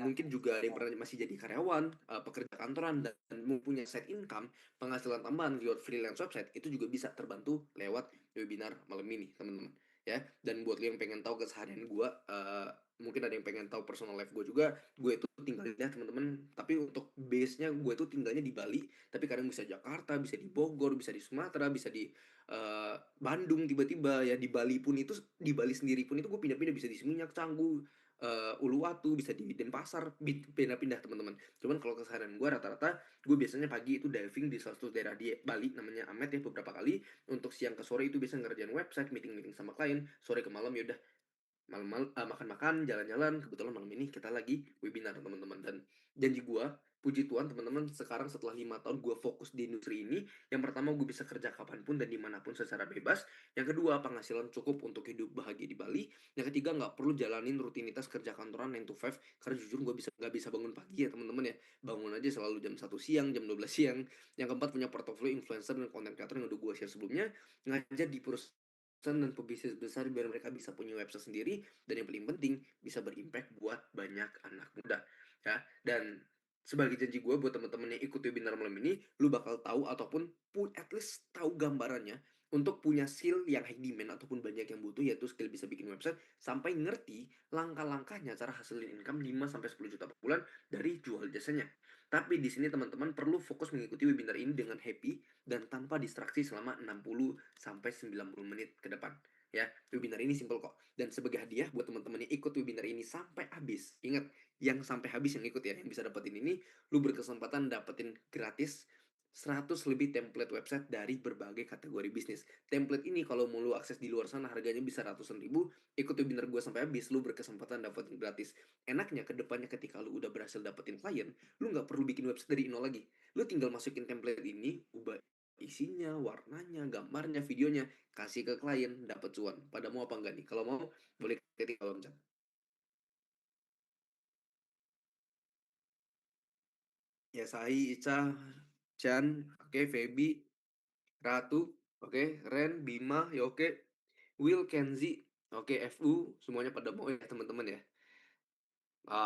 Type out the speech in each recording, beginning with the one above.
mungkin juga ada yang pernah masih jadi karyawan, pekerja kantoran dan mempunyai side income, penghasilan tambahan lewat freelance website, itu juga bisa terbantu lewat webinar malam ini, teman-teman, ya. Dan buat lo yang pengen tahu keseharian gue, mungkin ada yang pengen tahu personal life gue juga, gue itu tinggalnya teman-teman, tapi untuk base-nya gue tuh tinggalnya di Bali, tapi kadang bisa Jakarta, bisa di Bogor, bisa di Sumatera, bisa di Bandung tiba-tiba ya. Di Bali pun itu, di Bali sendiri pun itu gue pindah-pindah, bisa di Seminyak, Canggu, Uluwatu, bisa di Denpasar, pindah-pindah teman-teman. Cuman kalau keseharian gue rata-rata, gue biasanya pagi itu diving di salah satu daerah di Bali namanya Amet ya, beberapa kali. Untuk siang ke sore itu bisa ngerjain website, meeting-meeting sama klien. Sore ke malam ya udah malam-malam, makan-makan, jalan-jalan. Kebetulan malam ini kita lagi webinar teman-teman. Dan janji gue, puji Tuhan teman-teman, sekarang setelah 5 tahun gue fokus di industri ini, yang pertama gue bisa kerja kapanpun dan dimanapun secara bebas. Yang kedua, penghasilan cukup untuk hidup bahagia di Bali. Yang ketiga, nggak perlu jalanin rutinitas kerja kantoran 9 to 5, karena jujur gue nggak bisa bangun pagi ya teman-teman ya. Bangun aja selalu jam 1 siang, jam 12 siang. Yang keempat, punya portofolio influencer dan content creator yang udah gue share sebelumnya. Ngajar di perusahaan dan pebisnis besar biar mereka bisa punya website sendiri, dan yang paling penting bisa berimpact buat banyak anak muda, ya. Dan sebagai janji gue buat teman-teman yang ikut webinar malam ini, lu bakal tahu ataupun at least tahu gambarannya untuk punya skill yang high demand ataupun banyak yang butuh, yaitu skill bisa bikin website, sampai ngerti langkah-langkahnya cara hasilin income 5 sampai 10 juta per bulan dari jual jasanya. Tapi di sini teman-teman perlu fokus mengikuti webinar ini dengan happy dan tanpa distraksi selama 60 sampai 90 menit ke depan. Ya, webinar ini simple kok. Dan sebagai hadiah buat teman-teman yang ikut webinar ini sampai habis. Ingat, yang sampai habis yang ikut ya, yang bisa dapetin ini, lu berkesempatan dapetin gratis 100 lebih template website dari berbagai kategori bisnis. Template ini kalau mau lu akses di luar sana harganya bisa ratusan ribu. Ikut webinar gue sampai habis, lu berkesempatan dapetin gratis. Enaknya kedepannya ketika lu udah berhasil dapetin klien, lu nggak perlu bikin website dari nol lagi. Lu tinggal masukin template ini, ubah isinya, warnanya, gambarnya, videonya, kasih ke klien, dapat cuan. Pada mau apa enggak nih? Kalau mau, boleh ketik kolom chat. Ya, Sai, Ica, Chan, oke, Feby, Ratu, oke, Ren, Bima, ya oke, Will, Kenzi, oke, FU, semuanya pada mau ya teman-teman ya.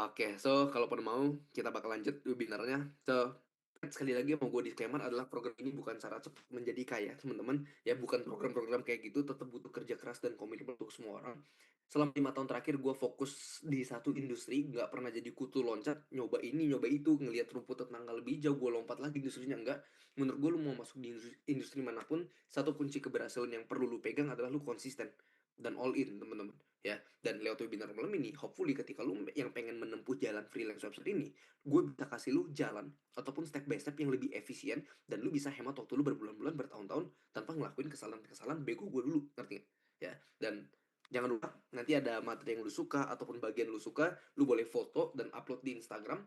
Oke, so kalau pada mau, kita bakal lanjut webinarnya. So, sekali lagi mau gue disclaimer adalah program ini bukan cara cepat menjadi kaya, teman-teman. Ya, bukan program-program kayak gitu, tetap butuh kerja keras dan komitmen untuk semua orang. Selama 5 tahun terakhir, gue fokus di satu industri, nggak pernah jadi kutu loncat, nyoba ini, nyoba itu, ngelihat rumput tetangga lebih jauh, gue lompat lagi industrinya, enggak. Menurut gue, lu mau masuk di industri manapun, satu kunci keberhasilan yang perlu lu pegang adalah lu konsisten dan all in, teman-teman. Ya, dan lewat webinar malam ini, hopefully ketika lu yang pengen menempuh jalan freelance website ini, gue bisa kasih lu jalan ataupun step by step yang lebih efisien, dan lu bisa hemat waktu lu berbulan-bulan, bertahun-tahun tanpa ngelakuin kesalahan-kesalahan bego gue dulu, ngerti gak? Ya, dan jangan lupa nanti ada materi yang lu suka ataupun bagian lu suka, lu boleh foto dan upload di Instagram,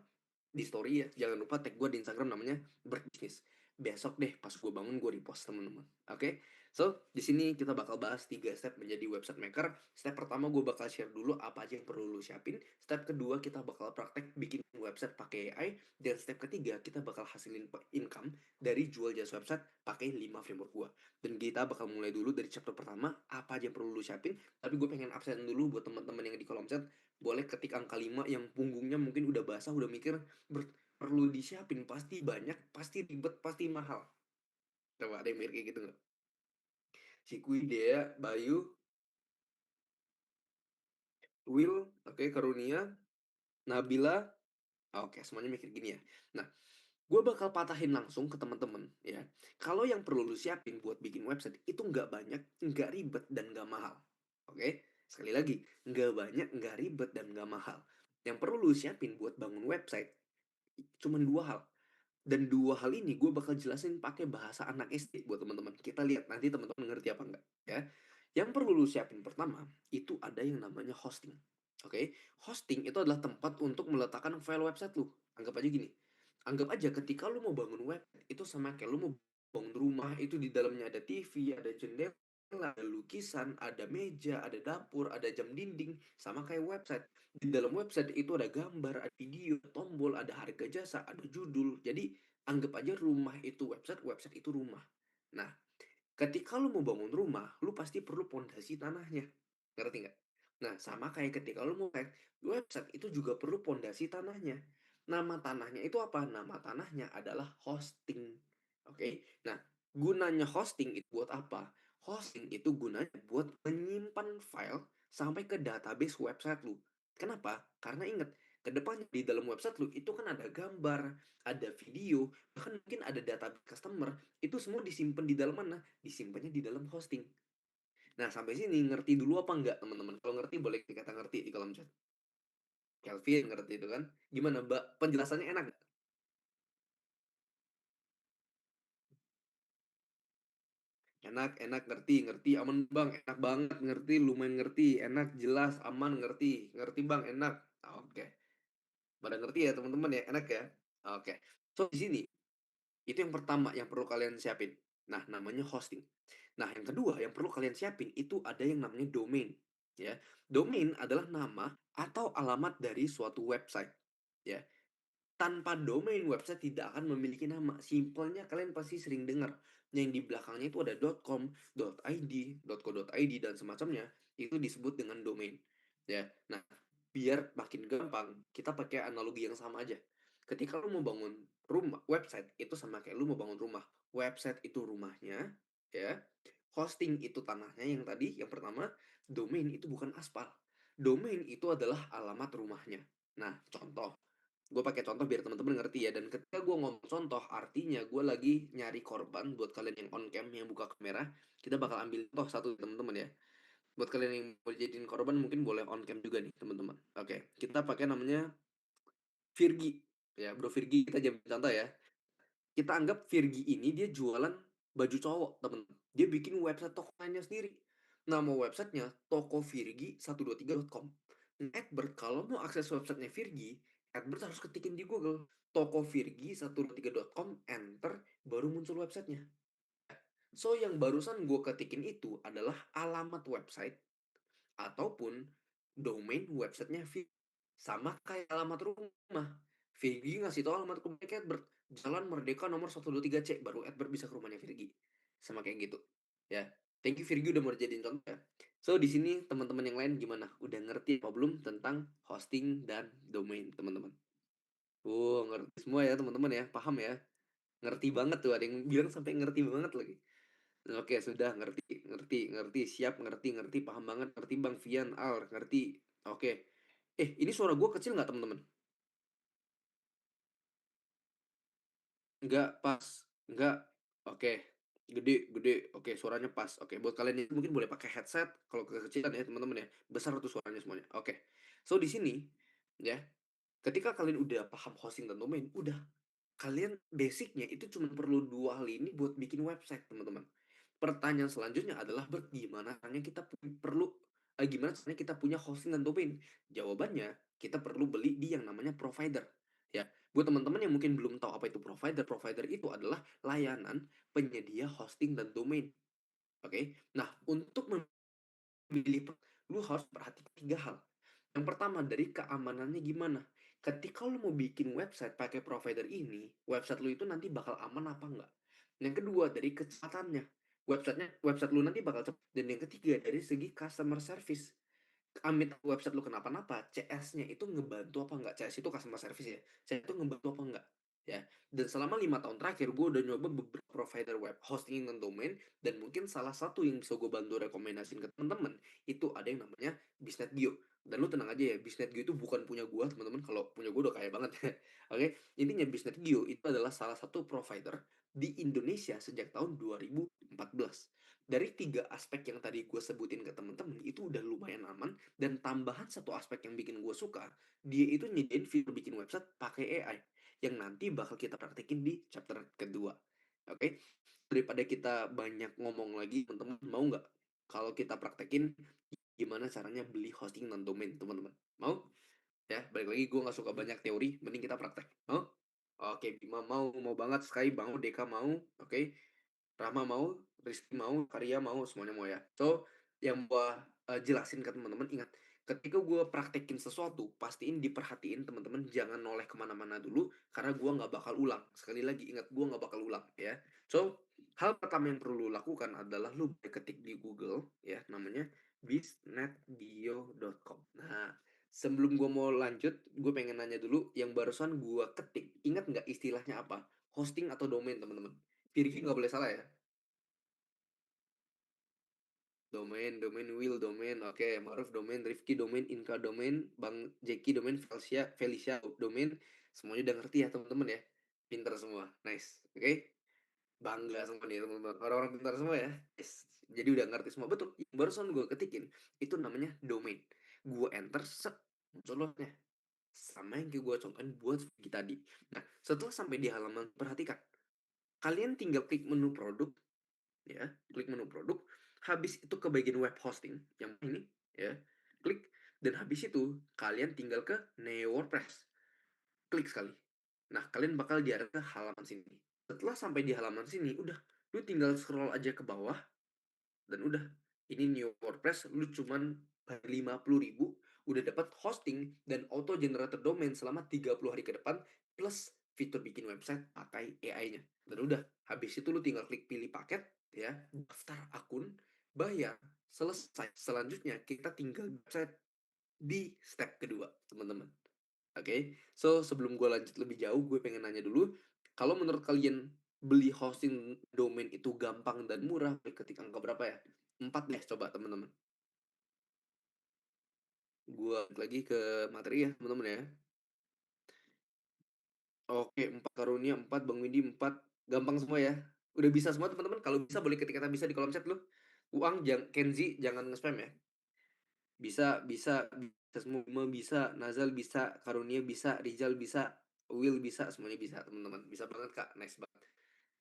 di story ya. Jangan lupa tag gue di Instagram, namanya Berbisnis. Besok deh pas gue bangun gue repost, teman-teman. Oke? So, di sini kita bakal bahas 3 step menjadi website maker. Step pertama gue bakal share dulu apa aja yang perlu lu siapin. Step kedua kita bakal praktek bikin website pakai AI. Dan step ketiga kita bakal hasilin income dari jual jasa website pakai 5 framework gue. Dan kita bakal mulai dulu dari chapter pertama, apa aja yang perlu lu siapin. Tapi gue pengen absen dulu buat teman-teman yang di kolom chat. Boleh ketik angka 5 yang punggungnya mungkin udah basah, udah mikir perlu disiapin, pasti banyak, pasti ribet, pasti mahal. Coba ada yang mikir kayak gitu nggak? Cikui, Dea, Bayu, Will, oke, Karunia, Nabila, oke, semuanya mikir gini ya. Nah, gue bakal patahin langsung ke teman-teman ya. Kalau yang perlu lu siapin buat bikin website itu nggak banyak, nggak ribet, dan nggak mahal. Oke, sekali lagi, nggak banyak, nggak ribet, dan nggak mahal. Yang perlu lu siapin buat bangun website cuma dua hal. Dan dua hal ini gue bakal jelasin pakai bahasa anak SD buat teman-teman. Kita lihat nanti teman-teman ngerti apa enggak ya. Yang perlu lu siapin pertama itu ada yang namanya hosting. Oke, hosting itu adalah tempat untuk meletakkan file website lu. Anggap aja gini. Anggap aja ketika lu mau bangun web itu sama kayak lu mau bangun rumah, itu di dalamnya ada TV, ada jendela, ada lukisan, ada meja, ada dapur, ada jam dinding, sama kayak website. Di dalam website itu ada gambar, ada video, tombol, ada harga jasa, ada judul. Jadi anggap aja rumah itu website, website itu rumah. Nah, ketika lu mau bangun rumah, lu pasti perlu pondasi tanahnya. Ngerti nggak? Nah, sama kayak ketika lu mau hack website itu juga perlu pondasi tanahnya. Nama tanahnya itu apa? Nama tanahnya adalah hosting. Oke. Nah, gunanya hosting itu buat apa? Hosting itu gunanya buat menyimpan file sampai ke database website lu. Kenapa? Karena ingat, kedepannya di dalam website lu itu kan ada gambar, ada video, bahkan mungkin ada database customer. Itu semua disimpan di dalam mana? Disimpannya di dalam hosting. Nah, sampai sini ngerti dulu apa enggak, teman-teman? Kalau ngerti boleh dikata ngerti di kolom chat. Kelvin ngerti itu kan? Gimana, Mbak? Penjelasannya enak nggak? Enak, enak, ngerti, ngerti, aman Bang, enak banget, ngerti, lumayan ngerti, enak, jelas, aman, ngerti, ngerti Bang, enak. Oke, pada ngerti ya teman-teman ya, enak ya. Oke, so di sini itu yang pertama yang perlu kalian siapin. Nah, namanya hosting. Nah, yang kedua yang perlu kalian siapin itu ada yang namanya domain. Ya, domain adalah nama atau alamat dari suatu website. Ya, tanpa domain website tidak akan memiliki nama. Simpelnya kalian pasti sering dengar yang di belakangnya itu ada .com, .id, .co.id dan semacamnya. Itu disebut dengan domain. Ya. Nah, biar makin gampang, kita pakai analogi yang sama aja. Ketika lu mau bangun rumah, website itu sama kayak lu mau bangun rumah. Website itu rumahnya, ya. Hosting itu tanahnya yang tadi, yang pertama, domain itu bukan aspal. Domain itu adalah alamat rumahnya. Nah, contoh, gue pakai contoh biar teman-teman ngerti ya. Dan ketika gue ngomong contoh, artinya gue lagi nyari korban buat kalian yang on cam, yang buka kamera. Kita bakal ambil contoh satu teman-teman ya. Buat kalian yang mau jadiin korban mungkin boleh on cam juga nih teman-teman. Oke, kita pakai namanya Virgi. Ya, Bro Virgi kita jadi contoh ya. Kita anggap Virgi ini dia jualan baju cowok, temen. Dia bikin website tokonya sendiri. Nama websitenya tokovirgi123.com. Edward kalau mau akses websitenya Virgi, Edward harus ketikin di Google tokovirgi123.com, enter, baru muncul websitenya. So, yang barusan gue ketikin itu adalah alamat website ataupun domain websitenya Virgi. Sama kayak alamat rumah. Virgi ngasih tahu alamat rumahnya ke Edward. Jalan Merdeka nomor 123C. Baru Edward bisa ke rumahnya Virgi. Sama kayak gitu. Ya. Thank you Virgi udah mau jadiin contoh ya. So, di sini teman-teman yang lain gimana? Udah ngerti apa belum tentang hosting dan domain, teman-teman? Ngerti semua ya, teman-teman ya. Paham ya? Ngerti banget tuh. Ada yang bilang sampai ngerti banget lagi. Oke, sudah ngerti, ngerti, ngerti, siap, ngerti, ngerti, paham banget, ngerti Bang Vian, Al, ngerti. Oke. Ini suara gue kecil nggak teman-teman? Enggak, pas. Enggak. Oke. Gede, gede. Oke, suaranya pas. Oke, buat kalian yang mungkin boleh pakai headset kalau kekecilan ya, teman-teman ya. Besar tuh suaranya semuanya. Oke. So, di sini ya, ketika kalian udah paham hosting dan domain, udah kalian basicnya itu cuma perlu dua hal ini buat bikin website, teman-teman. Pertanyaan selanjutnya adalah gimana caranya kita perlu gimana caranya kita punya hosting dan domain? Jawabannya, kita perlu beli di yang namanya provider. Ya, buat teman-teman yang mungkin belum tahu apa itu provider, provider itu adalah layanan penyedia hosting dan domain. Oke. Nah, untuk memilih lu harus perhatikan tiga hal. Yang pertama dari keamanannya gimana? Ketika lu mau bikin website pakai provider ini, website lu itu nanti bakal aman apa enggak? Yang kedua dari kecepatannya. Website lu nanti bakal cepat. Dan yang ketiga dari segi customer service. Amit website lu kenapa-napa, CS-nya itu ngebantu apa enggak? CS itu customer service ya. CS itu ngebantu apa enggak? Ya. Dan selama 5 tahun terakhir gue udah nyoba beberapa provider web hosting dan domain, dan mungkin salah satu yang bisa gue bantu rekomendasiin ke teman-teman itu ada yang namanya Bisnetgeo. Dan lu tenang aja ya, Bisnetgeo itu bukan punya gue, teman-teman. Kalau punya gue udah kaya banget ya. Oke, intinya Bisnetgeo itu adalah salah satu provider di Indonesia sejak tahun 2014. Dari tiga aspek yang tadi gue sebutin ke teman-teman itu udah lumayan aman, dan tambahan satu aspek yang bikin gue suka, dia itu nyediain fitur bikin website pakai AI yang nanti bakal kita praktekin di chapter kedua. Oke, daripada kita banyak ngomong lagi, teman-teman mau nggak kalau kita praktekin gimana caranya beli hosting dan domain, teman-teman? Mau? Ya, balik lagi gue nggak suka banyak teori, mending kita praktek. Mau? Oke, Bima mau banget, Sky mau, Deka mau, oke. Rama mau, Rizky mau, Karya mau, semuanya mau ya. So, yang gua jelasin ke teman-teman, ingat, ketika gua praktekin sesuatu, pastiin diperhatiin teman-teman, jangan noleh kemana-mana dulu, karena gua nggak bakal ulang. Sekali lagi, ingat, gua nggak bakal ulang ya. So, hal pertama yang perlu lu lakukan adalah lu ketik di Google ya, namanya bisnetbio.com. Nah, sebelum gue mau lanjut, gue pengen nanya dulu yang barusan gue ketik. Ingat nggak istilahnya apa? Hosting atau domain, teman-teman? Rifki nggak boleh salah ya. Domain, Will domain, oke, Maruf domain, Rifki domain, Inka domain, Bang Jeki domain, Felicia domain, semuanya udah ngerti ya teman-teman ya, pinter semua, nice, oke, bangga sama nih teman-teman, orang-orang pintar semua ya, yes. Jadi udah ngerti semua, betul, yang barusan gue ketikin, itu namanya domain, gue enter, set, contohnya, sama yang gue contohin buat kita tadi. Nah, setelah sampai di halaman, perhatikan, kalian tinggal klik menu produk, ya, klik menu produk, habis itu ke bagian web hosting yang ini, ya, klik, dan habis itu kalian tinggal ke Neo WordPress, klik sekali. Nah, kalian bakal diarah ke halaman sini. Setelah sampai di halaman sini, udah, lu tinggal scroll aja ke bawah, dan udah, ini New WordPress, lu cuman 50.000 udah dapat hosting dan auto generator domain selama 30 hari ke depan, plus fitur bikin website pakai AI-nya. Dan udah, habis itu lu tinggal klik pilih paket, ya, daftar akun, bayar, selesai. Selanjutnya kita tinggal website di step kedua, teman-teman. Oke, so sebelum gue lanjut lebih jauh, gue pengen nanya dulu, kalau menurut kalian beli hosting domain itu gampang dan murah, ketik angka berapa ya? 4 deh, coba teman-teman. Gue lagi ke materi ya, teman-teman ya. Oke, 4 Karunia, 4 Bang Windi, 4. Gampang semua ya. Udah bisa semua teman-teman. Kalau bisa boleh ketik kata bisa di kolom chat lu. Uang, Kenzi, jangan nge-spam ya. Bisa semua, bisa, Nazal bisa, Karunia bisa, Rizal bisa, Will bisa, semuanya bisa teman-teman. Bisa banget Kak, nice banget.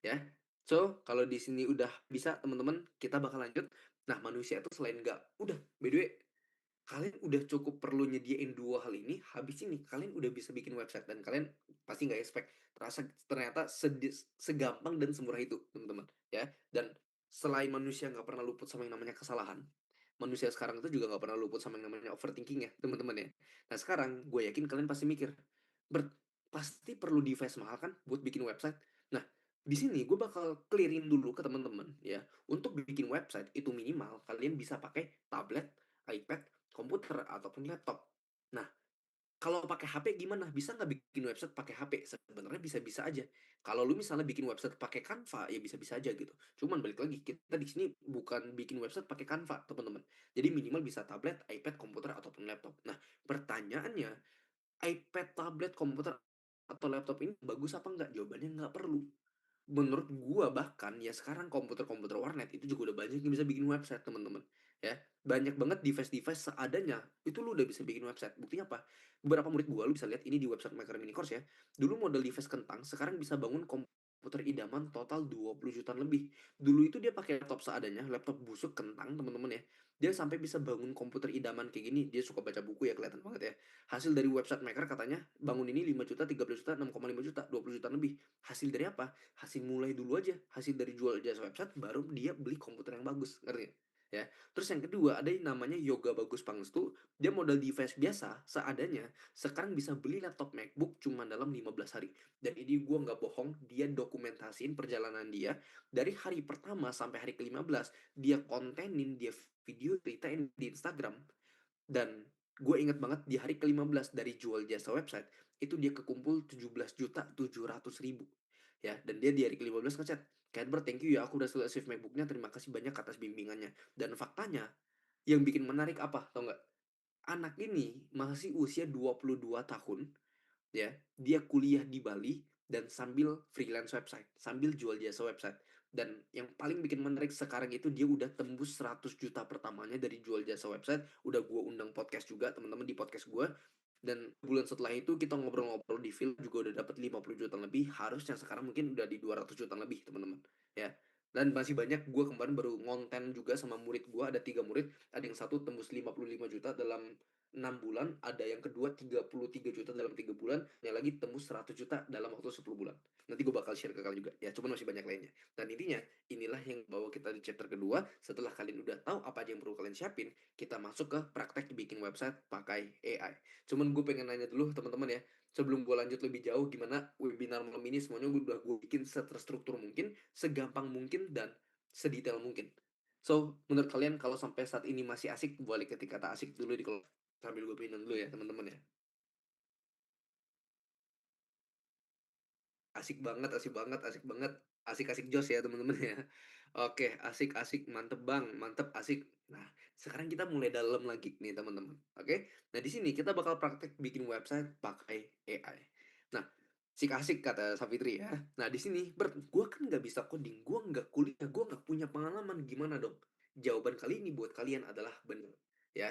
Ya. So, kalau di sini udah bisa teman-teman, kita bakal lanjut. Nah, manusia itu selain nggak, udah, by the way, kalian udah cukup perlu nyediain dua hal ini, habis ini kalian udah bisa bikin website dan kalian pasti nggak expect ternyata segampang dan semurah itu, teman-teman, ya. Dan selain manusia nggak pernah luput sama yang namanya kesalahan, manusia sekarang itu juga nggak pernah luput sama yang namanya overthinking ya, teman-teman ya. Nah, sekarang gue yakin kalian pasti mikir, pasti perlu device mahal kan buat bikin website. Nah, di sini gue bakal clearin dulu ke teman-teman ya. Untuk bikin website itu minimal kalian bisa pakai tablet, iPad, komputer ataupun laptop. Nah, kalau pakai HP gimana? Bisa nggak bikin website pakai HP? Sebenarnya bisa-bisa aja. Kalau lu misalnya bikin website pakai Canva, ya bisa-bisa aja gitu. Cuman balik lagi, kita di sini bukan bikin website pakai Canva, teman-teman. Jadi minimal bisa tablet, iPad, komputer ataupun laptop. Nah, pertanyaannya, iPad, tablet, komputer atau laptop ini bagus apa enggak? Jawabannya nggak perlu. Menurut gua bahkan ya sekarang komputer-komputer warnet itu juga udah banyak yang bisa bikin website, teman-teman. Ya, banyak banget device-device seadanya itu lu udah bisa bikin website. Buktinya apa? Beberapa murid gua, lu bisa lihat ini di website Maker Mini Course ya. Dulu model device kentang, sekarang bisa bangun komputer idaman total 20 jutaan lebih. Dulu itu dia pakai laptop seadanya, laptop busuk kentang, teman-teman ya. Dia sampai bisa bangun komputer idaman kayak gini. Dia suka baca buku ya, kelihatan banget ya. Hasil dari website Maker katanya bangun ini 5 juta, 13 juta, 6,5 juta, 20 juta lebih. Hasil dari apa? Hasil mulai dulu aja, hasil dari jual jasa website baru dia beli komputer yang bagus, ngerti gak? Ya. Terus yang kedua ada yang namanya Yoga Bagus Pangestu, dia modal device biasa seadanya, sekarang bisa beli laptop MacBook cuma dalam 15 hari. Dan ini gue nggak bohong, dia dokumentasiin perjalanan dia dari hari pertama sampai hari ke-15, dia kontenin, dia video ceritain di Instagram, dan gue inget banget di hari ke-15 dari jual jasa website, itu dia kekumpul 17.700.000. Ya, dan dia di hari ke-15 ngechat, Kadber, thank you ya, aku udah selesai MacBooknya, terima kasih banyak atas bimbingannya. Dan faktanya, yang bikin menarik apa, tau nggak? Anak ini masih usia 22 tahun, ya, dia kuliah di Bali dan sambil freelance website, sambil jual jasa website. Dan yang paling bikin menarik sekarang itu dia udah tembus 100 juta pertamanya dari jual jasa website. Udah gue undang podcast juga teman-teman di podcast gue. Dan bulan setelah itu kita ngobrol-ngobrol di film juga udah dapat 50 juta lebih. Harusnya sekarang mungkin udah di 200 juta lebih, teman-teman. Ya. Dan masih banyak, gue kemarin baru ngonten juga sama murid gue, ada 3 murid. Ada yang satu tembus 55 juta dalam 6 bulan, ada yang kedua 33 juta dalam 3 bulan, yang lagi tembus 100 juta dalam waktu 10 bulan. Nanti gue bakal share ke kalian juga. Ya, cuman masih banyak lainnya. Dan intinya, inilah yang bawa kita di chapter kedua. Setelah kalian udah tahu apa aja yang perlu kalian siapin, kita masuk ke praktek bikin website pakai AI. Cuman gue pengen nanya dulu teman-teman ya, sebelum gue lanjut lebih jauh, gimana webinar malam ini semuanya udah gue bikin seterstruktur mungkin, segampang mungkin, dan sedetail mungkin. So, menurut kalian kalau sampai saat ini masih asik, boleh ketik kata asik dulu di kolom sambil gue pindah dulu ya teman-teman ya. Asik banget, asik banget, asik banget. Asik-asik jos ya teman-teman ya. Oke, asik-asik, mantep bang, mantep, asik. Nah, sekarang kita mulai dalam lagi nih teman-teman. Oke, nah di sini kita bakal praktek bikin website pakai AI. Nah, asik-asik kata Savitri ya. Nah, di sini, Bert, gue kan nggak bisa coding, gue nggak kuliah, gue nggak punya pengalaman, gimana dong? Jawaban kali ini buat kalian adalah bener. Ya,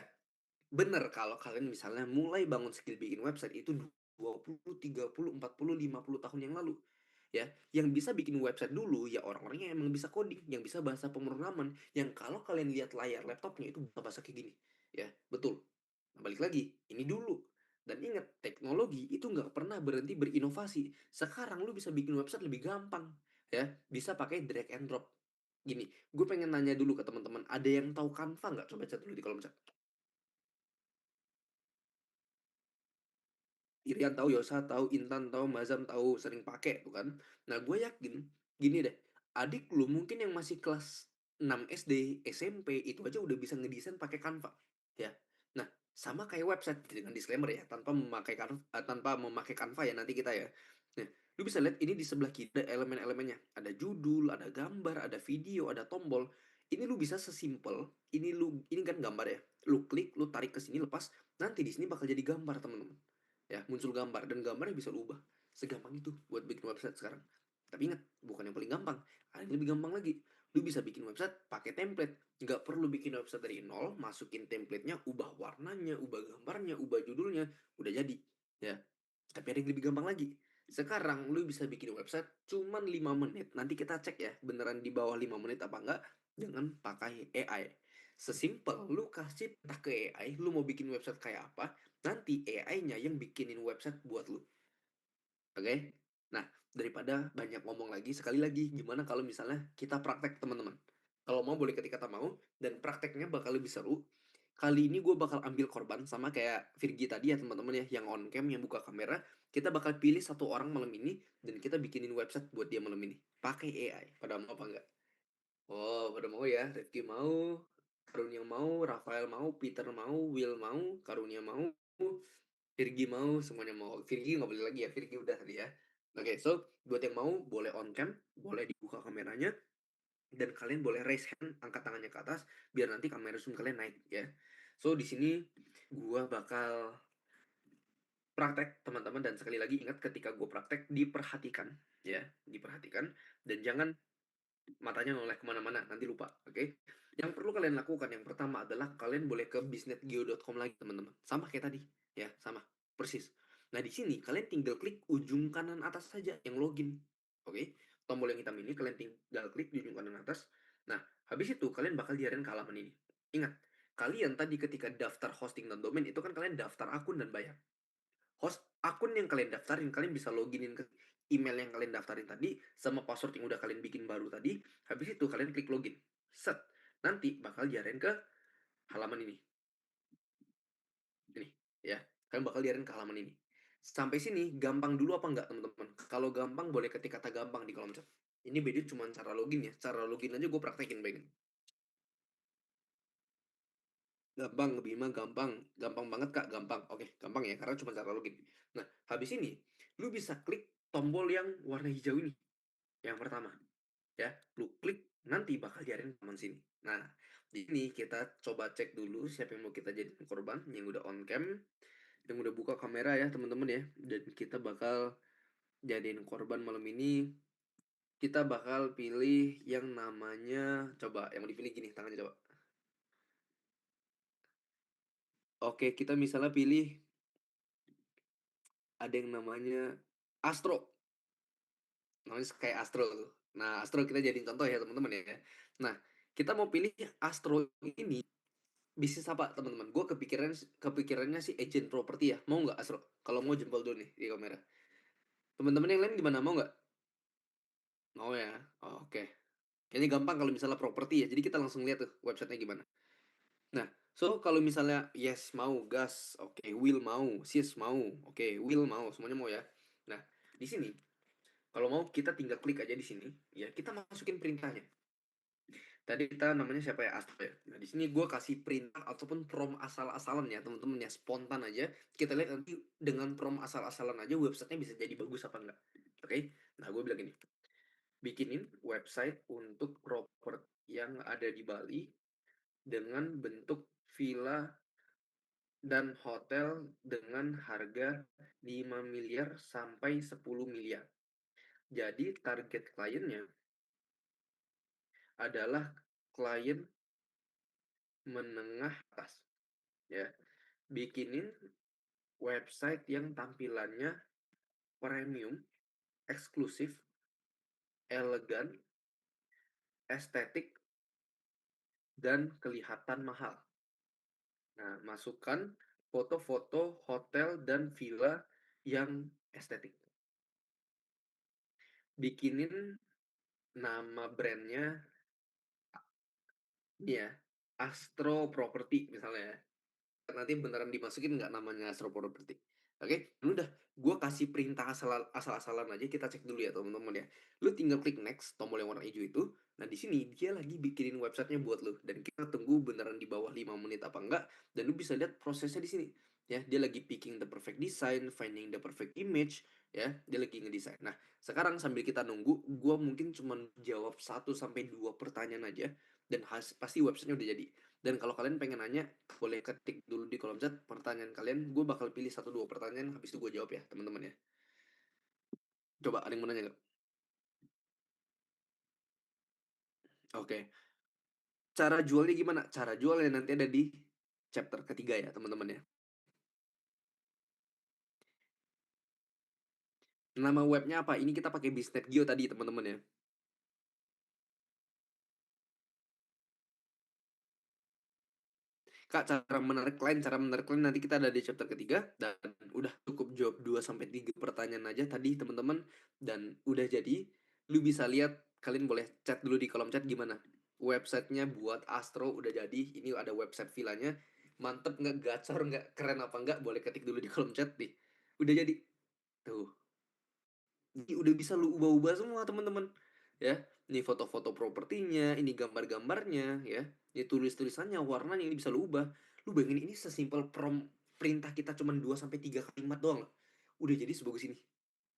bener kalau kalian misalnya mulai bangun skill bikin website itu 20, 30, 40, 50 tahun yang lalu. Ya, yang bisa bikin website dulu ya orang-orang yang emang bisa coding, yang bisa bahasa pemrograman, yang kalau kalian lihat layar laptopnya itu bahasa kayak gini. Ya, betul. Nah, balik lagi, ini dulu. Dan ingat, teknologi itu nggak pernah berhenti berinovasi. Sekarang lu bisa bikin website lebih gampang. Ya, bisa pakai drag and drop. Gini, gue pengen nanya dulu ke teman-teman, ada yang tahu Canva nggak? Coba chat dulu di kolom chat. Irian tahu, Yosa tahu, Intan tahu, Mazam tahu, sering pakai tuh kan. Nah, gue yakin gini deh, adik lu mungkin yang masih kelas 6 SD, SMP itu aja udah bisa ngedesain pakai Canva, ya. Nah, sama kayak website dengan disclaimer ya, tanpa memakai Canva ya nanti kita ya. Nah, lu bisa lihat ini di sebelah kiri ada elemen-elemennya. Ada judul, ada gambar, ada video, ada tombol. Ini lu bisa sesimpel, ini kan gambar ya. Lu klik, lu tarik ke sini lepas, nanti di sini bakal jadi gambar, teman-teman, ya muncul gambar dan gambarnya bisa lu ubah segampang itu buat bikin website sekarang. Tapi ingat, bukan yang paling gampang, ada yang lebih gampang lagi. Lu bisa bikin website pakai template, nggak perlu bikin website dari nol, masukin templatenya, ubah warnanya, ubah gambarnya, ubah judulnya, udah jadi, ya. Tapi ada yang lebih gampang lagi. Sekarang lu bisa bikin website cuman 5 menit. Nanti kita cek ya, beneran di bawah 5 menit apa enggak, dengan pakai AI. Sesimpel lu kasih perintah ke AI, lu mau bikin website kayak apa, nanti AI-nya yang bikinin website buat lu. Oke? Nah, daripada banyak ngomong lagi, sekali lagi, gimana kalau misalnya kita praktek, teman-teman? Kalau mau boleh ketik kata mau, dan prakteknya bakal lebih seru. Kali ini gue bakal ambil korban sama kayak Virgi tadi ya teman-teman ya, yang on cam, yang buka kamera. Kita bakal pilih satu orang malam ini, dan kita bikinin website buat dia malam ini. Pakai AI. Pada mau apa enggak? Oh, pada mau ya. Rifki mau, Karunia mau, Rafael mau, Peter mau, Will mau, Karunia mau, Virgi mau, semuanya mau. Virgi nggak boleh lagi ya, Virgi udah tadi ya. Oke, so buat yang mau boleh on cam, boleh dibuka kameranya, dan kalian boleh raise hand, angkat tangannya ke atas, biar nanti kamera zoom kalian naik ya. So di sini gua bakal praktek teman-teman, dan sekali lagi ingat ketika gue praktek diperhatikan ya, diperhatikan, dan jangan matanya noleh kemana-mana, nanti lupa, oke? Yang perlu kalian lakukan yang pertama adalah kalian boleh ke bisnetgeo.com lagi, teman-teman. Sama kayak tadi, ya, sama, persis. Nah, di sini kalian tinggal klik ujung kanan atas saja yang login, oke? Tombol yang hitam ini kalian tinggal klik di ujung kanan atas. Nah, habis itu kalian bakal diarahin ke halaman ini. Ingat, kalian tadi ketika daftar hosting dan domain itu kan kalian daftar akun dan bayar. Akun yang kalian daftarin, kalian bisa loginin ke email yang kalian daftarin tadi sama password yang udah kalian bikin baru tadi. Habis itu kalian klik login, set, nanti bakal diarahin ke halaman ini ya, kalian bakal diarahin ke halaman ini. Sampai sini gampang dulu apa enggak, teman-teman? Kalau gampang boleh ketik kata gampang di kolom chat. Ini beda cuma cara login ya, cara login aja gue praktekin baik. Gampang, Bima, gampang. Gampang banget, Kak. Gampang. Oke, gampang ya, karena cuma cara login. Nah, habis ini, lu bisa klik tombol yang warna hijau ini. Yang pertama, ya. Lu klik, nanti bakal diarahin teman sini. Nah, di sini kita coba cek dulu siapa yang mau kita jadi korban, yang udah on cam, yang udah buka kamera ya, teman-teman ya. Dan kita bakal jadiin korban malam ini. Kita bakal pilih yang namanya, coba, yang mau dipilih gini, tangannya coba. Oke, kita misalnya pilih ada yang namanya Astro, namanya kayak Astro tuh. Nah, Astro kita jadiin contoh ya teman-teman ya. Nah, kita mau pilih Astro ini bisnis apa teman-teman? Gue kepikirannya sih agent properti ya. Mau nggak Astro? Kalau mau jempol dulu nih di kamera. Teman-teman yang lain gimana, mau nggak? Mau ya. Oh, oke. Kayaknya gampang kalau misalnya properti ya. Jadi kita langsung lihat tuh websitenya gimana. Nah, so kalau misalnya yes mau, gas, oke, will mau, sis mau, oke, will mau, semuanya mau ya. Nah, di sini kalau mau kita tinggal klik aja di sini, ya kita masukin perintahnya. Tadi kita namanya siapa ya? Astro ya. Nah, di sini gue kasih perintah ataupun prompt asal-asalan ya, teman-teman ya, spontan aja. Kita lihat nanti dengan prompt asal-asalan aja websitenya bisa jadi bagus apa enggak. Oke? Nah, gue bilang gini, bikinin website untuk properti yang ada di Bali dengan bentuk villa dan hotel dengan harga 5 miliar sampai 10 miliar. Jadi target kliennya adalah klien menengah atas ya. Bikinin website yang tampilannya premium, eksklusif, elegan, estetik, dan kelihatan mahal. Nah, masukkan foto-foto hotel dan villa yang estetik. Bikinin nama brandnya ini ya, Astro Property misalnya ya. Nanti beneran dimasukin nggak namanya Astro Property. Oke, lu udah gue kasih perintah asal-asalan aja, kita cek dulu ya teman-teman ya. Lu tinggal klik next tombol yang warna hijau itu. Nah di sini dia lagi bikinin websitenya buat lu, dan kita tunggu beneran di bawah 5 menit apa enggak, dan lu bisa lihat prosesnya di sini. Ya, dia lagi picking the perfect design, finding the perfect image, ya, dia lagi ngedesain. Nah, sekarang sambil kita nunggu, gue mungkin cuma jawab 1 sampai 2 pertanyaan aja, dan pasti websitenya udah jadi. Dan kalau kalian pengen nanya, boleh ketik dulu di kolom chat pertanyaan kalian. Gue bakal pilih 1 2 pertanyaan, habis itu gue jawab ya, teman-teman ya. Coba, ada yang mau nanya nggak? Oke. Cara jualnya gimana? Cara jualnya nanti ada di chapter ketiga ya, teman-teman ya. Nama webnya apa? Ini kita pakai Bisnet Geo tadi, teman-teman ya. Kak, cara menarik klien nanti kita ada di chapter ketiga, dan udah cukup jawab 2 sampai 3 pertanyaan aja tadi, teman-teman, dan udah jadi. Lu bisa lihat, kalian boleh chat dulu di kolom chat gimana websitenya buat Astro udah jadi. Ini ada website villanya, mantep nggak, gacor nggak, keren apa nggak, boleh ketik dulu di kolom chat nih. Udah jadi tuh. Ini udah bisa lu ubah-ubah semua, teman-teman ya. Ini foto-foto propertinya, ini gambar-gambarnya ya, ini tulis-tulisannya, warnanya, ini bisa lu ubah. Lu bayangin, ini sesimpel perintah kita cuma 2 sampai 3 kalimat doang loh, udah jadi sebagus ini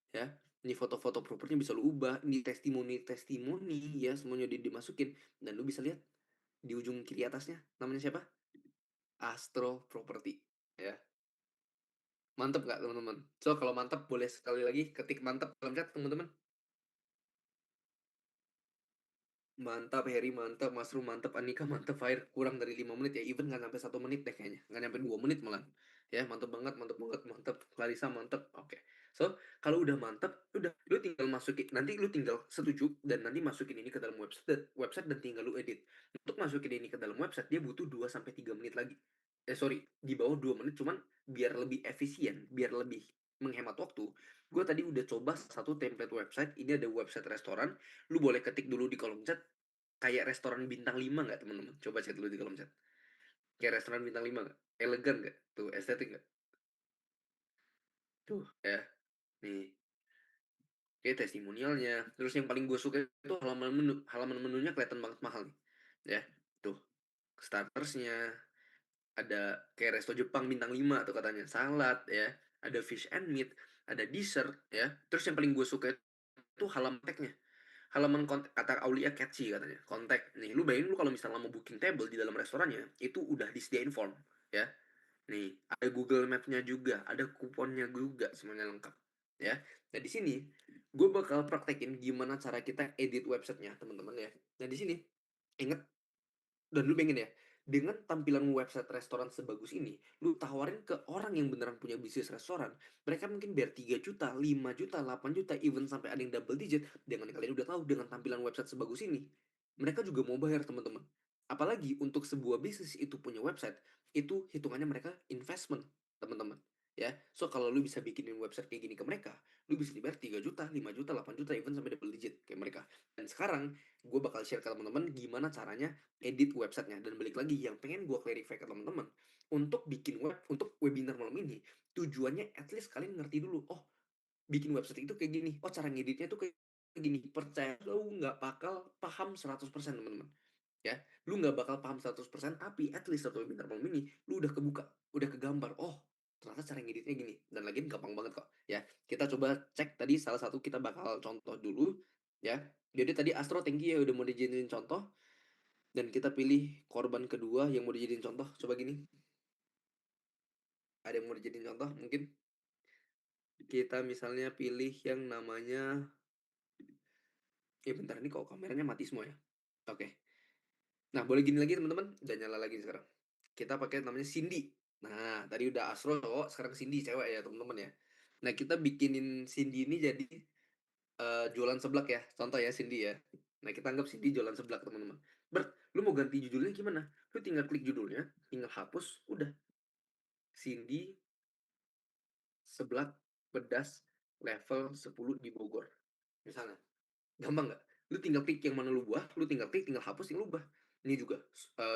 ya. Ini foto-foto propertinya bisa lu ubah, ini testimoni ya, semuanya dimasukin. Dan lu bisa lihat di ujung kiri atasnya namanya siapa, Astro Property ya. Mantep nggak, teman-teman? So kalau mantep boleh sekali lagi ketik mantep dalam chat, teman-teman. Mantap Harry, mantap Masrum, mantap Anika, mantap Fire. Kurang dari 5 menit ya, even nggak sampai 1 menit deh kayaknya, nggak nyampe 2 menit malah ya. Mantap banget, mantap banget, mantap Clarissa, mantap. Oke, so kalau udah mantap, udah lu tinggal masukin, nanti lu tinggal setuju dan nanti masukin ini ke dalam website dan tinggal lu edit. Untuk masukin ini ke dalam website dia butuh 2 sampai 3 menit lagi. Sorry, di bawah 2 menit, cuman biar lebih efisien, biar lebih menghemat waktu. Gue tadi udah coba satu template website. Ini ada website restoran. Lu boleh ketik dulu di kolom chat, kayak restoran bintang 5 nggak, teman-teman? Coba chat dulu di kolom chat. Kayak restoran bintang 5 nggak? Elegan nggak? Tuh, estetik nggak? Tuh, ya. Nih, kayak testimonialnya. Terus yang paling gue suka itu halaman menunya kelihatan banget mahal nih. Ya, tuh. Startersnya, ada kayak resto Jepang bintang 5 tuh katanya. Salad ya, ada fish and meat, ada dessert ya. Terus yang paling gue suka itu halaman tagnya. Halaman kontak, kata Aulia catchy katanya. Kontak. Nih, lu bayangin, lu kalau misalnya mau booking table di dalam restorannya, itu udah disediain form ya. Nih, ada Google Map-nya juga, ada kuponnya juga, semuanya lengkap ya. Nah, di sini gue bakal praktekin gimana cara kita edit websitenya, teman-teman ya. Nah, di sini inget, dan lu pengen ya, dengan tampilan website restoran sebagus ini, lu tawarin ke orang yang beneran punya bisnis restoran, mereka mungkin biar 3 juta, 5 juta, 8 juta, even sampai ada yang double digit. Dengan kalian udah tahu, dengan tampilan website sebagus ini, mereka juga mau bayar, teman-teman. Apalagi untuk sebuah bisnis itu punya website, itu hitungannya mereka investment, teman-teman ya. So kalau lu bisa bikinin website kayak gini ke mereka, lu bisa dibayar 3 juta, 5 juta, 8 juta, even sampai double digit kayak mereka. Dan sekarang gue bakal share ke teman-teman gimana caranya edit websitenya. Dan balik lagi, yang pengen gue clarify ke teman-teman, untuk bikin untuk webinar malam ini, tujuannya at least kalian ngerti dulu, oh bikin website itu kayak gini, oh cara ngeditnya tuh kayak gini. Percaya, lo nggak bakal paham 100%, teman-teman. ya. Lu nggak bakal paham 100%, tapi at least satu webinar malam ini lu udah kebuka, udah kegambar. Oh, ternyata cara ngeditnya gini, dan lagi gampang banget kok, ya. Kita coba cek tadi salah satu kita bakal contoh dulu, ya. Jadi tadi Astro thank you ya udah mau dijadiin contoh, dan kita pilih korban kedua yang mau dijadiin contoh. Coba gini, ada yang mau dijadiin contoh mungkin? Kita misalnya pilih yang namanya, bentar ini kok kameranya mati semua ya. Oke. Nah, boleh gini lagi teman-teman, udah nyala lagi sekarang. Kita pakai namanya Cindy. Nah, tadi udah Astro cowok, sekarang Cindy cewek ya teman-teman ya. Nah, kita bikinin Cindy ini jadi jualan seblak ya. Contoh ya Cindy ya. Nah, kita anggap Cindy jualan seblak teman-teman. Bert, lu mau ganti judulnya gimana? Lu tinggal klik judulnya, tinggal hapus, udah. Cindy seblak pedas level 10 di Bogor. Misalnya. Gampang nggak? Lu tinggal klik yang mana lu buah, lu tinggal klik, tinggal hapus, tinggal ubah. Ini juga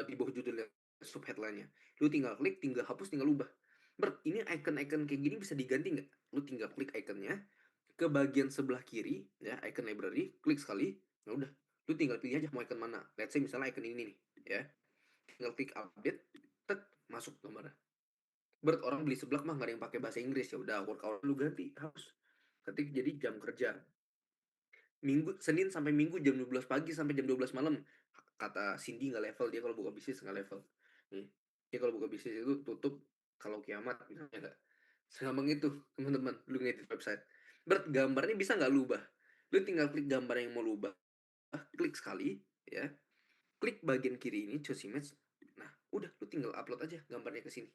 di bawah judulnya, sub headline-nya. Lu tinggal klik, tinggal hapus, tinggal ubah. Bert, ini icon-icon kayak gini bisa diganti nggak? Lu tinggal klik iconnya, ke bagian sebelah kiri, ya, icon library, klik sekali, nah udah. Lu tinggal pilih aja mau icon mana. Let's say misalnya icon ini nih, ya. Tinggal klik update, tek, masuk gambarnya. Bert, orang beli seblak mah nggak ada yang pakai bahasa Inggris, ya udah workout lu ganti, hapus. Ketik jadi jam kerja. Minggu Senin sampai Minggu jam 12 pagi sampai jam 12 malam. Kata Cindy nggak level, dia kalau buka bisnis nggak level. Nih, dia kalau buka bisnis itu tutup kalau kiamat, misalnya nggak. Segampang itu, teman-teman, lu ngedit website. Gambarnya bisa nggak lu ubah? Lu tinggal klik gambar yang mau lu ubah, klik sekali, ya. Klik bagian kiri ini, choose image. Nah, udah, lu tinggal upload aja gambarnya ke sini.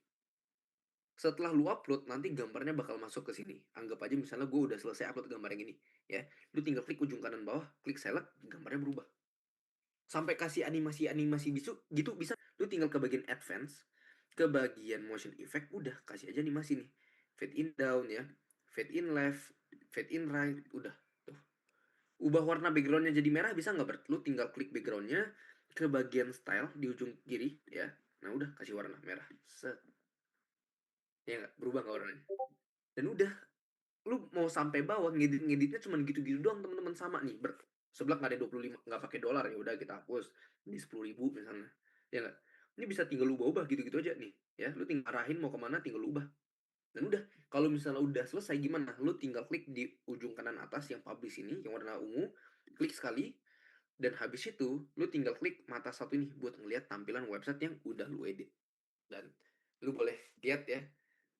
Setelah lu upload, nanti gambarnya bakal masuk ke sini. Anggap aja misalnya gue udah selesai upload gambar yang ini, ya. Lu tinggal klik ujung kanan bawah, klik select, gambarnya berubah. Sampai kasih animasi-animasi gitu bisa. Lu tinggal ke bagian advance, ke bagian motion effect, udah kasih aja animasi nih. Fade in down ya, fade in left, fade in right, udah. Tuh. Ubah warna backgroundnya jadi merah bisa nggak, Bert? Lu tinggal klik backgroundnya ke bagian style di ujung kiri ya. Nah udah kasih warna merah. Set. Ya nggak? Berubah nggak warnanya? Dan udah, lu mau sampai bawah ngeditnya cuma gitu-gitu doang teman-teman, sama nih sebelah nggak ada 25, nggak pakai dolar, ya udah kita hapus di 10.000 misalnya, ya nggak. Ini bisa tinggal lu ubah gitu-gitu aja nih, ya. Lu tinggal arahin mau kemana, tinggal lu ubah. Dan udah, kalau misalnya udah selesai gimana, lu tinggal klik di ujung kanan atas yang publish ini yang warna ungu, klik sekali, dan habis itu lu tinggal klik mata satu ini buat ngeliat tampilan website yang udah lu edit. Dan lu boleh lihat ya,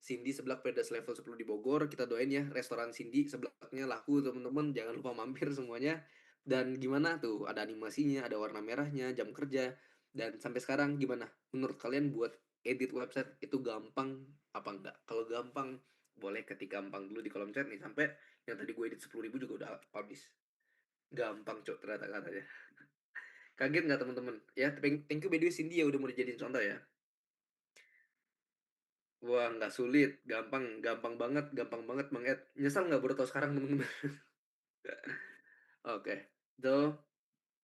Cindy seblak pedas level 10 di Bogor. Kita doain ya restoran Cindy seblaknya laku teman-teman. Jangan lupa mampir semuanya. Dan gimana tuh, ada animasinya, ada warna merahnya, jam kerja. Dan sampai sekarang gimana menurut kalian buat edit website itu gampang apa enggak? Kalau gampang, boleh ketik gampang dulu di kolom chat nih. Sampai yang tadi gue edit 10.000 juga udah habis. Gampang cok ternyata katanya. Kaget nggak teman-teman? Ya, thank you by the way Cindy ya udah mau dijadiin contoh ya. Wah, nggak sulit, gampang, gampang banget Bang Ed. Nyesal nggak baru tahu sekarang teman-teman? Oke, so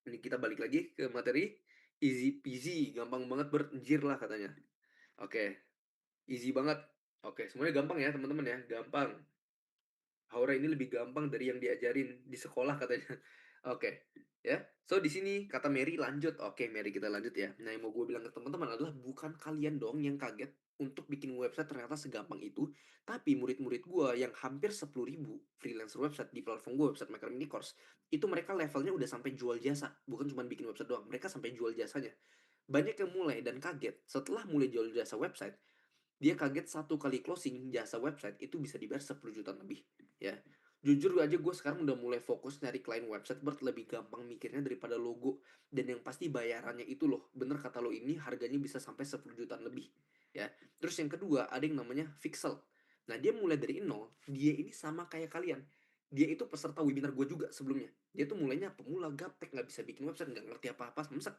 ini kita balik lagi ke materi. Easy peasy, gampang banget berjir lah katanya. Oke, easy banget. Oke, semuanya gampang ya teman-teman ya, gampang. Haura ini lebih gampang dari yang diajarin di sekolah katanya. Oke, ya. So di sini kata Mary lanjut. Oke, Mary kita lanjut ya. Nah, yang mau gue bilang ke teman-teman adalah bukan kalian dong yang kaget untuk bikin website ternyata segampang itu, tapi murid-murid gue yang hampir 10.000 freelancer website di platform gue, Website Maker Mini Course, itu mereka levelnya udah sampai jual jasa, bukan cuma bikin website doang, mereka sampai jual jasanya. Banyak yang mulai dan kaget setelah mulai jual jasa website, dia kaget satu kali closing jasa website itu bisa dibayar 10 juta lebih, ya. Jujur aja gue sekarang udah mulai fokus nyari klien website, lebih gampang mikirnya daripada logo. Dan yang pasti bayarannya itu loh, bener kata lo ini harganya bisa sampai 10 jutaan lebih, ya. Terus yang kedua ada yang namanya Pixel. Nah dia mulai dari nol, dia ini sama kayak kalian. Dia itu peserta webinar gue juga sebelumnya. Dia tuh mulainya pemula, gaptek, nggak bisa bikin website, nggak ngerti apa-apa, semsek,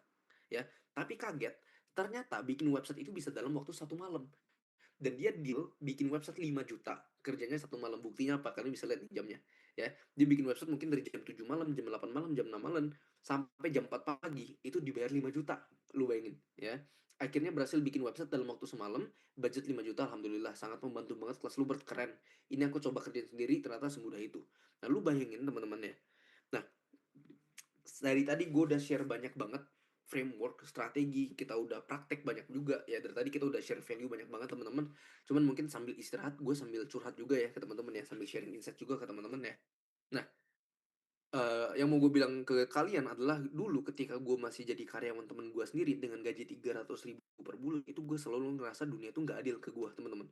ya. Tapi kaget, ternyata bikin website itu bisa dalam waktu 1 malam. Dan dia deal bikin website 5 juta kerjanya 1 malam. Buktinya apa? Kalian bisa lihat nih jamnya, ya. Dia bikin website mungkin dari jam 7 malam, jam 8 malam, jam 6 malam, sampai jam 4 pagi itu dibayar 5 juta. Lu bayangin, ya. Akhirnya berhasil bikin website dalam waktu semalam, budget 5 juta, alhamdulillah, sangat membantu banget. Kelas lu keren. Ini aku coba kerjain sendiri, ternyata semudah itu. Nah, lu bayangin teman-teman ya. Nah, dari tadi gue udah share banyak banget framework, strategi, kita udah praktek banyak juga ya. Dari tadi kita udah share value banyak banget teman-teman. Cuman mungkin sambil istirahat gue sambil curhat juga ya ke teman-teman ya, sambil sharing insight juga ke teman-teman ya. Nah, yang mau gue bilang ke kalian adalah dulu ketika gue masih jadi karyawan temen gue sendiri dengan gaji 300.000 per bulan, itu gue selalu ngerasa dunia itu nggak adil ke gue, teman-teman.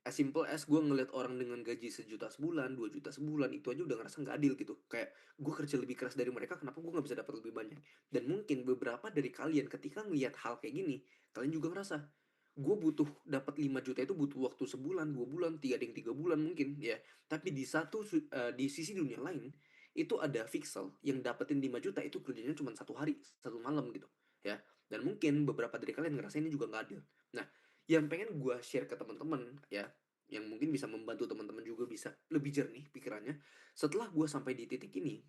As simple as gue ngeliat orang dengan gaji 1 juta sebulan, 2 juta sebulan, itu aja udah ngerasa nggak adil gitu. Kayak gue kerja lebih keras dari mereka, kenapa gue nggak bisa dapat lebih banyak? Dan mungkin beberapa dari kalian ketika ngeliat hal kayak gini, kalian juga ngerasa gue butuh dapat 5 juta itu butuh waktu sebulan, 2 bulan, tiga ada yang 3 bulan mungkin ya. Tapi di sisi dunia lain itu ada Pixel yang dapetin 5 juta itu kerjanya cuma 1 hari, 1 malam gitu ya. Dan mungkin beberapa dari kalian ngerasa ini juga nggak adil. Nah, yang pengen gue share ke teman-teman ya, yang mungkin bisa membantu teman-teman juga bisa lebih jernih pikirannya. Setelah gue sampai di titik ini,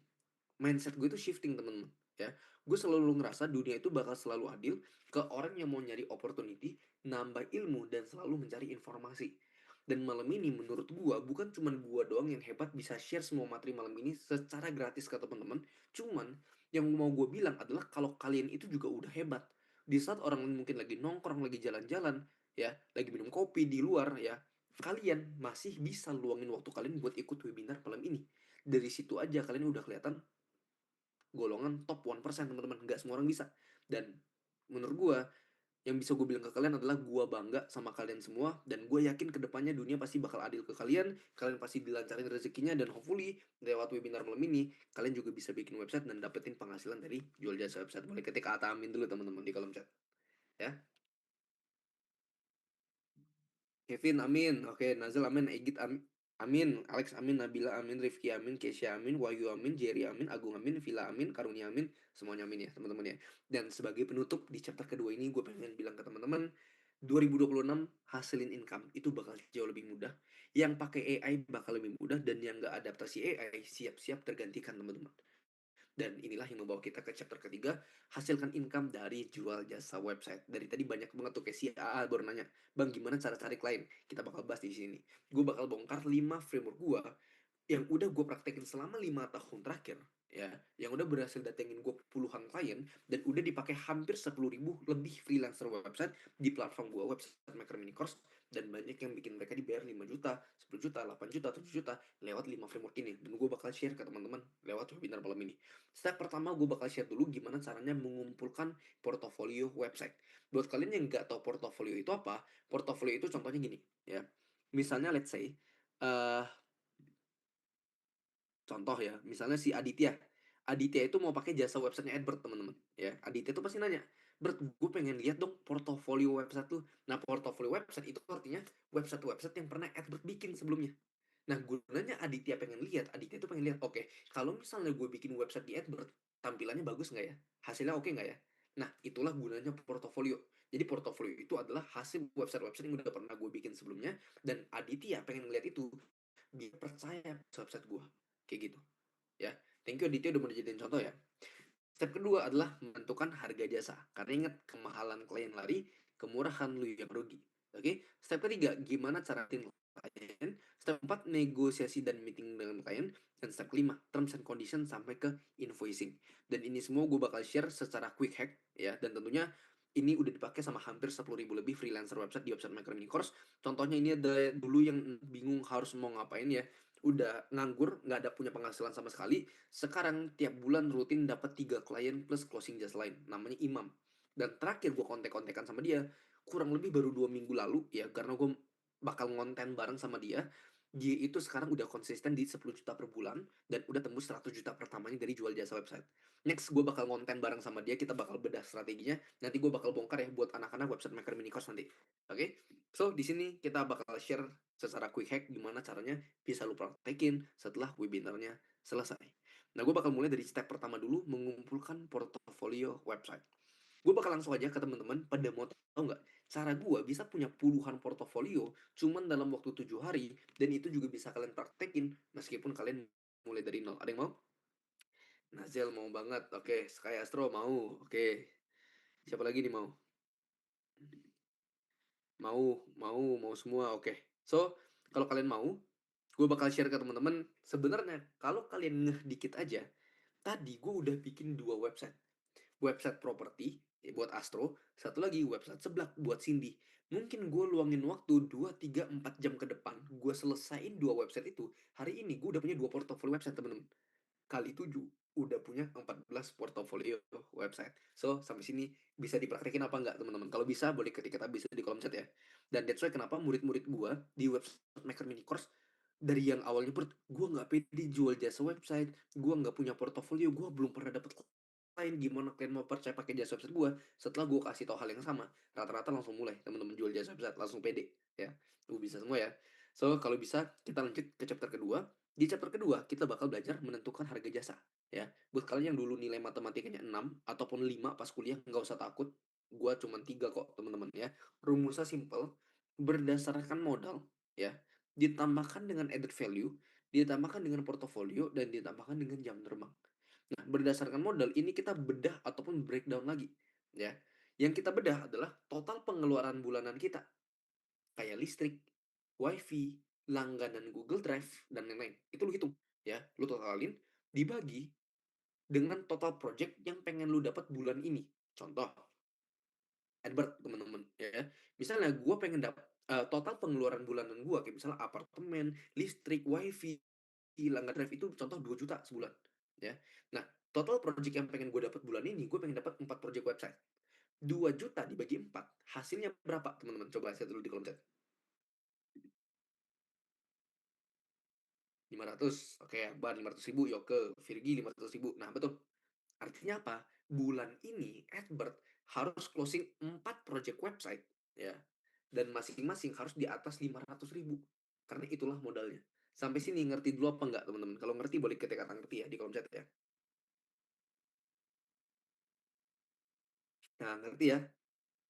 mindset gue itu shifting temen-temen ya. Gue selalu ngerasa dunia itu bakal selalu adil ke orang yang mau nyari opportunity, nambah ilmu, dan selalu mencari informasi. Dan malam ini menurut gue bukan cuman gue doang yang hebat bisa share semua materi malam ini secara gratis ke teman-teman. Cuman yang mau gue bilang adalah kalau kalian itu juga udah hebat. Di saat orang mungkin lagi nongkrong, lagi jalan-jalan, ya, lagi minum kopi di luar ya, kalian masih bisa luangin waktu kalian buat ikut webinar malam ini. Dari situ aja kalian udah kelihatan golongan top 1% teman-teman, nggak semua orang bisa. Dan menurut gue yang bisa gue bilang ke kalian adalah gue bangga sama kalian semua, dan gue yakin kedepannya dunia pasti bakal adil ke kalian. Kalian pasti dilancarin rezekinya, dan hopefully lewat webinar malam ini kalian juga bisa bikin website dan dapetin penghasilan dari jual jasa website. Boleh ketik kata amin dulu teman-teman di kolom chat ya. Kevin amin, oke, Nazal amin, Egit amin, Alex amin, Nabila amin, Rifki amin, Kesha amin, Wahyu amin, Jerry amin, Agung amin, Villa amin, Karunia amin, semuanya amin ya teman-teman ya. Dan sebagai penutup di chapter kedua ini gue pengen bilang ke teman-teman, 2026 hasilin income itu bakal jauh lebih mudah. Yang pakai AI bakal lebih mudah, dan yang nggak adaptasi AI siap-siap tergantikan teman-teman. Dan inilah yang membawa kita ke chapter ketiga, hasilkan income dari jual jasa website. Dari tadi banyak banget tuh kayak si AA baru nanya, "Bang, gimana cara cari klien?" Kita bakal bahas di sini. Gue bakal bongkar 5 framework gue yang udah gue praktekin selama 5 tahun terakhir ya, yang udah berhasil datengin gue puluhan klien, dan udah dipakai hampir 10.000 lebih freelancer website di platform gue, Website Maker Mini Course. Dan banyak yang bikin mereka dibayar 5 juta, 10 juta, 8 juta, 7 juta lewat 5 framework ini. Dan gue bakal share ke teman-teman lewat webinar malam ini. Step pertama gue bakal share dulu gimana caranya mengumpulkan portofolio website. Buat kalian yang nggak tahu portofolio itu apa, portofolio itu contohnya gini ya. Misalnya let's say uh, contoh ya, misalnya si Aditya. Aditya itu mau pakai jasa websitenya Adbert, teman-teman. Ya, Aditya itu pasti nanya, "Bert, gue pengen lihat dong portofolio website tuh." Nah, portofolio website itu artinya website-website yang pernah Adbert bikin sebelumnya. Nah, gunanya Aditya pengen lihat, Aditya itu pengen lihat, oke, kalau misalnya gue bikin website di Adbert, tampilannya bagus nggak ya? Hasilnya oke nggak ya? Nah, itulah gunanya portofolio. Jadi portofolio itu adalah hasil website-website yang udah pernah gue bikin sebelumnya, dan Aditya pengen ngeliat itu biar percaya website gue. Kayak gitu ya. Thank you Aditya udah mau dijadiin contoh ya. Step kedua adalah menentukan harga jasa. Karena ingat, kemahalan klien lari, kemurahan lu yang rugi. Oke. Step ketiga, gimana cara klien. Step 4, negosiasi dan meeting dengan klien. Dan step kelima, terms and condition sampai ke invoicing. Dan ini semua gue bakal share secara quick hack ya. Dan tentunya ini udah dipakai sama hampir 10.000 lebih freelancer website di Website Maker Mini Course. Contohnya ini ada dulu yang bingung harus mau ngapain ya. Udah nganggur, nggak ada punya penghasilan sama sekali. Sekarang tiap bulan rutin dapat 3 klien plus closing just lain. Namanya Imam. Dan terakhir gue kontek-kontekan sama dia kurang lebih baru 2 minggu lalu ya, karena gue bakal ngonten bareng sama dia. Dia itu sekarang udah konsisten di 10 juta per bulan, dan udah tembus 100 juta pertamanya dari jual jasa website. Next gue bakal ngonten bareng sama dia, kita bakal bedah strateginya. Nanti gue bakal bongkar ya buat anak-anak Website Maker Mini Course nanti. Oke? So di sini kita bakal share secara quick hack gimana caranya bisa lu praktekin setelah webinarnya selesai. Nah, gue bakal mulai dari step pertama dulu, mengumpulkan portofolio website. Gue bakal langsung aja ke teman-teman, pada mau tahu nggak cara gue bisa punya puluhan portofolio cuman dalam waktu 7 hari, dan itu juga bisa kalian praktekin meskipun kalian mulai dari nol. Ada yang mau? Nazel mau banget. Oke, Sky Astro mau. Oke, siapa lagi nih mau? Mau semua. Oke. So, kalau kalian mau, gue bakal share ke teman-teman. Sebenarnya kalau kalian ngeh dikit aja, tadi gue udah bikin 2 website. Website properti buat Astro, satu lagi website seblak buat Cindy. Mungkin gue luangin waktu 2, 3, 4 jam ke depan, gue selesain 2 website itu. Hari ini gue udah punya 2 portofolio website, temen-temen. Kali 7 udah punya 14 portofolio website. So, sampai sini bisa dipraktekin apa enggak, teman-teman? Kalau bisa, boleh ketik kita bisa di kolom chat ya. Dan that's why kenapa murid-murid gue di website Maker Mini Course dari yang awalnya gue nggak pede jual jasa website, gue nggak punya portofolio, gue belum pernah dapet klien, gimana kalian mau percaya pakai jasa website gue? Setelah gue kasih tahu hal yang sama, rata-rata langsung mulai teman-teman jual jasa website, langsung pede ya. Gue bisa semua ya. So, kalau bisa kita lanjut ke chapter kedua. Di chapter kedua, kita bakal belajar menentukan harga jasa ya. Buat kalian yang dulu nilai matematikanya 6 ataupun 5 pas kuliah, nggak usah takut. Gua cuma 3 kok, teman-teman ya. Rumusnya simple, berdasarkan modal ya, ditambahkan dengan added value, ditambahkan dengan portofolio, dan ditambahkan dengan jam terbang. Nah, berdasarkan modal ini kita bedah ataupun breakdown lagi ya. Yang kita bedah adalah total pengeluaran bulanan kita, kayak listrik, wifi, langganan Google Drive, dan lain-lain. Itu lu hitung ya, lu totalin, dibagi dengan total project yang pengen lu dapat bulan ini. Contoh, Edward, teman-teman ya. Misalnya gue pengen dapat total pengeluaran bulanan gue, kayak misalnya apartemen, listrik, wifi, langganan drive, itu contoh 2 juta sebulan ya. Nah, total project yang pengen gue dapat bulan ini, gue pengen dapat 4 project website. 2 juta dibagi 4, hasilnya berapa, teman-teman? Coba saya dulu di kolom chat. 500, oke ya, Bar 500.000, Yoke, Virgi 500.000. Nah, betul. Artinya apa? Bulan ini Edward harus closing 4 project website ya. Dan masing-masing harus di atas 500.000. Karena itulah modalnya. Sampai sini ngerti dulu apa enggak, teman-teman? Kalau ngerti boleh ketik kata ngerti ya di kolom chat ya. Nah, ngerti ya?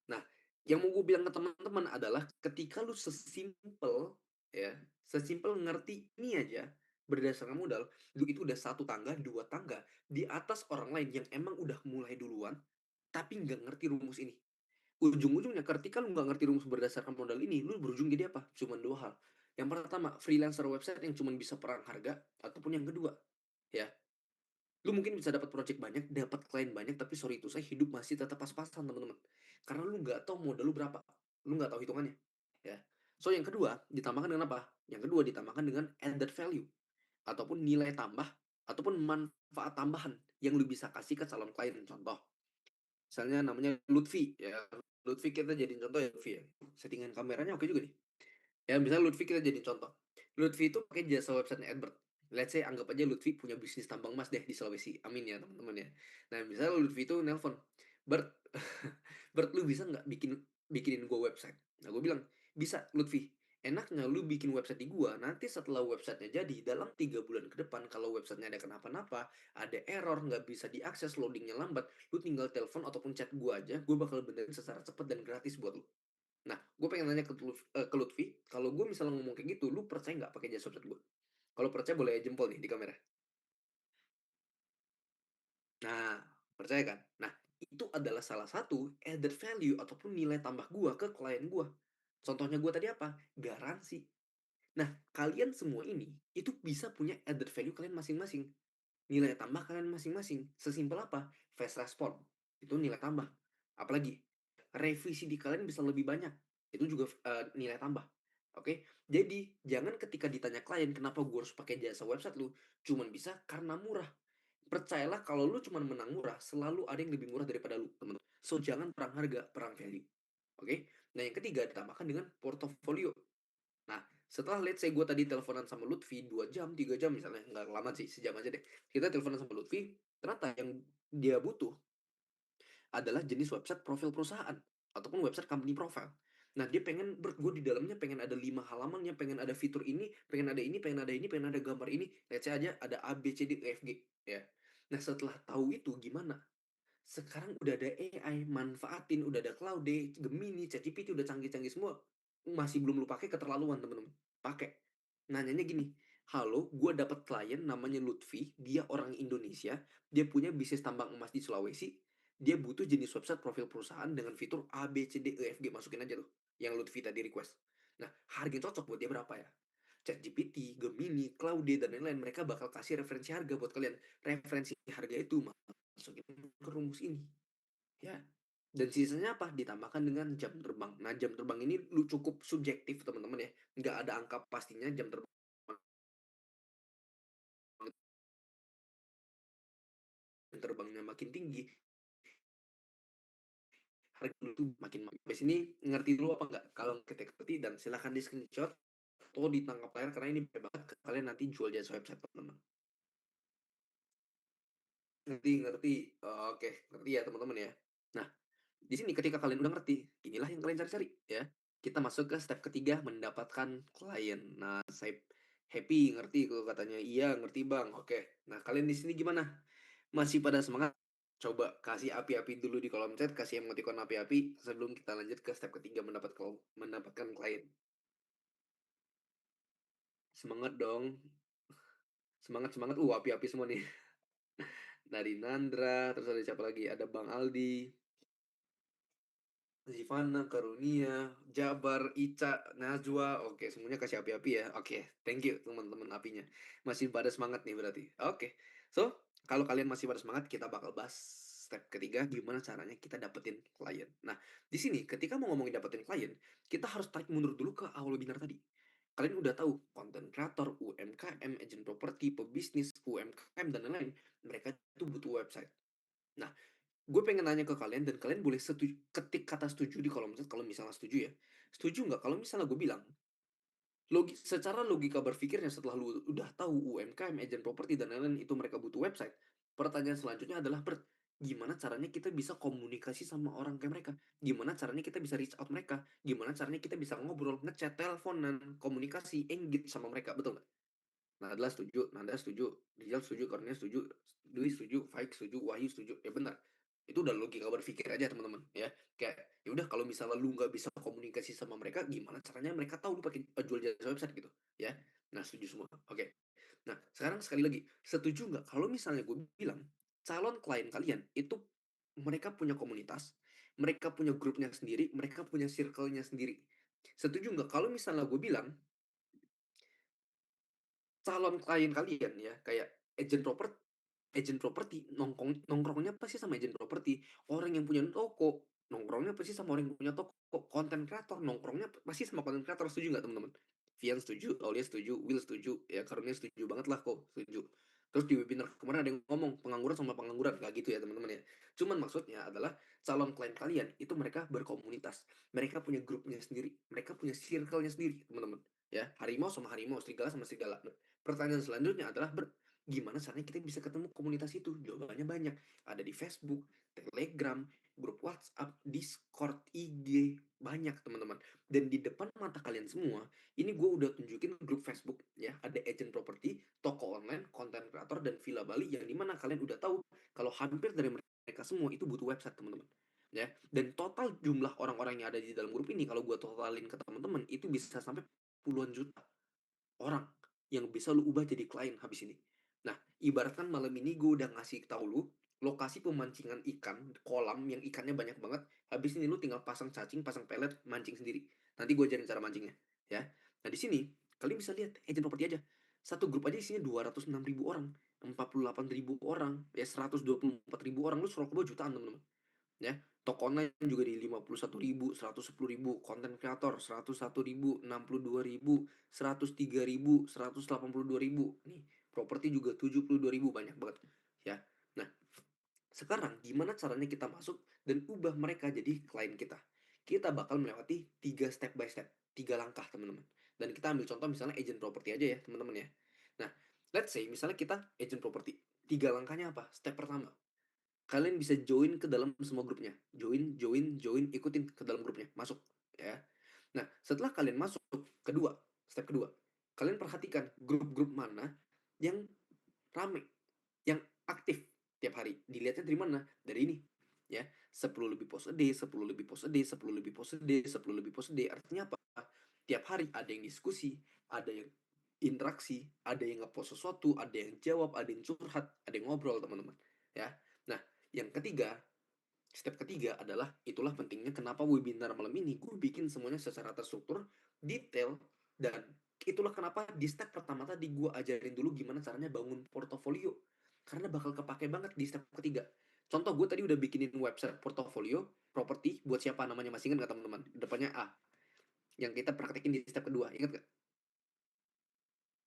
Nah, yang mau gue bilang ke teman-teman adalah ketika lu sesimpel ya, sesimpel ngerti ini aja berdasarkan modal, lu itu udah 1 tangga, 2 tangga di atas orang lain yang emang udah mulai duluan, tapi nggak ngerti rumus ini. Ujung-ujungnya ketika lu nggak ngerti rumus berdasarkan modal ini, lu berujung jadi apa? Cuman 2 hal. Yang pertama, freelancer website yang cuman bisa perang harga, ataupun yang kedua, ya, lu mungkin bisa dapat project banyak, dapat klien banyak, tapi sorry itu saya hidup masih tetap pas-pasan, teman-teman. Karena lu nggak tahu modal lu berapa, lu nggak tahu hitungannya, ya. So yang kedua ditambahkan dengan apa? Yang kedua ditambahkan dengan added value ataupun nilai tambah ataupun manfaat tambahan yang lu bisa kasih ke calon klien. Contoh, misalnya namanya Lutfi, ya. Lutfi kita jadiin contoh ya, Lutfi ya. Settingan kameranya oke juga nih. Ya, misalnya Lutfi kita jadi contoh. Lutfi itu pakai jasa website Edward. Let's say anggap aja Lutfi punya bisnis tambang emas deh di Sulawesi. Amin ya teman-teman ya. Nah, misalnya Lutfi itu nelpon, Bert, Bert, lu bisa nggak bikinin gue website? Nah, gue bilang, bisa Lutfi. Enaknya lu bikin website di gua, nanti setelah websitenya jadi, dalam 3 bulan ke depan, kalau websitenya ada kenapa-napa, ada error, nggak bisa diakses, loadingnya lambat, lu tinggal telepon ataupun chat gua aja, gua bakal benerin secara cepat dan gratis buat lu. Nah, gue pengen nanya ke Lutfi, kalau gue misalnya ngomong kayak gitu, lu percaya nggak pakai jasa website gue? Kalau percaya boleh jempol nih di kamera. Nah, percaya kan? Nah, itu adalah salah satu added value ataupun nilai tambah gue ke klien gue. Contohnya gue tadi apa? Garansi. Nah, kalian semua ini itu bisa punya added value kalian masing-masing. Nilai tambah kalian masing-masing. Sesimpel apa? Fast respon. Itu nilai tambah. Apalagi? Revisi di kalian bisa lebih banyak. Itu juga nilai tambah. Oke? Jadi, jangan ketika ditanya klien, kenapa gue harus pakai jasa website lu? Cuman bisa karena murah. Percayalah kalau lu cuman menang murah, selalu ada yang lebih murah daripada lu, teman-teman. So, jangan perang harga, perang value. Oke? Nah, yang ketiga ditambahkan dengan portofolio. Nah, setelah let's say gue tadi teleponan sama Lutfi 2 jam, 3 jam misalnya, nggak lama sih, sejam aja deh. Kita teleponan sama Lutfi, ternyata yang dia butuh adalah jenis website profil perusahaan ataupun website company profile. Nah, dia pengen gue di dalamnya pengen ada 5 halamannya, pengen ada fitur ini, pengen ada ini, pengen ada ini, pengen ada gambar ini. Let's say aja ada A, B, C, D, E, F, G. Ya. Nah, setelah tahu itu gimana? Sekarang udah ada AI, manfaatin, udah ada Cloud, Gemini, ChatGPT, udah canggih-canggih semua. Masih belum lu pakai, keterlaluan, temen-temen. Pakai. Nanyanya gini, halo, gue dapat klien namanya Lutfi, dia orang Indonesia, dia punya bisnis tambang emas di Sulawesi, dia butuh jenis website profil perusahaan dengan fitur A, B, C, D, E, F, G, masukin aja tuh, yang Lutfi tadi request. Nah, harga yang cocok buat dia berapa ya? ChatGPT, Gemini, Claude, dan lain-lain, mereka bakal kasih referensi harga buat kalian. Referensi harga itu masukin ke rumus ini. Ya, Dan sisanya apa? Ditambahkan dengan jam terbang. Nah, jam terbang ini cukup subjektif teman-teman ya. Nggak ada angka pastinya jam terbang terbangnya makin tinggi, harga itu makin mahal. Di sini ngerti dulu apa enggak? Kalau kita ngerti dan silahkan di screenshot atau ditangkap layar karena ini banget kalian nanti jual jasa website teman-teman. Ngerti. Oke, ngerti ya teman-teman ya. Nah, di sini ketika kalian udah ngerti, inilah yang kalian cari-cari ya. Kita masuk ke step ketiga, mendapatkan klien. Nah, saya happy ngerti kalau katanya iya ngerti bang. Oke, nah kalian di sini gimana? Masih pada semangat? Coba kasih api-api dulu di kolom chat, kasih emoticon api-api sebelum kita lanjut ke step ketiga mendapatkan klien. Semangat dong, semangat semangat. Api-api semua nih. Dari Nandra, terus ada siapa lagi? Ada Bang Aldi, Zivana, Karunia, Jabar, Ica, Najwa. Oke, semuanya kasih api-api ya. Oke, thank you teman-teman apinya. Masih pada semangat nih berarti. Oke. So, kalau kalian masih pada semangat, kita bakal bahas step ketiga gimana caranya kita dapetin klien. Nah, di sini ketika mau ngomongin dapetin klien, kita harus tarik mundur dulu ke awal webinar tadi. Kalian udah tahu konten kreator, UMKM, agent properti, pebisnis, UMKM dan lain-lain, mereka itu butuh website. Nah, gue pengen nanya ke kalian dan kalian boleh ketik kata setuju di kolom chat kalau misalnya setuju ya. Setuju nggak kalau misalnya gue bilang secara logika berpikirnya setelah lu udah tahu UMKM, agent properti dan lain-lain itu mereka butuh website. Pertanyaan selanjutnya adalah gimana caranya kita bisa komunikasi sama orang kayak mereka? Gimana caranya kita bisa reach out mereka? Gimana caranya kita bisa ngobrol, ngechat, teleponan, komunikasi, engage sama mereka, betul nggak? Nadla setuju, Nanda setuju, Rizal setuju, Kurnia setuju, Dwi setuju, Faik setuju, Wahyu setuju. Ya benar. Itu udah logika berpikir aja teman-teman ya. Kayak ya udah kalau misalnya lu nggak bisa komunikasi sama mereka, gimana caranya mereka tahu lu pakai jual jasa website gitu ya. Nah setuju semua. Oke. Nah sekarang sekali lagi, setuju nggak kalau misalnya gue bilang calon klien kalian itu mereka punya komunitas, mereka punya grupnya sendiri, mereka punya circle-nya sendiri. Setuju nggak kalau misalnya gue bilang calon klien kalian ya kayak agent properti nongkrongnya pasti sama agent properti, orang yang punya toko nongkrongnya pasti sama orang yang punya toko, konten kreator nongkrongnya pasti sama konten kreator. Setuju nggak teman-teman? Vian setuju, Aulia setuju, Will setuju, ya Karunia setuju banget lah kok setuju. Terus di webinar kemarin ada yang ngomong pengangguran sama pengangguran, nggak gitu ya teman-teman ya. Cuman maksudnya adalah calon klien kalian itu mereka berkomunitas, mereka punya grupnya sendiri, mereka punya circle-nya sendiri teman-teman ya. Harimau sama harimau, serigala sama serigala. Pertanyaan selanjutnya adalah gimana caranya kita bisa ketemu komunitas itu? Jawabannya banyak. Ada di Facebook, Telegram, grup WhatsApp, Discord, IG, banyak teman-teman. Dan di depan mata kalian semua, ini gue udah tunjukin grup Facebook ya. Ada agent property, toko online, konten kreator, dan Villa Bali yang dimana kalian udah tahu kalau hampir dari mereka semua itu butuh website teman-teman. Ya, dan total jumlah orang-orang yang ada di dalam grup ini kalau gue totalin ke teman-teman itu bisa sampai puluhan juta orang yang bisa lu ubah jadi klien habis ini. Nah, ibaratkan malam ini gue udah ngasih tahu lu lokasi pemancingan ikan, kolam yang ikannya banyak banget. Habis ini lu tinggal pasang cacing, pasang pelet, mancing sendiri. Nanti gue ajarin cara mancingnya, ya. Nah, di sini kalian bisa lihat agent properti aja. Satu grup aja isinya 206.000 orang, 48.000 orang, ya 124.000 orang. Lu suruh ke bawah jutaan, teman-teman. Ya, toko online juga di 51.000, 110.000, konten kreator 101.000, 62.000, 103.000, 182.000. Nih, properti juga 72.000, banyak banget. Ya. Nah, sekarang gimana caranya kita masuk dan ubah mereka jadi klien kita? Kita bakal melewati 3 step by step, 3 langkah, teman-teman. Dan kita ambil contoh misalnya agent properti aja ya, teman-teman ya. Nah, let's say misalnya kita agent properti. 3 langkahnya apa? Step pertama, kalian bisa join ke dalam semua grupnya, join, ikutin ke dalam grupnya, masuk ya. Nah, setelah kalian masuk, step kedua, kalian perhatikan grup-grup mana yang rame, yang aktif tiap hari. Dilihatnya dari mana? Dari ini ya, 10 lebih post a day, 10 lebih post a day, 10 lebih post a day, 10 lebih post a day. Artinya apa? Tiap hari ada yang diskusi, ada yang interaksi, ada yang ngepost sesuatu, ada yang jawab, ada yang curhat, ada yang ngobrol, teman-teman ya. Nah, yang ketiga, step ketiga adalah itulah pentingnya kenapa webinar malam ini gue bikin semuanya secara terstruktur, detail, dan itulah kenapa di step pertama tadi gue ajarin dulu gimana caranya bangun portofolio, karena bakal kepake banget di step ketiga. Contoh gue tadi udah bikinin website portofolio, properti, buat siapa namanya masih ingat nggak teman-teman? Depannya A, yang kita praktekin di step kedua, ingat nggak?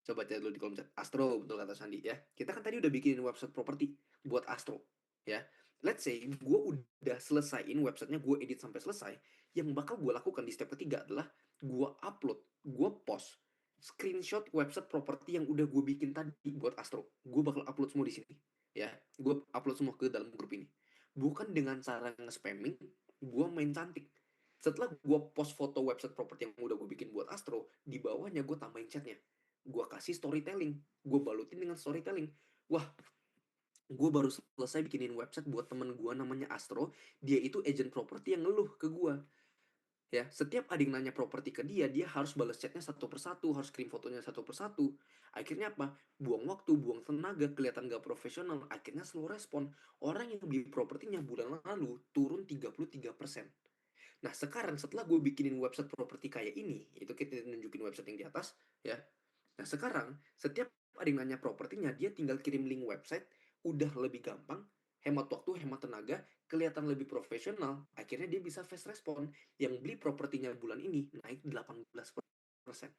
Coba chat dulu di kolom chat. Astro, betul kata Sandi ya. Kita kan tadi udah bikinin website properti buat Astro, ya. Let's say gue udah selesaiin websitenya, gue edit sampai selesai. Yang bakal gue lakukan di step ketiga adalah gue upload, gue post screenshot website properti yang udah gue bikin tadi buat Astro. Gue bakal upload semua di sini, ya. Gue upload semua ke dalam grup ini. Bukan dengan cara nge-spamming, gue main cantik. Setelah gue post foto website properti yang udah gue bikin buat Astro, di bawahnya gue tambahin chatnya, gue kasih storytelling, gue balutin dengan storytelling. Wah, gue baru selesai bikinin website buat temen gue namanya Astro, dia itu agent properti yang ngeluh ke gue, ya. Setiap ada yang nanya properti ke dia harus balas chatnya satu persatu, harus kirim fotonya satu persatu. Akhirnya apa? Buang waktu, buang tenaga, kelihatan gak profesional. Akhirnya slow respon. Orang yang beli propertinya bulan lalu turun 33%. Nah, sekarang setelah gue bikinin website properti kayak ini, itu kita nunjukin website yang di atas, ya. Nah, sekarang setiap ada yang nanya propertinya, dia tinggal kirim link website, udah lebih gampang, hemat waktu, hemat tenaga, kelihatan lebih profesional, akhirnya dia bisa fast respon. Yang beli propertinya bulan ini naik 18%.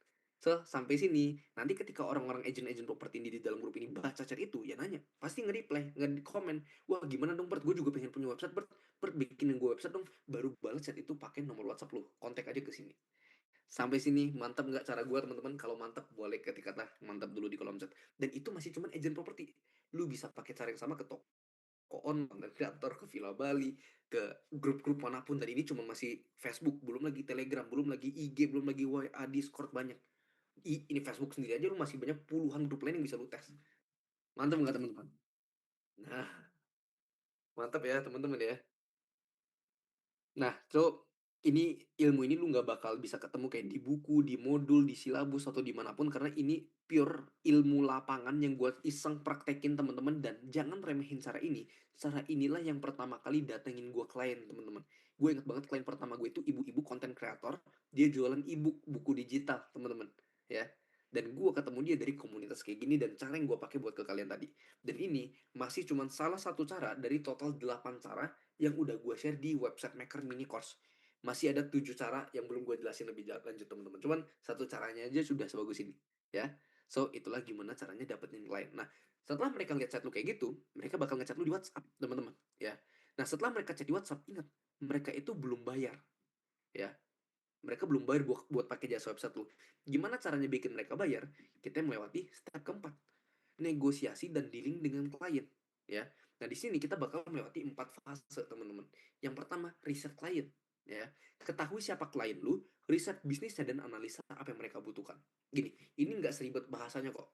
So, sampai sini, nanti ketika orang-orang agent-agent properti ini di dalam grup ini baca chat itu, ya nanya, pasti nge-reply, nge-komen, wah gimana dong Bert, gue juga pengen punya website Bert, Bert bikinin gue website dong, baru balas chat itu pakai nomor WhatsApp lu, kontak aja ke sini. Sampai sini mantap nggak cara gue teman-teman? Kalau mantap boleh ketik kata mantap dulu di kolom chat. Dan itu masih cuman agent properti. Lu bisa pakai cara yang sama ke toko online dan kreator, ke Villa Bali, ke grup-grup manapun. Dan ini cuma masih Facebook, belum lagi Telegram, belum lagi IG, belum lagi WA, Discord banyak. Ini Facebook sendiri aja lu masih banyak puluhan grup lain yang bisa lu tes. Mantap nggak teman-teman? Nah, mantap ya teman-teman ya. Nah, so ini ilmu ini lu nggak bakal bisa ketemu kayak di buku, di modul, di silabus atau dimanapun karena ini pure ilmu lapangan yang gue iseng praktekin teman-teman, dan jangan remehin cara ini. Cara inilah yang pertama kali datengin gue klien teman-teman. Gue inget banget klien pertama gue itu ibu-ibu konten kreator, dia jualan ebook, buku digital teman-teman, ya. Dan gue ketemu dia dari komunitas kayak gini dan cara yang gue pakai buat ke kalian tadi. Dan ini masih cuma salah satu cara dari total 8 cara yang udah gue share di website Maker Mini Course. Masih ada 7 cara yang belum gue jelasin lebih lanjut teman-teman. Cuman satu caranya aja sudah sebagus ini, ya. So, itulah gimana caranya dapetin klien. Nah, setelah mereka ngechat lu kayak gitu, mereka bakal ngechat lu di WhatsApp, teman-teman, ya. Nah, setelah mereka chat di WhatsApp, ingat, mereka itu belum bayar, ya. Mereka belum bayar buat pakai jasa website lu. Gimana caranya bikin mereka bayar? Kita melewati step keempat, negosiasi dan dealing dengan klien, ya. Nah, di sini kita bakal melewati 4 fase, teman-teman. Yang pertama, riset klien, ya. Ketahui siapa klien lu, riset bisnisnya dan analisa apa yang mereka butuhkan. Gini, ini nggak seribet bahasanya kok.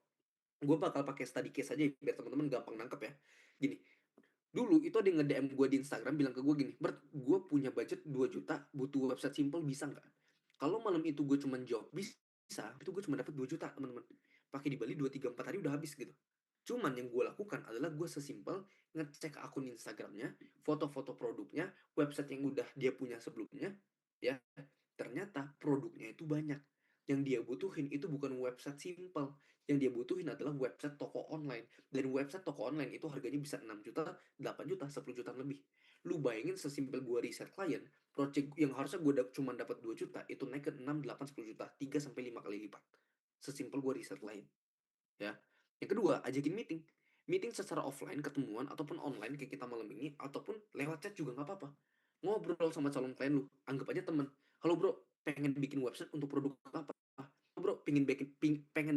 Gue bakal pakai study case aja biar teman-teman gampang nangkep ya. Gini, dulu itu ada yang nge-DM gue di Instagram bilang ke gue gini, Bert, gue punya budget 2 juta, butuh website simple, bisa nggak? Kalau malam itu gue cuma jawab bisa, itu gue cuma dapat 2 juta, teman-teman. Pakai di Bali 2 3 4 hari udah habis gitu. Cuman yang gue lakukan adalah gue sesimpel ngecek akun Instagramnya, foto-foto produknya, website yang udah dia punya sebelumnya, ya. Ternyata produknya itu banyak. Yang dia butuhin itu bukan website simple. Yang dia butuhin adalah website toko online. Dan website toko online itu harganya bisa 6 juta, 8 juta, 10 juta lebih. Lu bayangin sesimpel gue riset klien, project yang harusnya gue cuma dapat 2 juta, itu naik ke 6 8 10 juta, 3 sampai 5 kali lipat. Sesimpel gue riset klien, ya. Yang kedua, ajakin meeting. Meeting secara offline, ketemuan, ataupun online kayak kita malam ini, ataupun lewat chat juga nggak apa-apa. Ngobrol sama calon klien lu, anggap aja temen. Halo bro, pengen bikin website untuk produk apa? Bro, pengen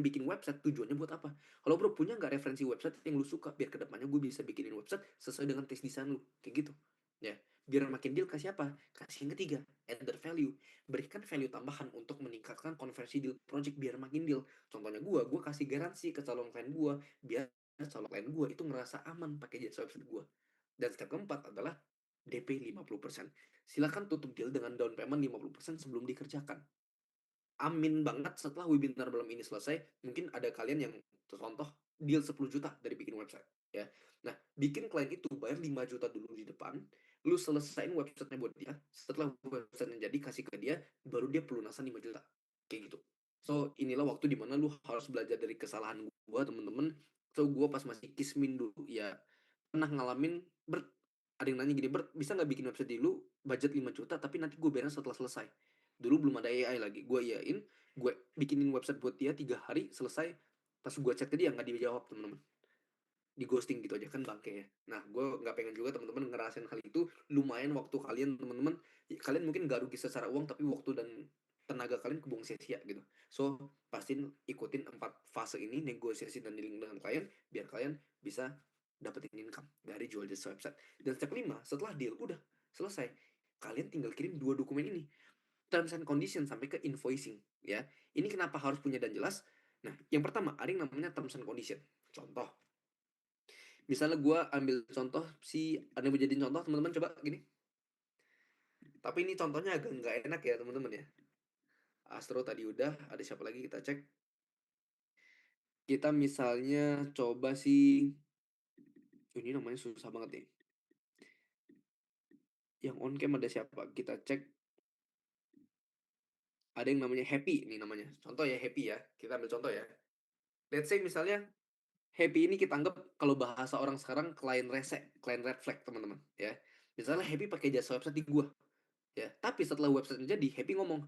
bikin website, tujuannya buat apa? Kalau bro, punya nggak referensi website yang lu suka, biar kedepannya gue bisa bikinin website sesuai dengan taste desain lu, kayak gitu, ya. Biar makin deal, kasih apa? Kasih yang ketiga, added value. Berikan value tambahan untuk meningkatkan konversi deal project biar makin deal. Contohnya gue kasih garansi ke calon klien gue, biar calon klien gue itu ngerasa aman pakai jasa website gue. Dan step keempat adalah DP 50%. Silakan tutup deal dengan down payment 50% sebelum dikerjakan. Amin banget setelah webinar malam ini selesai, mungkin ada kalian yang contoh deal 10 juta dari bikin website, ya. Nah, bikin klien itu bayar 5 juta dulu di depan, lu selesaiin websitenya buat dia, setelah websitenya jadi kasih ke dia, baru dia pelunasan 5 juta. Kayak gitu. So, inilah waktu dimana lu harus belajar dari kesalahan gua, temen-temen. So, gua pas masih kismin dulu, ya pernah ngalamin Ada yang nanya gini, "Bert, bisa nggak bikin website dulu, budget 5 juta tapi nanti gue bayarnya setelah selesai?" Dulu belum ada AI lagi, gue iyain, gue bikinin website buat dia 3 hari, selesai. Pas gue chat ke dia nggak dijawab, teman-teman. Di-ghosting gitu aja, kan bangke ya. Nah, gue nggak pengen juga teman-teman ngerasain hal itu. Lumayan waktu kalian, teman-teman, kalian mungkin nggak rugi secara uang, tapi waktu dan tenaga kalian kebuang sia-sia gitu. So, pastiin ikutin 4 fase ini, negosiasi dan dealing dengan klien, biar kalian bisa dapetin income dari jual jasa website. Dan step 5, setelah deal, udah selesai. Kalian tinggal kirim 2 dokumen ini, terms and condition sampai ke invoicing ya. Ini kenapa harus punya dan jelas? Nah, yang pertama ada yang namanya terms and condition. Contoh, misalnya gue ambil contoh si, ada yang jadiin contoh teman-teman, coba gini. Tapi ini contohnya agak nggak enak ya teman-teman ya. Astro tadi udah, ada siapa lagi kita cek. Kita misalnya coba si, ini namanya susah banget nih. Yang on cam ada siapa? Kita cek. Ada yang namanya Happy nih namanya. Contoh ya, Happy ya. Kita ambil contoh ya. Let's say misalnya Happy ini kita anggap kalau bahasa orang sekarang klien rese, klien red flag teman-teman ya. Misalnya Happy pakai jasa website di gua ya. Tapi setelah website jadi, Happy ngomong,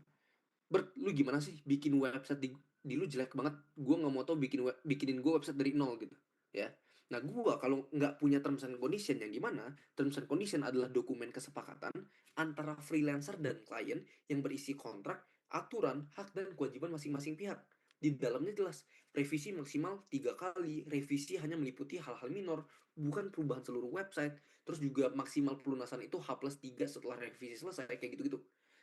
"Bert, lu gimana sih bikin website di lu jelek banget. Gua nggak mau tau bikinin gua website dari nol gitu." Ya. Nah, gua kalau nggak punya terms and condition yang gimana? Terms and condition adalah dokumen kesepakatan antara freelancer dan klien yang berisi kontrak, aturan, hak dan kewajiban masing-masing pihak. Di dalamnya jelas, revisi maksimal 3 kali, revisi hanya meliputi hal-hal minor, bukan perubahan seluruh website. Terus juga maksimal pelunasan itu H+3 setelah revisi selesai, kayak gitu-gitu.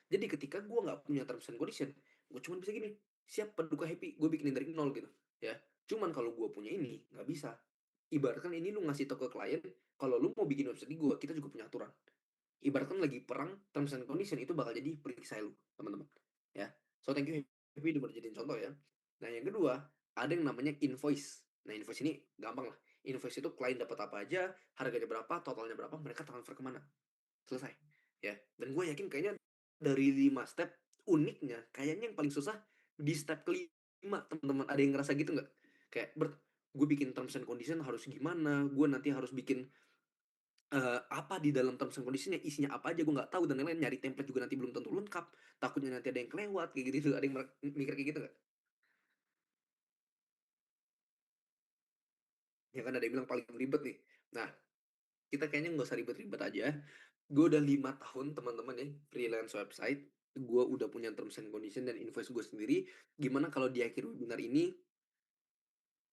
Jadi ketika gue nggak punya terms and condition, gue cuma bisa gini, siap paduka Happy, gue bikinin dari nol gitu ya. Cuman kalau gue punya ini nggak bisa. Ibaratkan ini lu ngasih tau ke klien, kalau lu mau bikin website di gue, kita juga punya aturan. Ibaratkan lagi perang, terms and condition itu bakal jadi perisai lu, teman-teman. Ya. So thank you Happy udah jadiin contoh ya. Nah yang kedua, ada yang namanya invoice. Nah invoice ini gampang lah. Invoice itu klien dapat apa aja, harganya berapa, totalnya berapa, mereka transfer kemana. Selesai ya. Dan gue yakin kayaknya dari 5 step, uniknya kayaknya yang paling susah di step kelima, teman-teman. Ada yang ngerasa gitu nggak? Kayak, Bert, gue bikin terms and condition harus gimana, gue nanti harus bikin apa di dalam terms and condition isinya apa aja gue nggak tahu, dan lain-lain, nyari template juga nanti belum tentu lengkap, takutnya nanti ada yang kelewat kayak gitu. Ada yang mikir kayak gitu nggak? Ya kan ada yang bilang paling ribet nih. Nah, kita kayaknya nggak usah ribet-ribet aja. Gue udah 5 tahun teman-teman ya freelance website. Gue udah punya terms and condition dan invoice gue sendiri. Gimana kalau di akhir webinar ini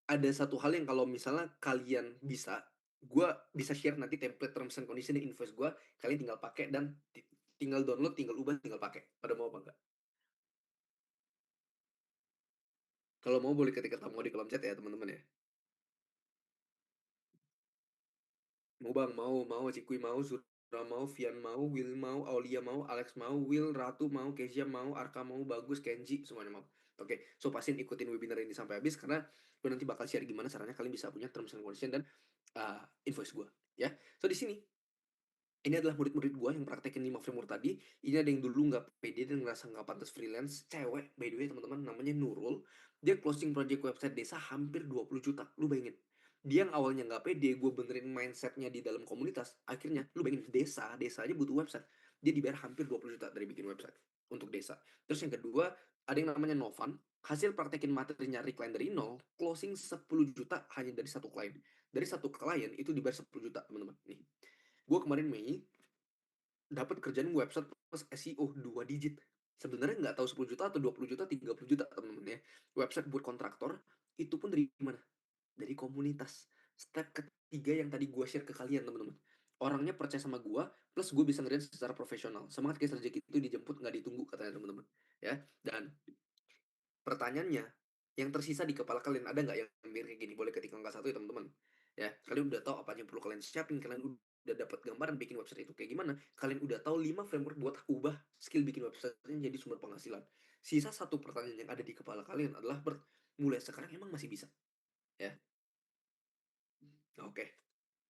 ada satu hal yang kalau misalnya kalian bisa, gue bisa share nanti template terms and condition dan invoice gue. Kalian tinggal pakai dan tinggal download, tinggal ubah, tinggal pakai. Pada mau apa enggak? Kalau mau boleh ketika tamu di kolom chat ya teman-teman ya. Mau bang, mau, Cikui mau, Sura mau, Vian mau, Will mau, Aulia mau, Alex mau, Will, Ratu mau, Kezia mau, Arka mau, Bagus, Kenji, semuanya mau. Oke, so pastiin ikutin webinar ini sampai habis karena gue nanti bakal share gimana caranya kalian bisa punya terms and condition dan invoice gue. Ya, so di sini ini adalah murid-murid gue yang praktekin 5 framework tadi. Ini ada yang dulu nggak pede dan ngerasa nggak pantas freelance. Cewek, by the way teman-teman, namanya Nurul. Dia closing project website desa hampir 20 juta. Lu bayangin. Dia yang awalnya nggak pede, gue benerin mindsetnya di dalam komunitas. Akhirnya, lu bayangin, desa aja butuh website. Dia dibayar hampir 20 juta dari bikin website untuk desa. Terus yang kedua, ada yang namanya Novan. Hasil praktekin materi nyari klien dari nol, closing 10 juta hanya dari satu klien. Dari satu klien itu dibayar 10 juta, teman-teman. Nih, gue kemarin Mei dapat kerjaan website plus SEO 2 digit. Sebenarnya nggak tahu 10 juta atau 20 juta, 30 juta teman-teman ya. Website buat kontraktor itu pun dari mana? Dari komunitas. Step ketiga yang tadi gue share ke kalian teman-teman. Orangnya percaya sama gue, plus gue bisa ngerjain secara profesional. Semangat kayak rezeki itu dijemput nggak ditunggu katanya teman-teman. Ya, dan pertanyaannya, yang tersisa di kepala kalian ada nggak yang mirip kayak gini? Boleh ketik angka 1 ya teman-teman. Ya, kalian udah tahu apa yang perlu kalian siapin, kalian udah dapat gambaran bikin website itu kayak gimana, kalian udah tahu 5 framework buat ubah skill bikin website jadi sumber penghasilan. Sisa satu pertanyaan yang ada di kepala kalian adalah, mulai sekarang emang masih bisa? Ya, oke.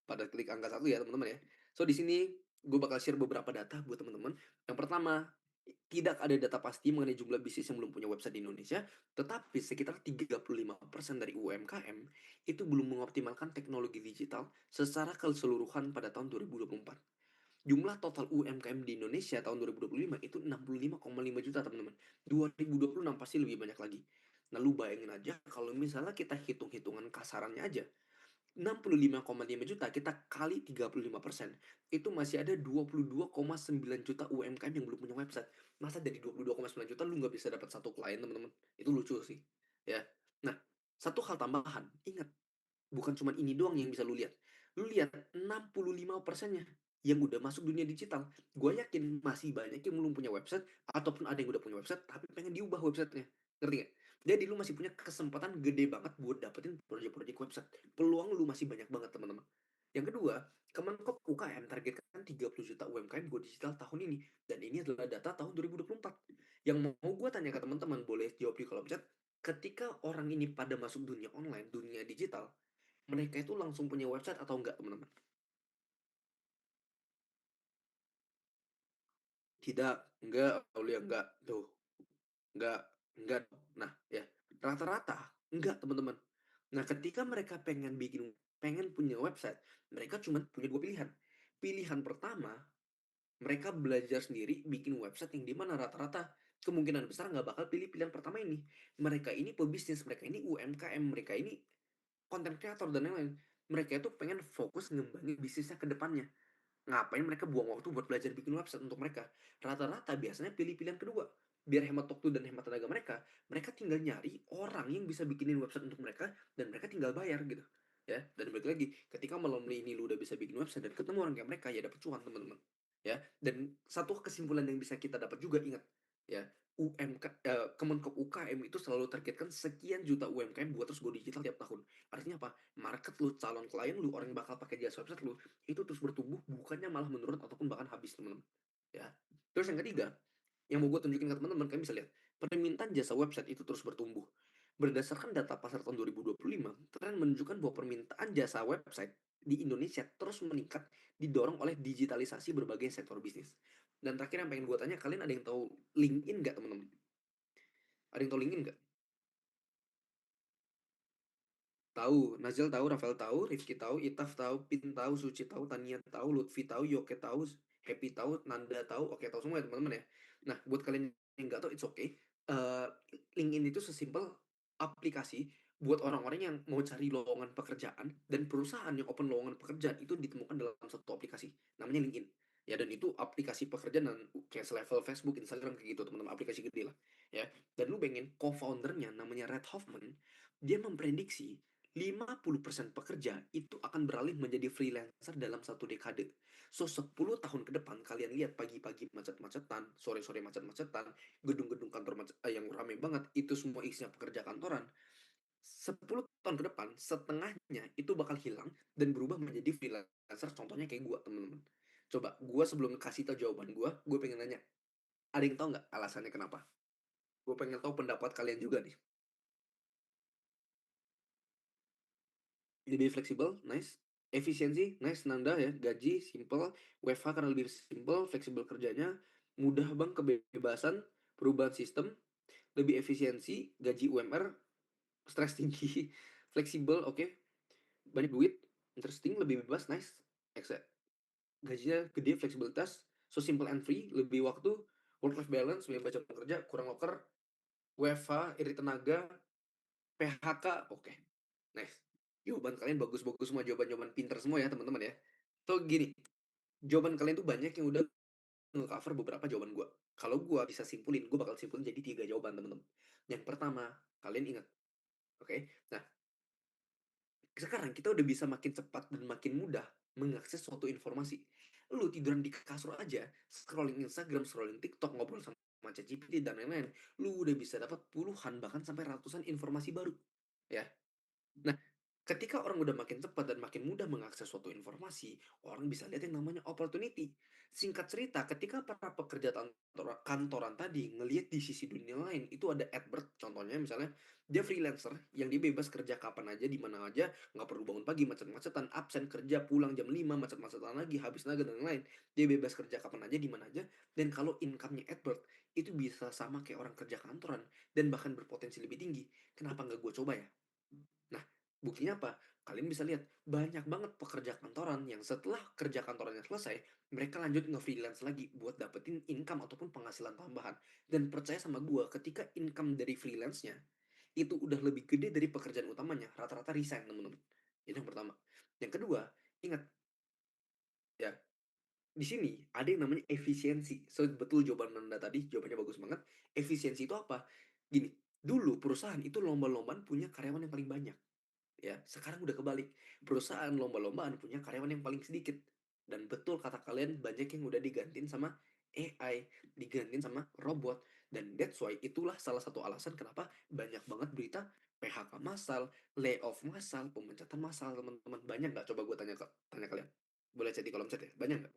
Pada klik angka 1 ya teman-teman ya. So di sini gue bakal share beberapa data buat teman-teman. Yang pertama, Tidak ada data pasti mengenai jumlah bisnis yang belum punya website di Indonesia, tetapi sekitar 35% dari UMKM itu belum mengoptimalkan teknologi digital secara keseluruhan pada tahun 2024. Jumlah total UMKM di Indonesia tahun 2025 itu 65,5 juta, teman-teman. 2026 pasti lebih banyak lagi. Nah, lu bayangin aja kalau misalnya kita hitung-hitungan kasarannya aja, 65,5 juta kita kali 35%, itu masih ada 22,9 juta UMKM yang belum punya website. Masa dari 22,9 juta lu nggak bisa dapat satu klien, teman-teman? Itu lucu sih, ya. Nah, satu hal tambahan, ingat, bukan cuma ini doang yang bisa lu lihat. Lu lihat 65%-nya yang udah masuk dunia digital. Gue yakin masih banyak yang belum punya website, ataupun ada yang udah punya website tapi pengen diubah websitenya. Ngerti gak? Jadi lu masih punya kesempatan gede banget buat dapetin proyek-proyek website. Peluang lu masih banyak banget, teman-teman. Yang kedua, Kemenkop UKM targetkan 30 juta UMKM go digital tahun ini. Dan ini adalah data tahun 2024. Yang mau gue tanya ke teman-teman, boleh jawab di kolom chat. Ketika orang ini pada masuk dunia online, dunia digital, mereka itu langsung punya website atau enggak, teman-teman? Tidak, enggak, Aulia enggak. Tuh, enggak, enggak. Nah, ya, rata-rata enggak, teman-teman. Nah, ketika mereka pengen punya website, mereka cuma punya dua pilihan. Pilihan pertama, mereka belajar sendiri bikin website yang dimana rata-rata kemungkinan besar nggak bakal pilih pilihan pertama ini. Mereka ini pebisnis, mereka ini UMKM, mereka ini content creator dan lain-lain. Mereka itu pengen fokus ngembangin bisnisnya ke depannya. Ngapain mereka buang waktu buat belajar bikin website untuk mereka? Rata-rata biasanya pilih pilihan kedua. Biar hemat waktu dan hemat tenaga mereka, mereka tinggal nyari orang yang bisa bikinin website untuk mereka dan mereka tinggal bayar gitu. Ya, dan balik lagi, ketika malam ini lu udah bisa bikin website dan ketemu orang kayak mereka, ya dapet cuan, teman-teman. Ya, dan satu kesimpulan yang bisa kita dapat juga, ingat ya, Kemenkop UKM itu selalu targetkan sekian juta UMKM buat terus go digital tiap tahun. Artinya apa? Market lu, calon klien lu, orang yang bakal pakai jasa website lu, itu terus bertumbuh, bukannya malah menurun ataupun bahkan habis, teman-teman. Ya. Terus yang ketiga, yang mau gue tunjukin ke teman-teman, kalian bisa lihat, permintaan jasa website itu terus bertumbuh. Berdasarkan data pasar tahun 2025, tren menunjukkan bahwa permintaan jasa website di Indonesia terus meningkat, didorong oleh digitalisasi berbagai sektor bisnis. Dan terakhir yang pengen gue tanya, kalian ada yang tahu LinkedIn nggak, teman-teman? Ada yang tahu LinkedIn nggak? Tahu, Nazil tahu, Rafael tahu, Rifki tahu, Itaf tahu, Pin tahu, Suci tahu, Tania tahu, Lutfi tahu, Yoke tahu, Happy tahu, Nanda tahu, oke tahu semua ya, teman-teman ya. Nah, buat kalian yang nggak tahu, it's okay. Eh, LinkedIn itu sesimpel aplikasi buat orang-orang yang mau cari lowongan pekerjaan, dan perusahaan yang open lowongan pekerjaan itu ditemukan dalam satu aplikasi, namanya LinkedIn. Ya, dan itu aplikasi pekerjaan dan kayak selevel Facebook, Instagram kayak gitu, teman-teman, aplikasi gede lah. Ya, dan lu pengen co-foundernya namanya Red Hoffman, dia memprediksi 50% pekerja itu akan beralih menjadi freelancer dalam satu dekade. So, 10 tahun ke depan, kalian lihat pagi-pagi macet-macetan, sore-sore macet-macetan, gedung-gedung kantor yang rame banget, itu semua isinya pekerja kantoran. 10 tahun ke depan, setengahnya itu bakal hilang dan berubah menjadi freelancer, contohnya kayak gue, temen-temen. Coba, gue sebelum kasih tau jawaban gue pengen nanya, ada yang tahu nggak alasannya kenapa? Gue pengen tahu pendapat kalian juga nih. Lebih fleksibel, nice. Efisiensi, nice, Nanda ya. Gaji, simple. WFH karena lebih simple, fleksibel kerjanya. Mudah bang, kebebasan, perubahan sistem, lebih efisiensi, gaji UMR, stres tinggi, fleksibel, oke. Banyak duit, interesting, lebih bebas, nice. Gajinya gede, fleksibilitas, so simple and free, lebih waktu, work-life balance, bebas jam kerja, kurang loker, WFH, irit tenaga, PHK, oke. Nice. Jawaban kalian bagus-bagus semua, jawaban-jawaban pinter semua ya, teman-teman ya. So gini, jawaban kalian tuh banyak yang udah nge-cover beberapa jawaban gue. Kalau gue bisa simpulin, gue bakal simpulin jadi 3 jawaban, teman-teman. Yang pertama, kalian ingat, oke? Nah, sekarang kita udah bisa makin cepat dan makin mudah mengakses suatu informasi. Lu tiduran di kasur aja, scrolling Instagram, scrolling TikTok, ngobrol sama ChatGPT dan lain-lain, lu udah bisa dapat puluhan bahkan sampai ratusan informasi baru. Ya. Nah, Ketika orang udah makin cepat dan makin mudah mengakses suatu informasi, orang bisa lihat yang namanya opportunity. Singkat cerita, ketika para pekerja kantoran tadi ngelihat di sisi dunia lain, itu ada Edward, contohnya misalnya dia freelancer yang dia bebas kerja kapan aja, di mana aja, nggak perlu bangun pagi, macet-macetan, absen kerja, pulang jam 5 macet-macetan lagi, habis tenaga dan lain-lain. Dia bebas kerja kapan aja, di mana aja, dan kalau income-nya Edward itu bisa sama kayak orang kerja kantoran dan bahkan berpotensi lebih tinggi. Kenapa nggak gue coba ya? Nah, buktinya apa? Kalian bisa lihat, banyak banget pekerja kantoran yang setelah kerja kantorannya selesai, mereka lanjut nge-freelance lagi buat dapetin income ataupun penghasilan tambahan. Dan percaya sama gua, ketika income dari freelance-nya itu udah lebih gede dari pekerjaan utamanya, rata-rata resign, teman-teman. Itu yang pertama. Yang kedua, ingat ya, di sini ada yang namanya efisiensi. So, betul jawaban Anda tadi, jawabannya bagus banget. Efisiensi itu apa? Gini, dulu perusahaan itu lomba-lombaan punya karyawan yang paling banyak. Ya, sekarang udah kebalik. Perusahaan lomba-lombaan punya karyawan yang paling sedikit. Dan betul kata kalian, banyak yang udah digantiin sama AI, digantiin sama robot. Dan that's why itulah salah satu alasan kenapa banyak banget berita PHK massal, layoff massal, pemecatan massal, teman-teman. Banyak nggak? Coba gue tanya kalian. Boleh chat di kolom chat ya? Banyak nggak?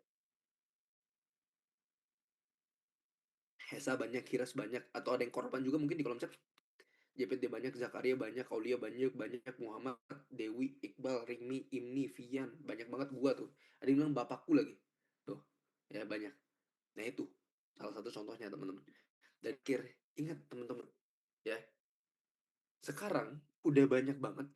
Hesa banyak, Kiras banyak, atau ada yang korban juga mungkin di kolom chat. JPT banyak, Zakaria banyak, Aulia banyak, banyak Muhammad, Dewi, Iqbal, Ringmi, Imni, Vian, banyak banget gua tuh. Ada yang bilang bapakku lagi. Tuh, ya banyak. Nah itu salah satu contohnya teman-teman. Dan ingat teman-teman, ya sekarang udah banyak banget.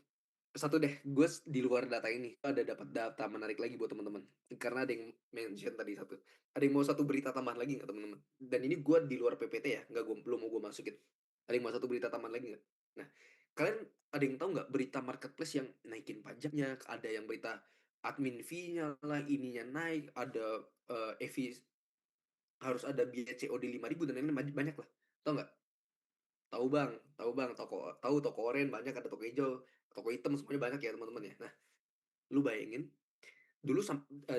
Satu deh, gue di luar data ini ada dapat data menarik lagi buat teman-teman. Karena ada yang mention tadi satu. Ada yang mau satu berita tambahan lagi nggak teman-teman? Dan ini gue di luar PPT ya, nggak gue belum mau gue masukin. Ada yang mau satu berita tambahan lagi nggak? Nah, kalian ada yang tahu nggak berita marketplace yang naikin pajaknya? Ada yang berita admin fee-nya lah, ininya naik, ada EV harus ada biaya COD 5.000 dan lain-lain banyak lah. Tahu nggak? Tahu bang, toko oren banyak, ada toko hijau, toko hitam semuanya banyak ya teman-teman ya. Nah, lu bayangin dulu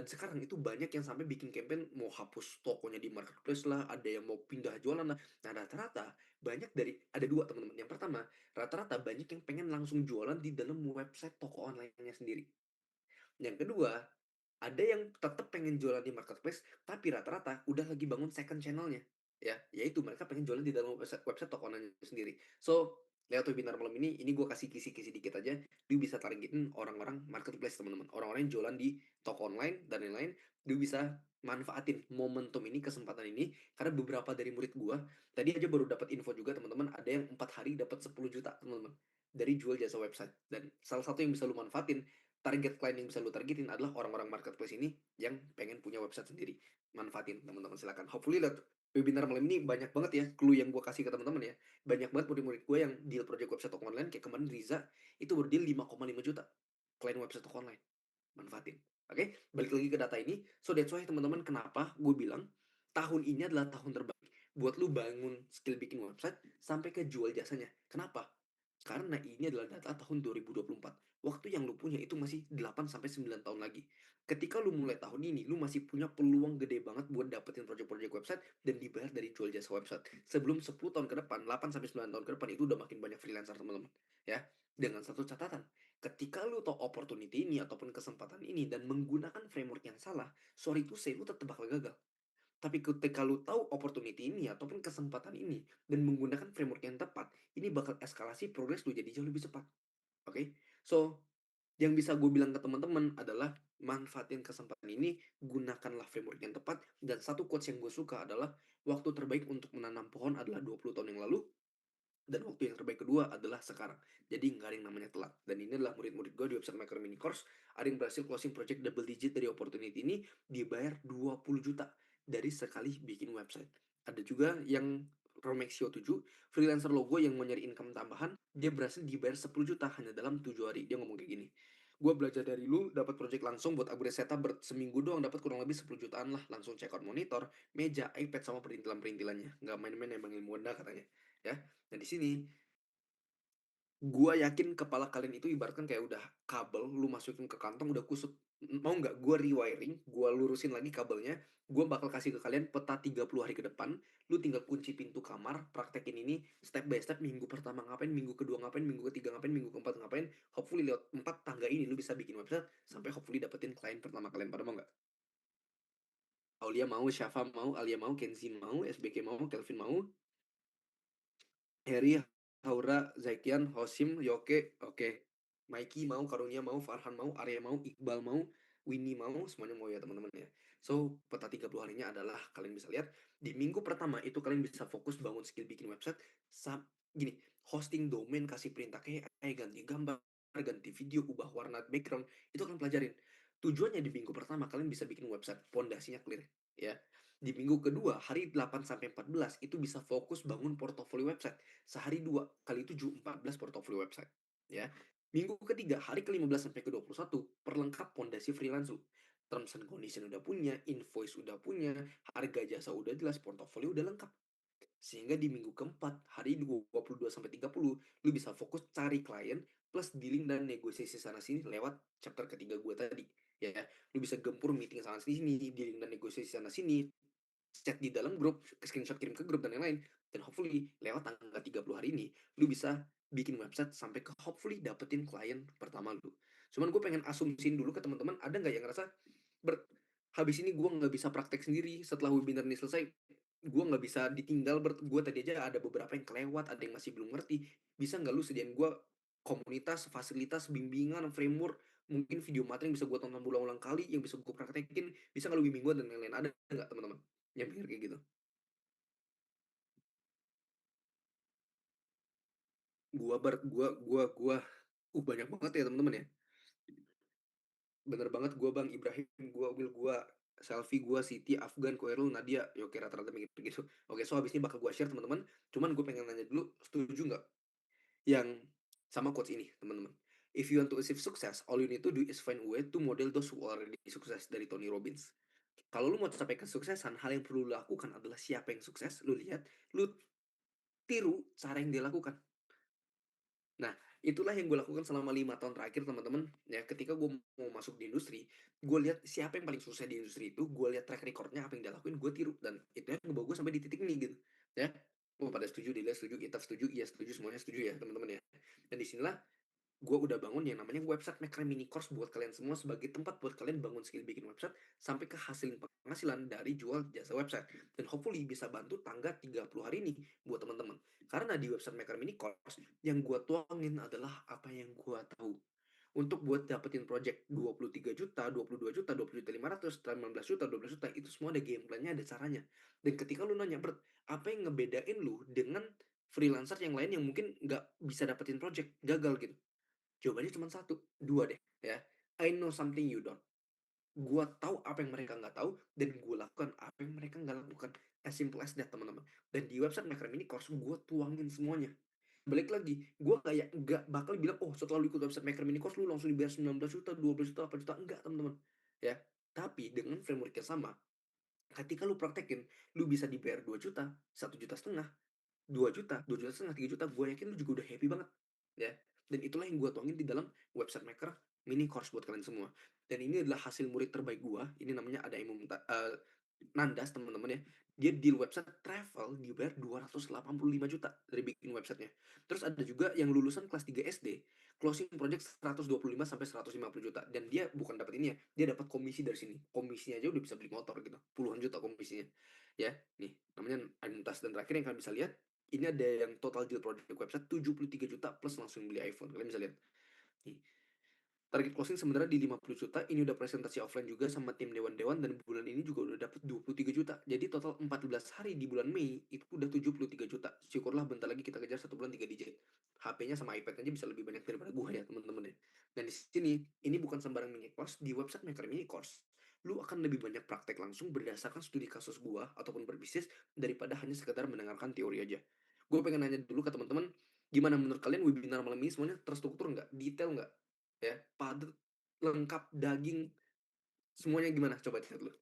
sekarang itu banyak yang sampai bikin campaign mau hapus tokonya di marketplace lah, ada yang mau pindah jualan lah. Nah, rata-rata banyak dari ada dua teman-teman. Yang pertama, rata-rata banyak yang pengen langsung jualan di dalam website toko online-nya sendiri. Yang kedua, ada yang tetap pengen jualan di marketplace, tapi rata-rata udah lagi bangun second channelnya. Ya, yaitu mereka pengen jualan di dalam website toko online sendiri. So, lewat webinar malam ini gue kasih kisi-kisi dikit aja. Dia bisa targetin orang-orang marketplace, teman-teman. Orang-orang yang jualan di toko online dan lain-lain. Dia bisa manfaatin momentum ini, kesempatan ini. Karena beberapa dari murid gue, tadi aja baru dapat info juga, teman-teman. Ada yang 4 hari dapat 10 juta, teman-teman. Dari jual jasa website. Dan salah satu yang bisa lu manfaatin, target klien yang bisa lu targetin adalah orang-orang marketplace ini yang pengen punya website sendiri. Manfaatin teman-teman, silakan. Hopefully lihat webinar malam ini banyak banget ya clue yang gue kasih ke teman-teman ya. Banyak banget murid-murid gue yang deal project website toko online kayak kemarin Riza itu berdeal 5,5 juta klien website toko online. Manfaatin. Oke, balik lagi ke data ini. So that's why teman-teman kenapa gue bilang tahun ini adalah tahun terbaik buat lu bangun skill bikin website sampai ke jual jasanya. Kenapa? Karena ini adalah data tahun 2024. Waktu yang lu punya itu masih 8 sampai 9 tahun lagi. Ketika lu mulai tahun ini, lu masih punya peluang gede banget buat dapetin project-project website dan dibayar dari jual jasa website. Sebelum 10 tahun ke depan, 8 sampai 9 tahun ke depan itu udah makin banyak freelancer, teman-teman. Ya, dengan satu catatan. Ketika lu tahu opportunity ini ataupun kesempatan ini dan menggunakan framework yang salah, sorry to say, lu tetap bakal gagal. Tapi ketika lu tahu opportunity ini ataupun kesempatan ini dan menggunakan framework yang tepat, ini bakal eskalasi progres lu jadi jauh lebih cepat. Oke? Okay? So, yang bisa gue bilang ke teman-teman adalah manfaatin kesempatan ini, gunakanlah framework yang tepat, dan satu quotes yang gue suka adalah waktu terbaik untuk menanam pohon adalah 20 tahun yang lalu, dan waktu yang terbaik kedua adalah sekarang. Jadi nggak ada yang namanya telat. Dan ini adalah murid-murid gue di website Maker Mini Course. Ada yang berhasil closing project double digit dari opportunity ini, dibayar 20 juta dari sekali bikin website. Ada juga yang Romexio 7, freelancer logo yang mau nyari income tambahan, dia berhasil dibayar 10 juta hanya dalam 7 hari. Dia ngomong kayak gini, gue belajar dari lu, dapat project langsung buat upgrade setup seminggu doang, dapat kurang lebih 10 jutaan lah. Langsung check out monitor, meja, iPad, sama perintilan-perintilannya. Nggak main-main emang ilmu Anda katanya. Ya, nah di sini gua yakin kepala kalian itu ibaratkan kayak udah kabel lu masukin ke kantong udah kusut. Mau nggak gue rewiring, gue lurusin lagi kabelnya, gue bakal kasih ke kalian peta 30 hari ke depan, lu tinggal kunci pintu kamar, praktekin ini step by step, minggu pertama ngapain, minggu kedua ngapain, minggu ketiga ngapain, minggu keempat ngapain, hopefully lewat 4 tangga ini lu bisa bikin website sampai hopefully dapetin klien pertama kalian. Pada mau nggak? Aulia mau, Syafa mau, Alia mau, Kenzi mau, SBK mau, Kelvin mau, Heri, Haura, Zaikian, Hosim, Yoke, oke. Mikey mau, Karunia mau, Farhan mau, Arya mau, Iqbal mau, Winnie mau, semuanya mau ya teman-teman ya. So, peta 30 harinya adalah kalian bisa lihat di minggu pertama itu kalian bisa fokus bangun skill bikin website. Gini, hosting domain, kasih perintah kayak ganti gambar, ganti video, ubah warna background, itu kalian pelajarin. Tujuannya di minggu pertama kalian bisa bikin website, pondasinya clear ya. Di minggu kedua, hari 8 sampai 14 itu bisa fokus bangun portofolio website sehari 2 kali 7 14 portofolio website ya. Minggu ketiga hari ke-15 sampai ke-21 perlengkap pondasi freelance lu. Terms and condition udah punya, invoice udah punya, harga jasa udah jelas, portofolio udah lengkap. Sehingga di minggu keempat hari 22 sampai 30 lu bisa fokus cari klien plus dealing dan negosiasi sana sini lewat chapter ketiga gue tadi ya. Lu bisa gempur meeting sana sini, dealing dan negosiasi sana sini, chat di dalam grup, screenshot kirim ke grup dan lain-lain. Dan hopefully lewat tanggal 30 hari ini, lu bisa bikin website sampai ke hopefully dapetin klien pertama lu. Cuman gue pengen asumsiin dulu ke teman-teman, ada nggak yang ngerasa, ber, habis ini gue nggak bisa praktek sendiri setelah webinar ini selesai, gue nggak bisa ditinggal, gue tadi aja ada beberapa yang kelewat, ada yang masih belum ngerti, bisa nggak lu sediain gue komunitas, fasilitas, bimbingan, framework, mungkin video materi yang bisa gue tonton berulang-ulang kali, yang bisa gue praktekin, bisa nggak lu bimbing gue dan lain-lain, ada nggak teman-teman yang pikir kayak gitu? Gua banyak banget ya teman-teman ya. Bener banget, gua Bang Ibrahim, gua Will, gua Selfie, gua Siti, Afgan, Koirul, Nadia, ya oke rata-rata mikir gitu. Oke, so habis ini bakal gua share teman-teman. Cuman gue pengen nanya dulu, setuju nggak yang sama quotes ini teman-teman? If you want to achieve success, all you need to do is find a way to model those who already success, dari Tony Robbins. Kalau lu mau capai kesuksesan, hal yang perlu lu lakukan adalah siapa yang sukses, lu lihat, lu tiru cara yang dia lakukan. Nah, itulah yang gue lakukan selama 5 tahun terakhir teman-teman. Ya, ketika gue mau masuk di industri, gue lihat siapa yang paling sukses di industri itu, gue lihat track recordnya apa yang dia lakuin, gue tiru, dan itu yang ngebawa gue sampai di titik ini gitu. Ya, oh pada setuju, Dila setuju, kita setuju, iya setuju, semuanya setuju ya teman-teman ya. Dan disinilah gue udah bangun yang namanya website maker mini course buat kalian semua sebagai tempat buat kalian bangun skill bikin website sampai ke hasil penghasilan dari jual jasa website, dan hopefully bisa bantu tangga 30 hari ini buat teman-teman. Karena di website maker mini course yang gue tuangin adalah apa yang gue tahu. Untuk buat dapetin project 23 juta, 22 juta, 20 juta 500, 15 juta, 12 juta, itu semua ada game plan-nya, ada caranya. Dan ketika lu nanya, Bert, apa yang ngebedain lu dengan freelancer yang lain yang mungkin nggak bisa dapetin project, gagal gitu? Jawabannya cuma satu, dua deh ya. I know something you don't. Gua tahu apa yang mereka nggak tahu dan gue lakukan apa yang mereka nggak lakukan. As simple as that teman-teman. Dan di website Maker Mini Course gue tuangin semuanya. Balik lagi, gue kayak nggak bakal bilang, oh setelah lu ikut website Maker Mini Course lu langsung dibayar 19 juta, 12 juta, apa juta. Enggak teman-teman. Ya, tapi dengan framework yang sama, ketika lu praktekin, lu bisa dibayar 2 juta, 1,5 juta, 2 juta, 2,5 juta, 3 juta, gue yakin lu juga udah happy banget ya. Dan itulah yang gue tuangin di dalam website maker mini course buat kalian semua. Dan ini adalah hasil murid terbaik gue. Ini namanya ada Imam Nandas teman-teman ya. Dia deal website travel dibayar 285 juta dari bikin websitenya. Terus ada juga yang lulusan kelas 3 SD, closing project 125 sampai 150 juta, dan dia bukan dapat ini ya, dia dapat komisi dari sini. Komisinya aja udah bisa beli motor gitu, puluhan juta komisinya. Ya, nih namanya Anuntas. Dan terakhir yang kalian bisa lihat, ini ada yang total deal project website 73 juta plus langsung beli iPhone. Kalian bisa lihat. Nih, target closing sebenarnya di 50 juta. Ini udah presentasi offline juga sama tim dewan-dewan, dan bulan ini juga udah dapat 23 juta. Jadi total 14 hari di bulan Mei itu udah 73 juta. Syukurlah bentar lagi kita kejar 1 bulan 3 digit. HP-nya sama iPad aja bisa lebih banyak daripada gue ya teman-teman ya. Dan di sini ini bukan sembarang mini course, di website Maker Mini Course lu akan lebih banyak praktek langsung berdasarkan studi kasus gua ataupun berbisnis daripada hanya sekedar mendengarkan teori aja. Gue pengen nanya dulu ke teman-teman, gimana menurut kalian webinar malam ini semuanya terstruktur nggak? Detail nggak? Ya, padat, lengkap, daging, semuanya gimana? Coba lihat dulu.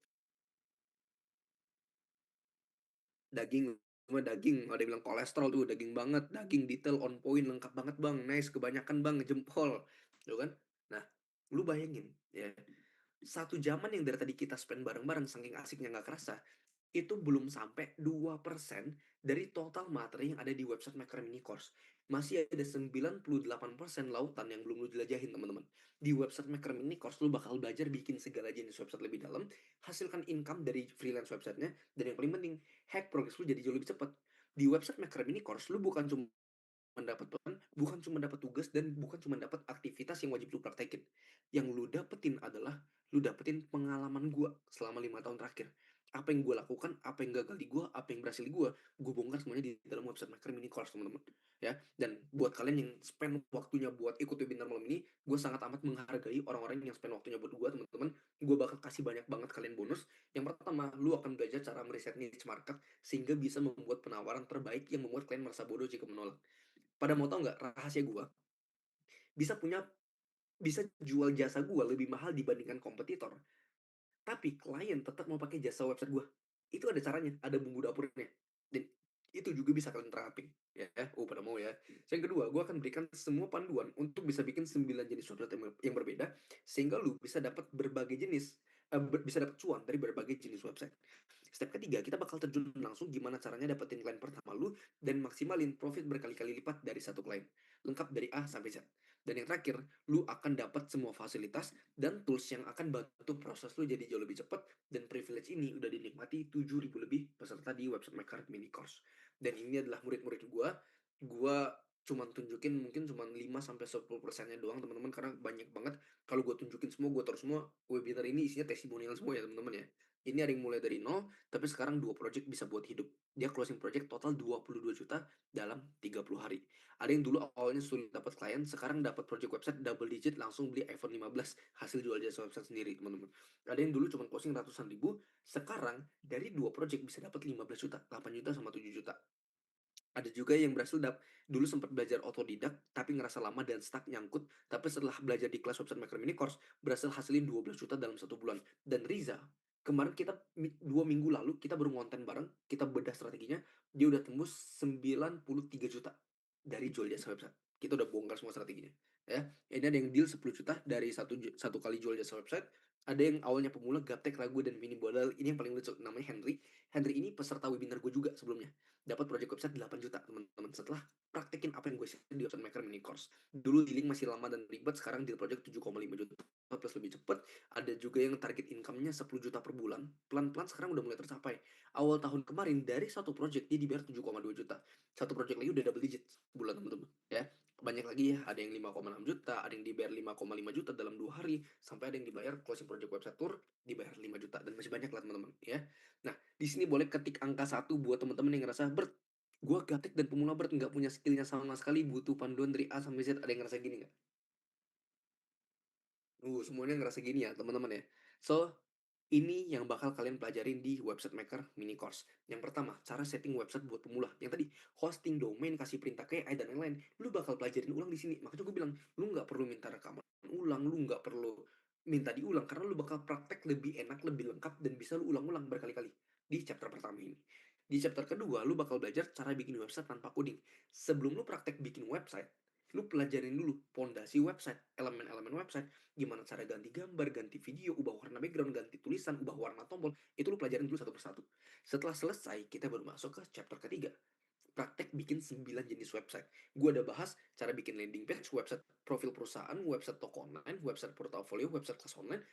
Daging, semua daging. Ada yang bilang kolesterol tuh, daging banget, daging detail, on point, lengkap banget bang, nice, kebanyakan bang, jempol, gitu kan? Nah, lu bayangin, ya. 1 jaman yang dari tadi kita spend bareng-bareng saking asiknya nggak kerasa, itu belum sampai 2% dari total materi yang ada di website Maker Mini Course. Masih ada 98% lautan yang belum lu jelajahin, teman-teman. Di website Maker Mini Course, lu bakal belajar bikin segala jenis website lebih dalam, hasilkan income dari freelance websitenya, dan yang paling penting, hack progress lu jadi jauh lebih cepat. Di website Maker Mini Course, lu bukan cuma mendapat peran, bukan cuma dapat tugas dan bukan cuma dapat aktivitas yang wajib lu praktekin. Yang lu dapetin adalah lu dapetin pengalaman gua selama 5 tahun terakhir. Apa yang gua lakukan, apa yang gagal di gua, apa yang berhasil di gua bongkar semuanya di dalam website Maker Mini Course, teman-teman. Ya, dan buat kalian yang spend waktunya buat ikut webinar malam ini, gue sangat amat menghargai orang-orang yang spend waktunya buat gue, teman-teman. Gue bakal kasih banyak banget kalian bonus. Yang pertama, lu akan belajar cara meriset niche market sehingga bisa membuat penawaran terbaik yang membuat kalian merasa bodoh jika menolak. Pada mau tahu nggak rahasia gue? Bisa punya bisa jual jasa gue lebih mahal dibandingkan kompetitor, tapi klien tetap mau pakai jasa website gue. Itu ada caranya, ada bumbu dapurnya. Dan itu juga bisa kalian terapin. Ya, pada mau ya. Yang kedua, gue akan berikan semua panduan untuk bisa bikin 9 jenis website yang berbeda, sehingga lu bisa dapat berbagai jenis, bisa dapat cuan dari berbagai jenis website. Step ketiga, kita bakal terjun langsung gimana caranya dapetin klien pertama lu dan maksimalin profit berkali-kali lipat dari satu klien. Lengkap dari A sampai Z. Dan yang terakhir, lu akan dapat semua fasilitas dan tools yang akan bantu proses lu jadi jauh lebih cepat, dan privilege ini udah dinikmati 7.000 lebih peserta di website Maker Mini Course. Dan ini adalah murid-murid gua cuman tunjukin mungkin cuman 5 sampai 10%-nya doang, teman-teman, karena banyak banget. Kalau gue tunjukin semua, gue taruh semua, webinar ini isinya testimonial semua ya, teman-teman ya. Ini ada yang mulai dari nol, tapi sekarang 2 project bisa buat hidup. Dia closing project total 22 juta dalam 30 hari. Ada yang dulu awalnya sulit dapat klien, sekarang dapat project website double digit langsung beli iPhone 15 hasil jual jasa website sendiri, teman-teman. Ada yang dulu cuma closing ratusan ribu, sekarang dari 2 project bisa dapat 15 juta, 8 juta sama 7 juta. Ada juga yang berhasil dulu sempat belajar otodidak tapi ngerasa lama dan stuck nyangkut, tapi setelah belajar di kelas website Maker Mini Course berhasil hasilin 12 juta dalam 1 bulan. Dan Riza, kemarin kita 2 minggu lalu kita baru ngonten bareng, kita bedah strateginya, dia udah tembus 93 juta dari jual jasa website. Kita udah bongkar semua strateginya. Ya, ini ada yang deal 10 juta dari satu kali jual jasa website. Ada yang awalnya pemula, gaptek, ragu, dan mini modal. Ini yang paling lucu, namanya Henry. Henry ini peserta webinar gue juga sebelumnya. Dapat project website 8 juta, teman-teman, setelah praktekin apa yang gue share di Website Maker Mini Course. Dulu dealing masih lama dan ribet, sekarang deal project 7,5 juta plus lebih cepet. Ada juga yang target income-nya 10 juta per bulan. Pelan-pelan sekarang udah mulai tercapai. Awal tahun kemarin dari satu project dia dibayar 7,2 juta. Satu project lagi udah double digit bulan, teman-teman. Ya, banyak lagi ya, ada yang 5,6 juta, ada yang dibayar 5,5 juta dalam 2 hari, sampai ada yang dibayar closing project website tour dibayar 5 juta, dan masih banyak lah, teman-teman ya. Nah, di sini boleh ketik angka 1 buat teman-teman yang ngerasa, "Bert, gue gaptek dan pemula, Bert, nggak punya skillnya sama sekali, butuh panduan dari A sampai Z." Ada yang ngerasa gini nggak? Semuanya ngerasa gini ya, teman-teman ya. So, ini yang bakal kalian pelajarin di Website Maker Mini Course. Yang pertama, cara setting website buat pemula. Yang tadi, hosting domain, kasih perintah KI, dan lain-lain. Lu bakal pelajarin ulang di sini. Makanya gue bilang, lu nggak perlu minta rekaman ulang, lu nggak perlu minta diulang, karena lu bakal praktek lebih enak, lebih lengkap, dan bisa lu ulang-ulang berkali-kali di chapter pertama ini. Di chapter kedua, lu bakal belajar cara bikin website tanpa coding. Sebelum lu praktek bikin website, lu pelajarin dulu pondasi website, elemen-elemen website, gimana cara ganti gambar, ganti video, ubah warna background, ganti tulisan, ubah warna tombol, itu lu pelajarin dulu satu persatu. Setelah selesai, kita baru masuk ke chapter ketiga. Praktek bikin 9 jenis website. Gue udah bahas cara bikin landing page, website profil perusahaan, website toko online, website portfolio, website kelas online,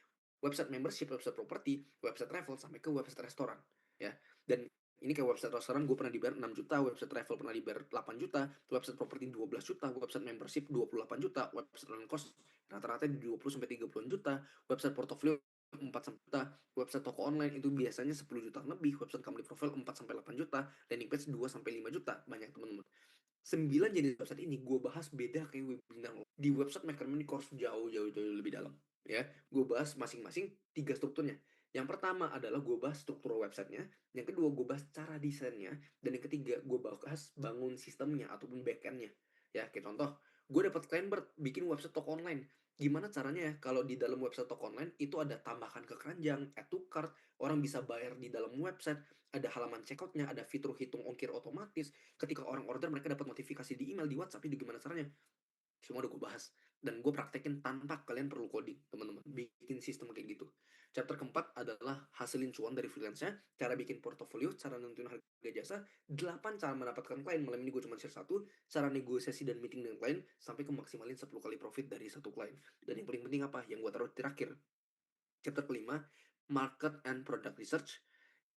website membership, website property, website travel, sampai ke website restoran. Ya, dan ini kayak website restoran gue pernah dibayar 6 juta, website travel pernah dibayar 8 juta, website property 12 juta, website membership 28 juta, website online cost rata-rata di 20 sampai 30 juta, website portfolio 4 sampai juta, website toko online itu biasanya 10 juta lebih, website company profile 4 sampai 8 juta, landing page 2 sampai 5 juta, banyak, teman-teman. 9 jenis website ini gue bahas beda kayak webinar di website Maker Mini Course, jauh lebih dalam. Ya, gue bahas masing-masing 3 strukturnya. Yang pertama adalah gue bahas struktur websitenya, yang kedua gue bahas cara desainnya, dan yang ketiga gue bahas bangun sistemnya ataupun backendnya. Ya, kayak contoh, gue dapat klien bikin website toko online. Gimana caranya ya kalau di dalam website toko online itu ada tambahkan ke keranjang, add to cart, orang bisa bayar di dalam website, ada halaman checkoutnya, ada fitur hitung ongkir otomatis, ketika orang order mereka dapat notifikasi di email, di WhatsApp, itu gimana caranya. Semua udah gue bahas dan gue praktekin tanpa kalian perlu coding, teman-teman, bikin sistem kayak gitu. Chapter keempat adalah hasilin cuan dari freelance-nya, cara bikin portofolio, cara nentuin harga jasa, 8 cara mendapatkan klien. Malam ini gue cuma share satu, cara negosiasi dan meeting dengan klien, sampai ke maksimalin 10 kali profit dari satu klien. Dan yang paling penting apa? Yang gue taruh terakhir. Chapter kelima, market and product research.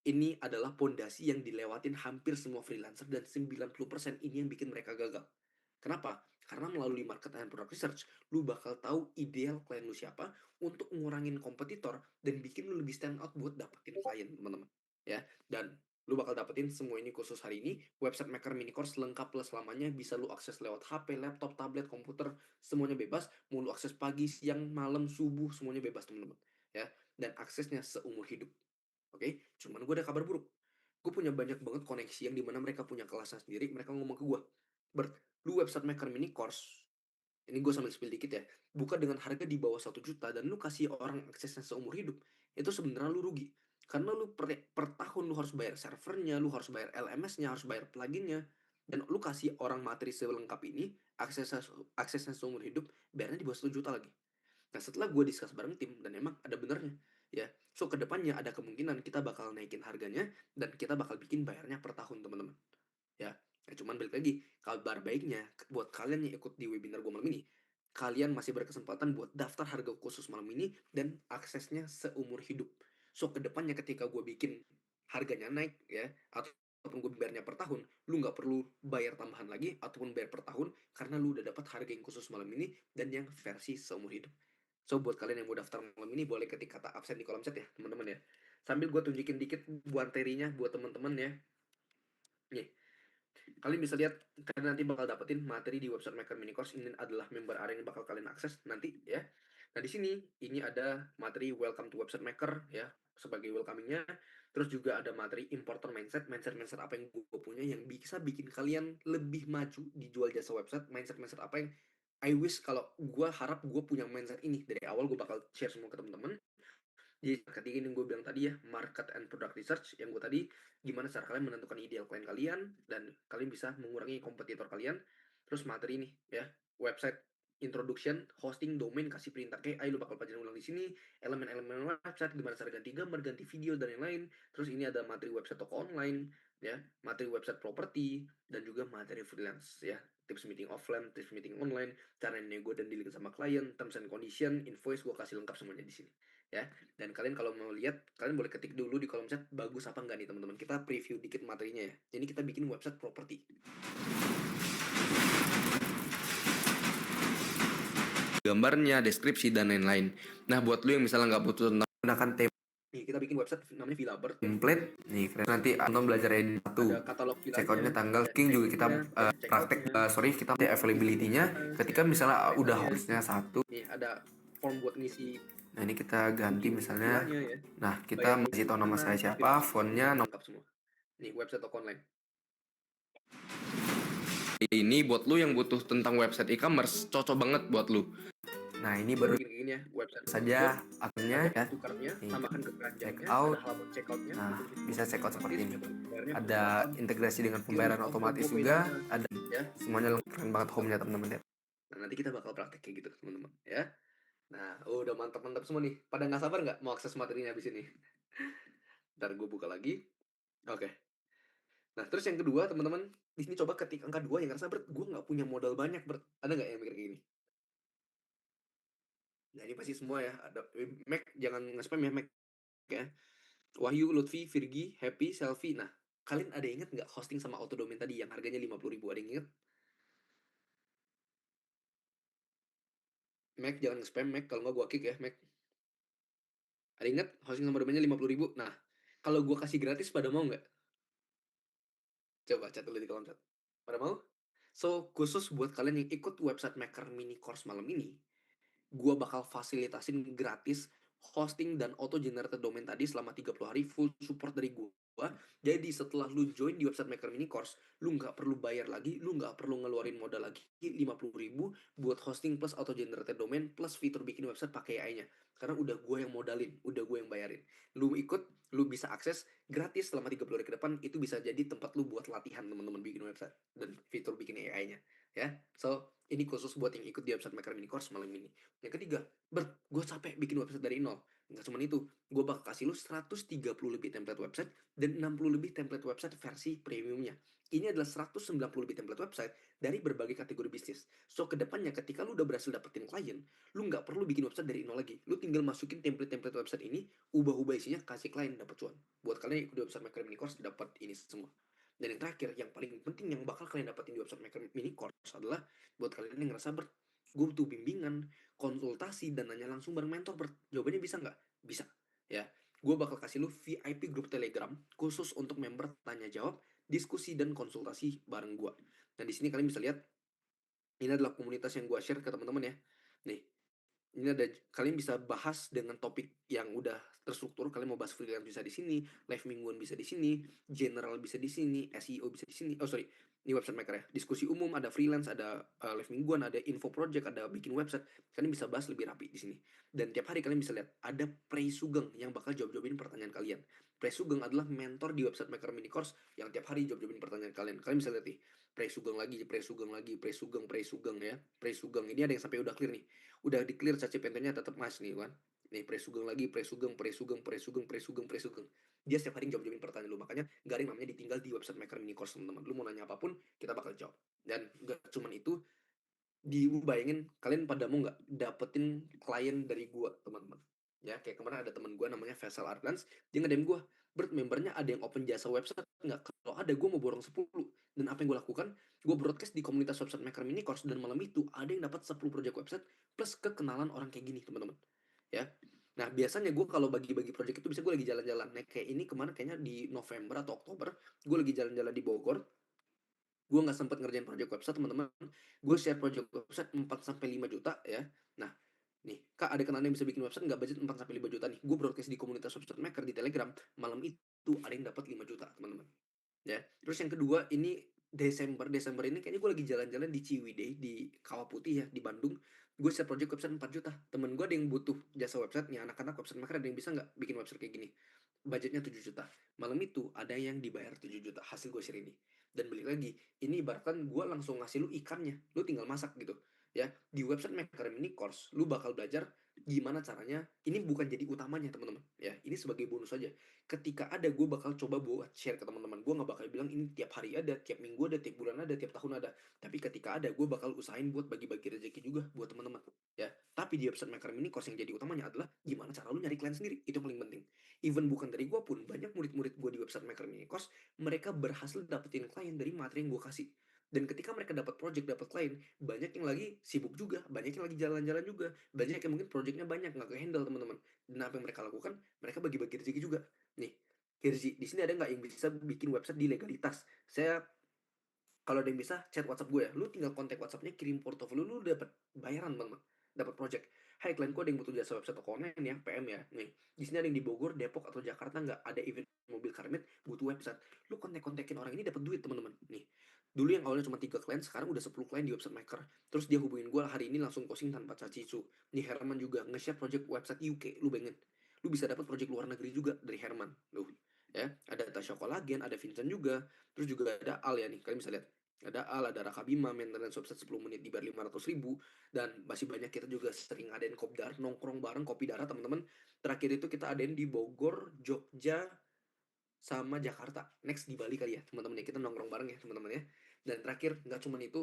Ini adalah pondasi yang dilewatin hampir semua freelancer dan 90% ini yang bikin mereka gagal. Kenapa? Karena melalui market and product research, lu bakal tahu ideal klien lu siapa untuk ngurangin kompetitor dan bikin lu lebih stand out buat dapetin klien, teman-teman. Ya, dan lu bakal dapetin semua ini khusus hari ini. Website Maker Mini Course lengkap plus selamanya, bisa lu akses lewat HP, laptop, tablet, komputer, semuanya bebas. Mau lu akses pagi, siang, malam, subuh, semuanya bebas, teman-teman. Ya, dan aksesnya seumur hidup. Oke, cuman gue ada kabar buruk. Gue punya banyak banget koneksi yang dimana mereka punya kelasnya sendiri, mereka ngomong ke gue, Bert, lu website Maker Mini Course, ini gue sambil spill dikit ya, buka dengan harga di bawah 1 juta dan lu kasih orang aksesnya seumur hidup, itu sebenarnya lu rugi. Karena lu per tahun lu harus bayar servernya, lu harus bayar LMS-nya, harus bayar pluginnya, dan lu kasih orang materi selengkap ini, aksesnya seumur hidup, bayarnya di bawah 1 juta lagi. Nah, setelah gue discuss bareng tim, dan emang ada benernya, ya. So, kedepannya ada kemungkinan kita bakal naikin harganya, dan kita bakal bikin bayarnya per tahun, teman-teman. Ya, nah, cuman balik lagi, kabar baiknya, buat kalian yang ikut di webinar gue malam ini, kalian masih berkesempatan buat daftar harga khusus malam ini, dan aksesnya seumur hidup. So, kedepannya ketika gue bikin harganya naik, ya, ataupun gue bayarnya per tahun, lu nggak perlu bayar tambahan lagi, ataupun bayar per tahun, karena lu udah dapat harga yang khusus malam ini, dan yang versi seumur hidup. So, buat kalian yang mau daftar malam ini, boleh ketik kata absen di kolom chat ya, teman-teman ya. Sambil gue tunjukin dikit buat materinya buat teman-teman ya. Nih, kalian bisa lihat, kalian nanti bakal dapetin materi di website Maker Mini Course. Ini adalah member area yang bakal kalian akses nanti ya. Nah, di sini ini ada materi welcome to website Maker ya, sebagai welcomingnya. Terus juga ada materi importer mindset, mindset apa yang gue punya yang bisa bikin kalian lebih maju di jual jasa website, mindset apa yang I wish kalau gue harap gue punya mindset ini dari awal. Gue bakal share semua ke teman-teman. Jadi ketiga yang gue bilang tadi ya, market and product research, yang gue tadi, gimana cara kalian menentukan ideal klien kalian, dan kalian bisa mengurangi kompetitor kalian. Terus materi ini ya, website introduction, hosting, domain, kasih perintah KI, lu bakal pelajarin ulang di sini, elemen-elemen website, gimana cara ganti gambar, ganti video, dan yang lain. Terus ini ada materi website toko online, ya, materi website properti, dan juga materi freelance, ya, tips meeting offline, tips meeting online, cara nego dan dealing sama klien, terms and condition, invoice, gue kasih lengkap semuanya di sini, ya. Dan kalian kalau mau lihat, kalian boleh ketik dulu di kolom chat bagus apa enggak nih teman-teman. Kita preview dikit materinya ya. Jadi kita bikin website properti. Gambarnya, deskripsi, dan lain-lain. Nah, buat lu yang misalnya nggak butuh tentang gunakan template. Nih, kita bikin website namanya Villabert. Template. Nih, nanti nonton belajar edit satu. Ada katalog checkoutnya, tanggal, king juga kita praktek. Kita availability-nya. Ketika misalnya udah hostnya satu. Nih, ada form buat ngisi. Nah, ini kita ganti misalnya. Nah, kita masih tahu nama saya siapa, fontnya, lengkap semua. Nih, website toko online. Ini buat lu yang butuh tentang website e-commerce, cocok banget buat lu. Nah, ini baru gini ya, website saja akunnya ya. Tambahkan ke check out. Nah, bisa check out seperti ini. Ada integrasi dengan pembayaran otomatis juga, ada ya. Semuanya keren banget home-nya, teman-teman ya. Nah, nanti kita bakal praktek kayak gitu, teman-teman ya. Nah, udah mantap-mantap semua nih. Pada nggak sabar nggak mau akses materinya habis ini? Ntar gue buka lagi. Oke. Nah, terus yang kedua, teman-teman, di sini coba ketik angka 2 yang ngerasa, Bert, gue nggak punya modal banyak, Bert. Ada nggak yang mikir kayak gini? Nah, ini pasti semua ya. Ada Mac, jangan nge-spam ya, Mac. Ya. Wahyu, Lutfi, Virgi, Happy, Selfie. Nah, kalian ada inget nggak hosting sama auto domain tadi yang harganya 50.000? Ada yang inget? Mac, jangan nge-spam, Mac. Kalau nggak gue kick ya, Mac. Ada inget hosting sama domainnya 50.000? Nah, kalau gue kasih gratis, pada mau nggak? Coba chat dulu di kolom chat. Pada mau? So, khusus buat kalian yang ikut website Maker Mini Course malam ini, gue bakal fasilitasin gratis hosting dan auto generated domain tadi selama 30 hari full support dari gue. Jadi setelah lu join di website Maker Mini Course, lu nggak perlu bayar lagi, lu nggak perlu ngeluarin modal lagi 50.000 buat hosting plus auto generated domain plus fitur bikin website pakai AI-nya. Karena udah gue yang modalin, udah gue yang bayarin. Lu ikut, lu bisa akses gratis selama 30 hari ke depan. Itu bisa jadi tempat lu buat latihan teman-teman bikin website dan fitur bikin AI-nya ya. So, ini khusus buat yang ikut di website Maker Mini Course malam ini. Yang ketiga, gue capek bikin website dari nol. Nggak cuma itu, gue bakal kasih lu 130 lebih template website dan 60 lebih template website versi premiumnya. Ini adalah 190 lebih template website dari berbagai kategori bisnis. So, kedepannya ketika lu udah berhasil dapetin klien, lu nggak perlu bikin website dari nol lagi. Lu tinggal masukin template-template website ini, ubah-ubah isinya, kasih klien, dapat cuan. Buat kalian yang ikut di website Maker Mini Course, dapat ini semua. Dan yang terakhir, yang paling penting yang bakal kalian dapetin di website Maker Mini Course adalah buat kalian yang ngerasa gue butuh bimbingan, konsultasi, dan nanya langsung bareng mentor. Jawabannya bisa nggak? Bisa. Ya, gue bakal kasih lu VIP grup Telegram khusus untuk member tanya jawab, diskusi, dan konsultasi bareng gue. Nah, di sini kalian bisa lihat, ini adalah komunitas yang gue share ke teman-teman ya. Nih, ini ada, kalian bisa bahas dengan topik yang udah terstruktur. Kalian mau bahas freelance bisa di sini, live mingguan bisa di sini, general bisa di sini, SEO bisa di sini. Oh sorry, ini website maker ya. Diskusi umum, ada freelance, ada live mingguan, ada info project, ada bikin website. Kalian bisa bahas lebih rapi di sini. Dan tiap hari kalian bisa lihat ada Prey Sugeng yang bakal jawab-jawabin pertanyaan kalian. Prey Sugeng adalah mentor di website Maker Mini Course yang tiap hari jawab-jawabin pertanyaan kalian. Kalian bisa lihat nih, Prey Sugeng lagi, Prey Sugeng lagi, Prey Sugeng, Prey Sugeng ya. Prey Sugeng ini ada yang sampai udah clear nih, udah di clear caci pentenya tetap mas nih kan. Nih Presugeng lagi, Presugeng, Presugeng, Presugeng, Presugeng, Presugeng. Dia setiap hari jawab-jawabin pertanyaan lu. Makanya gak ada yang namanya ditinggal di website Maker Mini Course, teman-teman. Lu mau nanya apapun, kita bakal jawab. Dan gak cuman itu, dibayangin kalian pada mau nggak dapetin klien dari gua, teman-teman. Ya, kayak kemarin ada teman gua namanya Faisal Argans, dia nge-DM gua, "Bert, membernya ada yang open jasa website nggak?" Kalau ada, gua mau borong 10. Dan apa yang gua lakukan, gua broadcast di komunitas website Maker Mini Course, dan malam itu ada yang dapat 10 project website plus kekenalan orang kayak gini, teman-teman. Ya. Nah, biasanya gue kalau bagi-bagi project itu bisa gue lagi jalan-jalan. Nah, kayak ini kemarin kayaknya di November atau Oktober, gue lagi jalan-jalan di Bogor, gue nggak sempet ngerjain project website, teman-teman. Gue share project website 4 sampai 5 juta ya. Nah, nih kak, ada kenalan yang bisa bikin website nggak budget 4 sampai 5 juta nih, gue broadcast di komunitas website maker di Telegram. Malam itu ada yang dapat 5 juta, teman-teman. Ya, terus yang kedua ini Desember ini kayaknya gue lagi jalan-jalan di Ciwidey di Kawah Putih ya di Bandung. Gue share project website 4 juta. Temen gue ada yang butuh jasa website nih, anak-anak website maker, ada yang bisa nggak bikin website kayak gini, budgetnya 7 juta. Malam itu ada yang dibayar 7 juta hasil gue share ini. Dan balik lagi, ini ibaratkan gue langsung ngasih lu ikannya, lu tinggal masak gitu ya. Di website Maker Mini Course lu bakal belajar gimana caranya. Ini bukan jadi utamanya, teman-teman ya, ini sebagai bonus aja. Ketika ada, gue bakal coba buat share ke teman-teman. Gue nggak bakal bilang ini tiap hari ada, tiap minggu ada, tiap bulan ada, tiap tahun ada. Tapi ketika ada, gue bakal usahain buat bagi-bagi rezeki juga buat teman-teman ya. Tapi di website Maker Mini Course yang jadi utamanya adalah gimana cara lu nyari klien sendiri. Itu yang paling penting. Even bukan dari gue pun, banyak murid-murid gue di website Maker Mini Course, mereka berhasil dapetin klien dari materi yang gue kasih. Dan ketika mereka dapat project, dapat klien, banyak yang lagi sibuk juga, banyak yang lagi jalan-jalan juga, banyak yang mungkin projectnya banyak nggak ke-handle, teman-teman. Dan apa yang mereka lakukan, mereka bagi-bagi rezeki juga. Nih, Hirzi, di sini ada nggak yang bisa bikin website di legalitas? Saya, kalau ada yang bisa, chat WhatsApp gue ya. Lu tinggal kontak WhatsAppnya, kirim portofolio, lu dapat bayaran, teman-teman. Dapat project. Hai, klienku ada yang butuh jasa website toko online ya, PM ya. Nih, di sini ada yang di Bogor, Depok, atau Jakarta, nggak ada event mobil karmet, butuh website. Lu kontak-kontakin orang ini, dapat duit, teman-teman. Nih, dulu yang awalnya cuma 3 klien, sekarang udah 10 klien di website maker. Terus dia hubungin gue hari ini langsung closing tanpa caci isu. Nih, Herman juga nge-share project website UK, lu bayangin. Lu bisa dapat project luar negeri juga dari Herman. Lu ya, ada Tasya Kolagen, ada Vincent juga, terus juga ada Al ya nih, kalian bisa lihat. Ada Al, ada Raka Bima, maintenance website 10 menit dibayar 500 ribu. Dan masih banyak, kita juga sering adain kopdar, nongkrong bareng kopi darah, teman-teman. Terakhir itu kita adain di Bogor, Jogja, sama Jakarta. Next di Bali kali ya, teman-teman ya, kita nongkrong bareng ya, teman-teman ya. Dan terakhir, nggak cuman itu,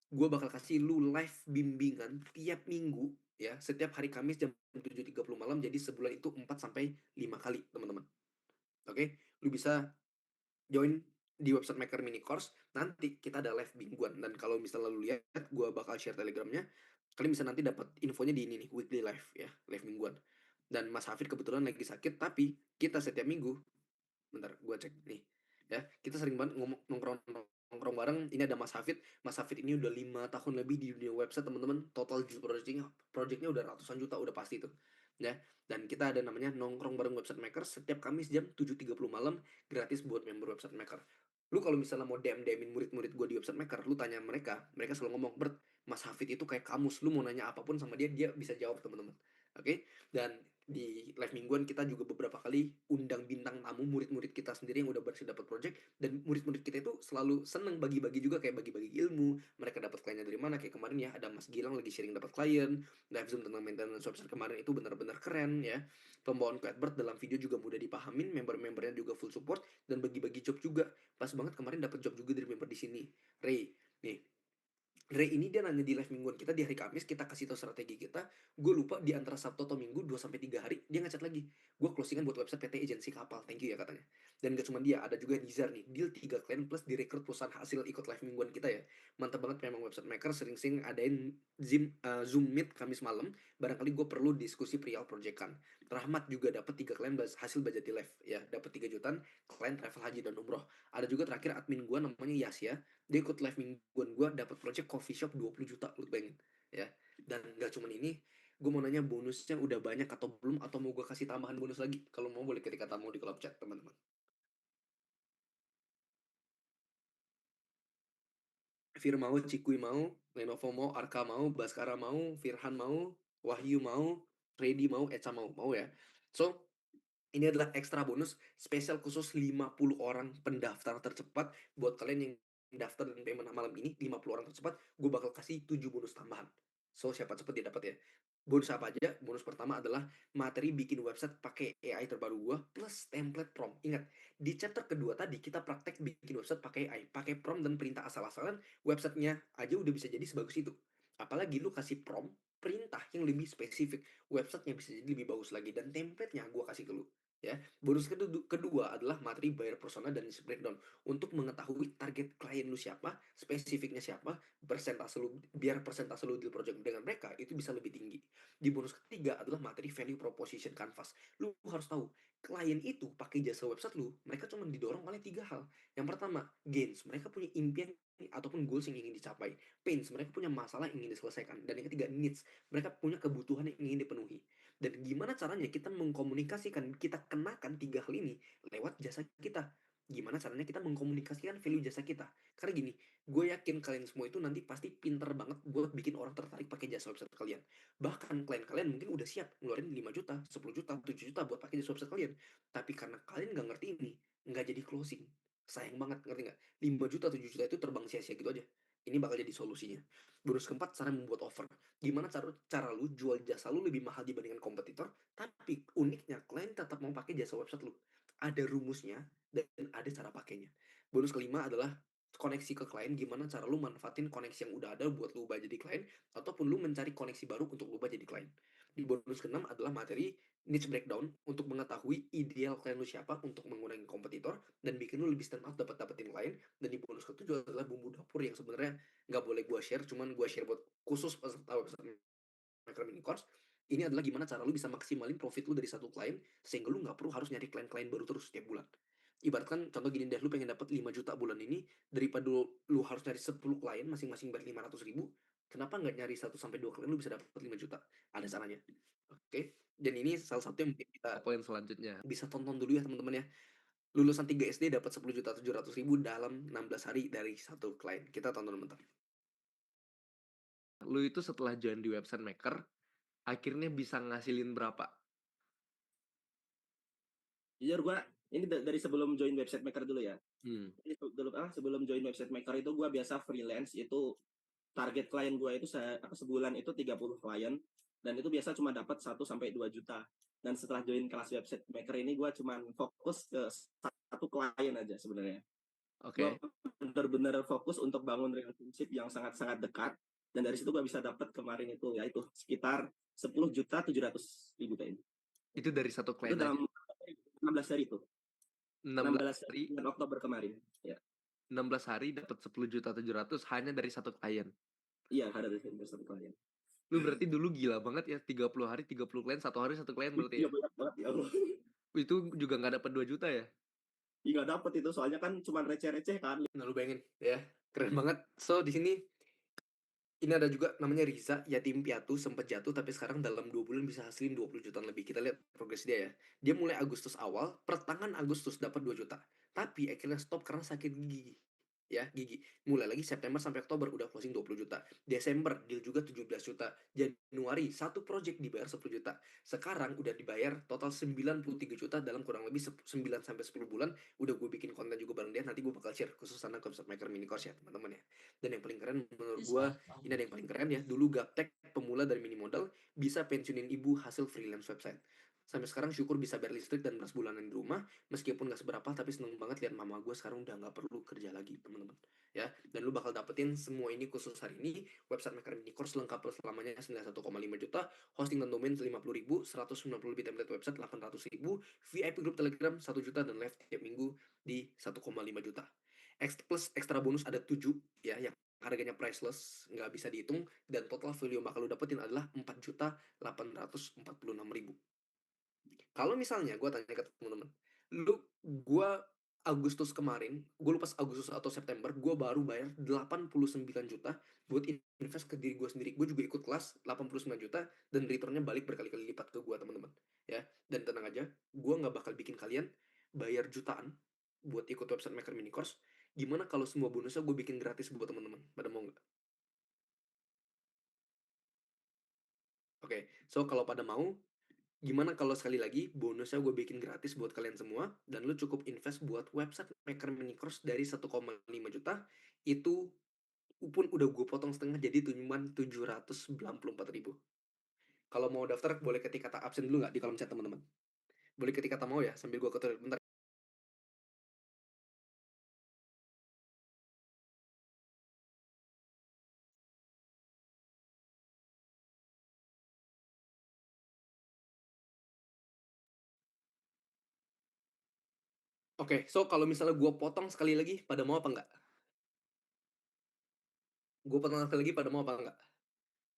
gue bakal kasih lu live bimbingan tiap minggu ya, setiap hari Kamis jam 7.30 malam. Jadi sebulan itu 4 sampai 5 kali, teman-teman. Oke, lu bisa join di website Maker Mini Course. Nanti kita ada live mingguan, dan kalau misalnya lu lihat, gue bakal share telegramnya. Kalian bisa nanti dapat infonya di ini nih, weekly live ya, live mingguan. Dan Mas Hafid kebetulan lagi sakit, tapi kita setiap minggu, bentar gue cek nih ya, kita sering banget ngomong, nongkrong nongkrong bareng. Ini ada Mas Hafid. Mas Hafid ini udah 5 tahun lebih di dunia website, teman-teman. Total projectnya udah ratusan juta, udah pasti tuh ya. Dan kita ada namanya nongkrong bareng website maker setiap Kamis jam 7.30 malam, gratis buat member website maker. Lu kalau misalnya mau DM-DMin murid-murid gue di website maker, lu tanya mereka, mereka selalu ngomong, Bert, Mas Hafid itu kayak kamus, lu mau nanya apapun sama dia, dia bisa jawab, teman-teman. Oke. Dan Di live mingguan kita juga beberapa kali undang bintang tamu murid-murid kita sendiri yang udah berhasil dapat project, dan murid-murid kita itu selalu seneng bagi-bagi juga, kayak bagi-bagi ilmu, mereka dapat kliennya dari mana. Kayak kemarin ya, ada Mas Gilang lagi sharing dapat klien, live Zoom tentang maintenance website kemarin itu benar-benar keren ya. Pembawaan Quadbird dalam video juga mudah dipahamin, member-membernya juga full support, dan bagi-bagi job juga. Pas banget kemarin dapat job juga dari member di sini. Ray, nih, ini dia nanya di live mingguan kita di hari Kamis, kita kasih tahu strategi kita. Gue lupa di antara Sabtu atau Minggu 2 sampai 3 hari dia ngechat lagi. Gue closingan buat website PT agensi kapal. Thank you ya katanya. Dan gak cuma dia, ada juga Nizar nih. Deal 3 klien plus direkrut perusahaan hasil ikut live mingguan kita ya. Mantap banget memang website maker, sering-sering adain Zoom Meet Kamis malam. Barangkali gue perlu diskusi perihal proyekan. Rahmat juga dapat 3 klien hasil budget di live ya, dapat 3 jutaan klien travel haji dan umroh. Ada juga terakhir admin gue namanya Yasya, dia ikut live mingguan gue, dapat project coffee shop 20 juta, lu bayangin ya. Dan nggak cuman ini, gue mau nanya bonusnya udah banyak atau belum, atau mau gue kasih tambahan bonus lagi. Kalau mau boleh ketika tamu di kolom chat teman-teman. Fir mau, Cikui mau, Lenovo mau, Arka mau, Baskara mau, Firhan mau, Wahyu mau, Freddy mau, Eca mau ya. So, ini adalah ekstra bonus spesial khusus 50 orang pendaftar tercepat. Buat kalian yang daftar dan payment malam ini, 50 orang tercepat, gue bakal kasih 7 bonus tambahan. So, siapa cepet dia dapat ya. Bonus apa aja? Bonus pertama adalah materi bikin website pakai AI terbaru gue plus template prompt. Ingat, di chapter kedua tadi kita praktek bikin website pakai AI, pakai prompt dan perintah asal-asalan, websitenya aja udah bisa jadi sebagus itu. Apalagi lu kasih prompt, perintah yang lebih spesifik, websitenya bisa jadi lebih bagus lagi, dan template-nya gue kasih ke lu ya. Bonus kedua adalah materi buyer persona dan niche breakdown untuk mengetahui target klien lu siapa, spesifiknya siapa, persentase lu, biar persentase lu deal project dengan mereka itu bisa lebih tinggi. Di bonus ketiga adalah materi value proposition canvas. Lu harus tahu klien itu pakai jasa website lu, mereka cuma didorong oleh 3 hal. Yang pertama, gains, mereka punya impian ataupun goals yang ingin dicapai. Pains, mereka punya masalah yang ingin diselesaikan. Dan yang ketiga, needs, mereka punya kebutuhan yang ingin dipenuhi. Dan gimana caranya kita mengkomunikasikan, kita kenakan 3 hal ini lewat jasa kita. Gimana caranya kita mengkomunikasikan value jasa kita. Karena gini, gue yakin kalian semua itu nanti pasti pinter banget buat bikin orang tertarik pakai jasa website kalian. Bahkan klien kalian mungkin udah siap ngeluarin 5 juta, 10 juta, 7 juta buat pakai jasa website kalian. Tapi karena kalian nggak ngerti ini, nggak jadi closing. Sayang banget, ngerti nggak? 5 juta, 7 juta itu terbang sia-sia gitu aja. Ini bakal jadi solusinya. Bonus keempat, cara membuat offer. Gimana cara lu jual jasa lu lebih mahal dibandingkan kompetitor, tapi uniknya klien tetap mau pakai jasa website lu. Ada rumusnya dan ada cara pakainya. Bonus kelima adalah koneksi ke klien. Gimana cara lu manfaatin koneksi yang udah ada buat lu ubah jadi klien, ataupun lu mencari koneksi baru untuk lu ubah jadi klien. Di bonus keenam adalah materi niche breakdown untuk mengetahui ideal klien lu siapa untuk mengurangi kompetitor dan bikin lu lebih stand out dapetin klien. Dan di bonus ketujuh adalah bumbu dapur yang sebenarnya nggak boleh gua share, cuman gua share buat khusus peserta website Micro Mini Course. Ini adalah gimana cara lu bisa maksimalin profit lu dari satu klien, sehingga lu nggak perlu harus nyari klien-klien baru terus setiap bulan. Ibaratkan contoh gini deh, lu pengen dapat 5 juta bulan ini, daripada lu harus nyari 10 klien masing-masing bayar 500 ribu, kenapa nggak nyari 1 sampai 2 klien lu bisa dapat 5 juta? Ada caranya. Oke. Dan ini salah satu yang mungkin kita poin selanjutnya bisa tonton dulu ya teman-teman ya. Lulusan 3 SD dapat 10 juta 700 ribu dalam 16 hari dari satu klien. Kita tonton bentar. Lu itu setelah join di website maker, akhirnya bisa ngasilin berapa? Jujur gua ini dari sebelum join website maker dulu ya. Hmm. Jadi sebelum join website maker itu gua biasa freelance, itu target klien gua itu sebulan itu 30 klien, dan itu biasa cuma dapat 1 sampai 2 juta. Dan setelah join kelas website maker ini gua cuma fokus ke satu klien aja sebenarnya. Gua Oke. benar-benar fokus untuk bangun relationship yang sangat-sangat dekat, dan dari situ gua bisa dapat kemarin itu ya itu sekitar 10 juta 700 ribu kayaknya. Itu dari satu Itu klien aja. dalam 16 hari itu. 16 16 hari, bulan Oktober kemarin. Ya. 16 hari dapat 10 juta 700 hanya dari satu klien. Iya, ada dari satu klien. Lu berarti dulu gila banget ya, 30 hari 30 klien, satu hari satu klien berarti Iya, ya. banyak banget ya Allah. Itu juga nggak dapat 2 juta ya. Iya, nggak dapet itu soalnya kan cuma receh-receh kan. Nah, lu bayangin ya. Keren banget. So, di sini ini ada juga namanya Riza, yatim piatu, sempat jatuh tapi sekarang dalam 2 bulan bisa hasilin 20 jutaan lebih. Kita lihat progres dia ya. Dia mulai Agustus awal, pertengahan Agustus dapat 2 juta. Tapi akhirnya stop karena sakit gigi. ya gigi. Mulai lagi September sampai Oktober udah closing 20 juta. Desember deal juga 17 juta. Januari satu project dibayar 10 juta. Sekarang udah dibayar total 93 juta dalam kurang lebih 9 sampai 10 bulan. Udah gue bikin konten juga bareng dia, nanti gue bakal share khusus tentang Concept Maker mini course ya teman-teman ya. Dan yang paling keren menurut gue, ini ada yang paling keren ya. Dulu gaptek pemula dari mini modal bisa pensiunin ibu hasil freelance website. Sampai sekarang syukur bisa bayar listrik dan beras bulanan di rumah, meskipun gak seberapa, tapi seneng banget lihat mama gue sekarang udah gak perlu kerja lagi teman-teman ya. Dan lu bakal dapetin semua ini khusus hari ini. Website Maker Mini Course lengkap selamanya senilai 1,5 juta, hosting dan domain 50.000, 190 lebih template website 800.000, VIP grup Telegram 1 juta, dan live tiap minggu di 1,5 juta. Plus ekstra bonus ada 7 ya, yang harganya priceless, nggak bisa dihitung, dan total value yang bakal lu dapetin adalah 4.846.000. Kalau misalnya gue tanya ke temen-temen, gue Agustus kemarin, gue lupa Agustus atau September, gue baru bayar 89 juta buat invest ke diri gue sendiri. Gue juga ikut kelas 89 juta dan returnnya balik berkali-kali lipat ke gue teman-teman. Ya, dan tenang aja, gue nggak bakal bikin kalian bayar jutaan buat ikut website Maker Mini Course. Gimana kalau semua bonusnya gue bikin gratis buat teman-teman? Pada mau nggak? Oke, so kalau pada mau, gimana kalau sekali lagi bonusnya gue bikin gratis buat kalian semua, dan lu cukup invest buat website Maker Mini Course dari 1,5 juta, itu pun udah gue potong setengah jadi cuma 794.000. Kalau mau daftar boleh ketik kata absen dulu nggak di kolom chat teman-teman? Boleh ketik kata mau ya sambil gue ketik bentar. Oke, so kalau misalnya gue potong sekali lagi, pada mau apa nggak? Gue potong sekali lagi, pada mau apa nggak?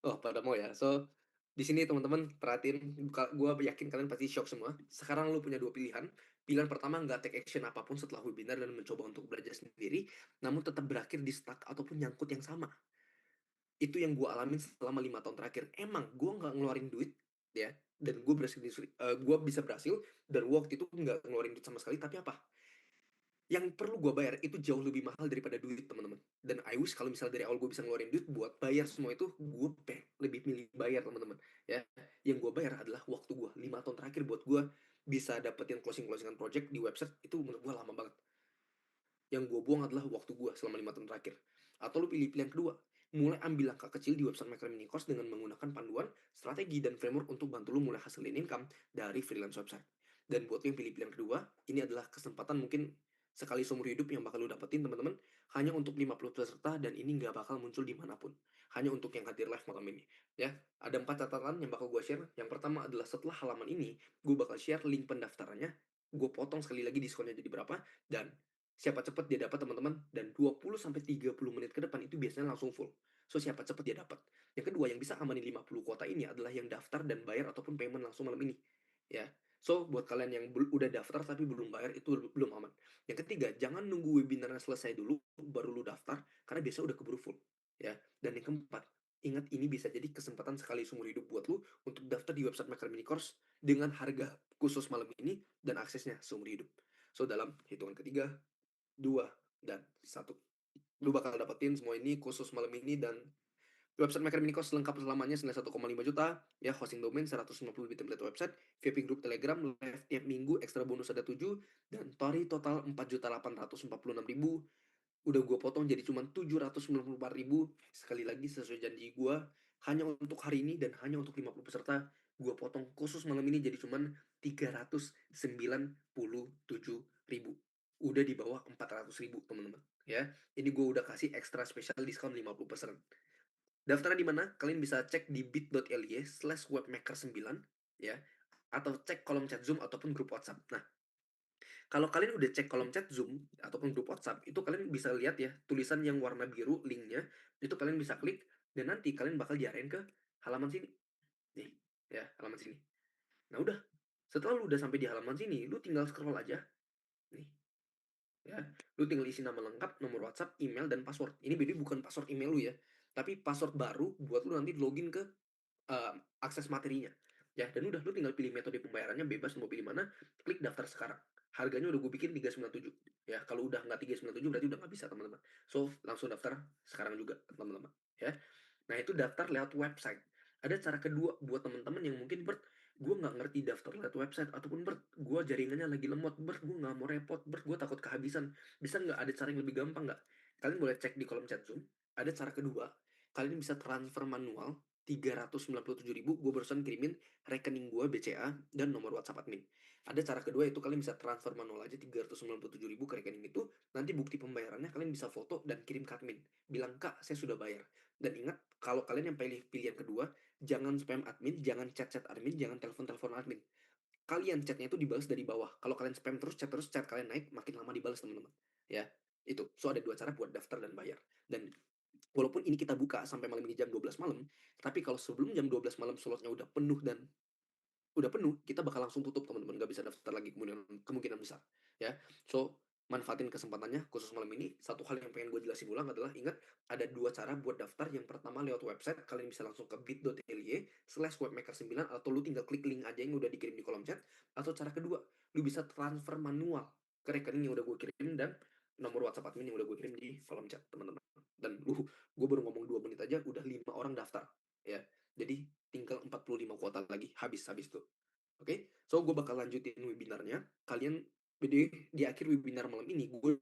Oh, pada mau ya. So, di sini teman-teman perhatiin, gue yakin kalian pasti shock semua. Sekarang lu punya dua pilihan. Pilihan pertama, nggak take action apapun setelah webinar dan mencoba untuk belajar sendiri, namun tetap berakhir di stuck ataupun nyangkut yang sama. Itu yang gue alamin selama 5 tahun terakhir. Emang gue nggak ngeluarin duit, ya, dan gue gue bisa berhasil, dan waktu itu nggak ngeluarin duit sama sekali. Tapi apa? Yang perlu gue bayar itu jauh lebih mahal daripada duit teman-teman. Dan I wish kalau misalnya dari awal gue bisa ngeluarin duit buat bayar semua itu, gue lebih milih bayar teman-teman ya. Yang gue bayar adalah waktu gue 5 tahun terakhir buat gue bisa dapetin closingan project di website. Itu menurut gue lama banget. Yang gue buang adalah waktu gue selama 5 tahun terakhir. Atau lu pilih pilihan kedua, mulai ambil langkah kecil di website Maker Mini Course dengan menggunakan panduan, strategi, dan framework untuk bantu lu mulai hasilin income dari freelance website. Dan buat lu yang pilih pilihan kedua, ini adalah kesempatan mungkin sekali seumur hidup yang bakal lu dapetin teman-teman, hanya untuk 50 peserta, dan ini nggak bakal muncul dimanapun. Hanya untuk yang hadir live malam ini. Ya, ada 4 catatan yang bakal gue share. Yang pertama adalah setelah halaman ini, gue bakal share link pendaftarannya. Gue potong sekali lagi diskonnya jadi berapa, dan siapa cepat dia dapat teman-teman, dan 20 sampai 30 menit ke depan itu biasanya langsung full. So siapa cepat dia dapat. Yang kedua, yang bisa amanin 50 kuota ini adalah yang daftar dan bayar ataupun payment langsung malam ini. Ya. So buat kalian yang udah daftar tapi belum bayar itu belum aman. Yang ketiga, jangan nunggu webinarnya selesai dulu baru lu daftar karena biasa udah keburu full. Ya. Dan yang keempat, ingat ini bisa jadi kesempatan sekali seumur hidup buat lu untuk daftar di website Maker Mini Course dengan harga khusus malam ini dan aksesnya seumur hidup. So dalam hitungan ketiga, 2, dan 1. Lu bakal dapetin semua ini khusus malam ini, dan website Maker Mini Course lengkap selamanya senilai 1,5 juta, ya, hosting domain 150 lebih template website, VIP grup Telegram, live tiap minggu, ekstra bonus ada 7, dan total 4.846.000 udah gue potong jadi cuma 794.000. Sekali lagi sesuai janji gue, hanya untuk hari ini dan hanya untuk 50 peserta, gue potong khusus malam ini jadi cuma 397.000, udah di bawah 400.000 teman-teman ya. Ini gue udah kasih ekstra spesial diskon 50%. Daftarnya di mana? Kalian bisa cek di bit.ly/webmaker9 ya, atau cek kolom chat Zoom ataupun grup WhatsApp. Nah, kalau kalian udah cek kolom chat Zoom ataupun grup WhatsApp, itu kalian bisa lihat ya tulisan yang warna biru linknya, itu kalian bisa klik dan nanti kalian bakal diarahin ke halaman sini. Nih, ya, halaman sini. Nah, udah. Setelah lu udah sampai di halaman sini, lu tinggal scroll aja. Nih, ya. Lu tinggal isi nama lengkap, nomor WhatsApp, email, dan password. Ini beda bukan password email lu ya, tapi password baru buat lu nanti login ke uh, akses materinya. Ya, dan udah lu tinggal pilih metode pembayarannya bebas mau pilih mana, klik daftar sekarang. harganya udah gue bikin 397 ya. Kalau udah nggak 397 berarti udah nggak bisa teman-teman. So langsung daftar sekarang juga teman-teman ya. Nah itu daftar lewat website. Ada cara kedua buat teman-teman yang mungkin gue nggak ngerti daftar lewat website, ataupun gue jaringannya lagi lemot, gue nggak mau repot, gue takut kehabisan. Bisa nggak ada cara yang lebih gampang nggak? Kalian boleh cek di kolom chat Zoom. Ada cara kedua, kalian bisa transfer manual 397.000. Gue barusan kirimin rekening gue BCA dan nomor WhatsApp admin. Ada cara kedua, itu kalian bisa transfer manual aja 397.000 ke rekening itu. Nanti bukti pembayarannya kalian bisa foto dan kirim ke admin, bilang kak saya sudah bayar. Dan ingat, kalau kalian yang pilih pilihan kedua, jangan spam admin, jangan chat-chat admin, jangan telepon-telepon admin. Kalian chatnya itu dibalas dari bawah. Kalau kalian spam terus, chat kalian naik, makin lama dibalas teman-teman. Ya, itu. So ada dua cara buat daftar dan bayar. Dan walaupun ini kita buka sampai malam ini jam 12 malam, tapi kalau sebelum jam 12 malam slotnya udah penuh, kita bakal langsung tutup teman-teman, nggak bisa daftar lagi kemungkinan besar ya. So manfaatin kesempatannya khusus malam ini. Satu hal yang pengen gue jelasin ulang adalah, ingat, ada dua cara buat daftar. Yang pertama lewat website, kalian bisa langsung ke bit.ly/webmaker9, atau lu tinggal klik link aja yang udah dikirim di kolom chat. Atau cara kedua, lu bisa transfer manual ke rekening yang udah gue kirim dan nomor WhatsApp admin yang udah gue kirim di kolom chat teman-teman. Dan gue baru ngomong 2 menit aja udah 5 orang daftar ya. Jadi tinggal 45 kuota lagi, habis tuh. Oke, so gue bakal lanjutin webinarnya. Kalian di akhir webinar malam ini, gue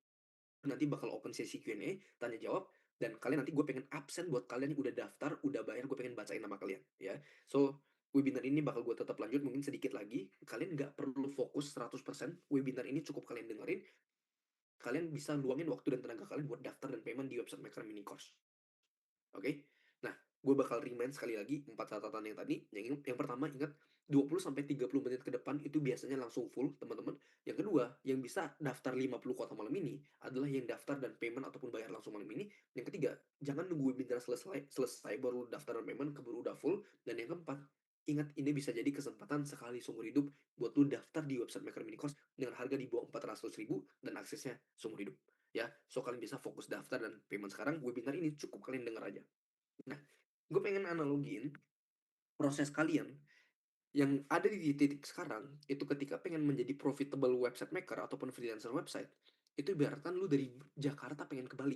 nanti bakal open sesi Q&A, tanya jawab. Dan kalian nanti, gue pengen absen buat kalian yang udah daftar, udah bayar, gue pengen bacain nama kalian ya. So webinar ini bakal gue tetap lanjut mungkin sedikit lagi. Kalian nggak perlu fokus 100%. Webinar ini cukup kalian dengerin. Kalian bisa luangin waktu dan tenaga kalian buat daftar dan payment di website Maker Mini Course. Oke? Nah, gue bakal remind sekali lagi 4 catatan yang tadi. Yang pertama, ingat, 20-30 menit ke depan itu biasanya langsung full, teman-teman. Yang kedua, yang bisa daftar 50 kota malam ini adalah yang daftar dan payment ataupun bayar langsung malam ini. Yang ketiga, jangan nunggu webinar selesai baru daftar dan payment, keburu udah full. Dan yang keempat, ingat, ini bisa jadi kesempatan sekali seumur hidup buat lu daftar di website Maker Mini Course dengan harga di bawah 400.000 dan aksesnya seumur hidup. Ya, so kalian bisa fokus daftar dan payment sekarang. Webinar ini cukup kalian denger aja. Nah, gue pengen analogiin proses kalian yang ada di titik sekarang itu ketika pengen menjadi profitable website maker ataupun freelancer website. Itu ibaratkan lu dari Jakarta pengen ke Bali.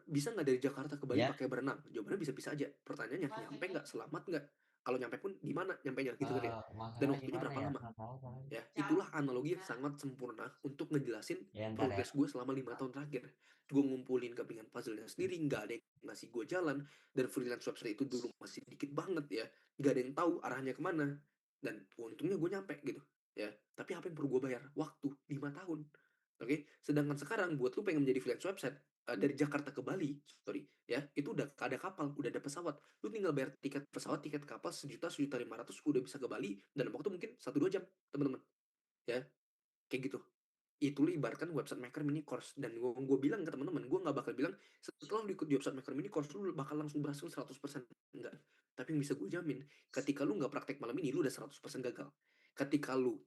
Bisa nggak dari Jakarta ke Bali Ya, pakai berenang? Jawabannya bisa-bisa aja. Pertanyaannya, nyampe nggak? Selamat nggak? Kalau nyampe pun gimana nyampenya gitu kan ya? Dan masalah waktunya gimana berapa ya? lama? Nggak tahu soalnya. Ya, itulah analogi yang sangat sempurna untuk ngejelasin Ya ntar ya. progres gue selama 5 tahun terakhir. Gue ngumpulin kepingan puzzle-nya sendiri, nggak ada yang ngasih gue jalan, dan freelance website itu dulu masih dikit banget ya, nggak ada yang tahu arahnya kemana, dan untungnya gue nyampe gitu ya. Tapi apa yang perlu gue bayar? Waktu 5 tahun. Oke, sedangkan sekarang buat lu pengen menjadi freelance website, dari Jakarta ke Bali, sorry ya, itu udah ada kapal, udah ada pesawat. Lu tinggal bayar tiket pesawat, tiket kapal 1 juta, 1.500.000, udah bisa ke Bali dalam waktu mungkin 1-2 jam, teman-teman ya. Kayak gitu. Itu lu ibaratkan website Maker Mini Course. Dan gue bilang ke teman-teman, gue nggak bakal bilang setelah lu ikut di website Maker Mini Course lu bakal langsung berhasil 100%. Enggak. Tapi yang bisa gue jamin, ketika lu nggak praktek malam ini, lu udah 100% gagal. Ketika lu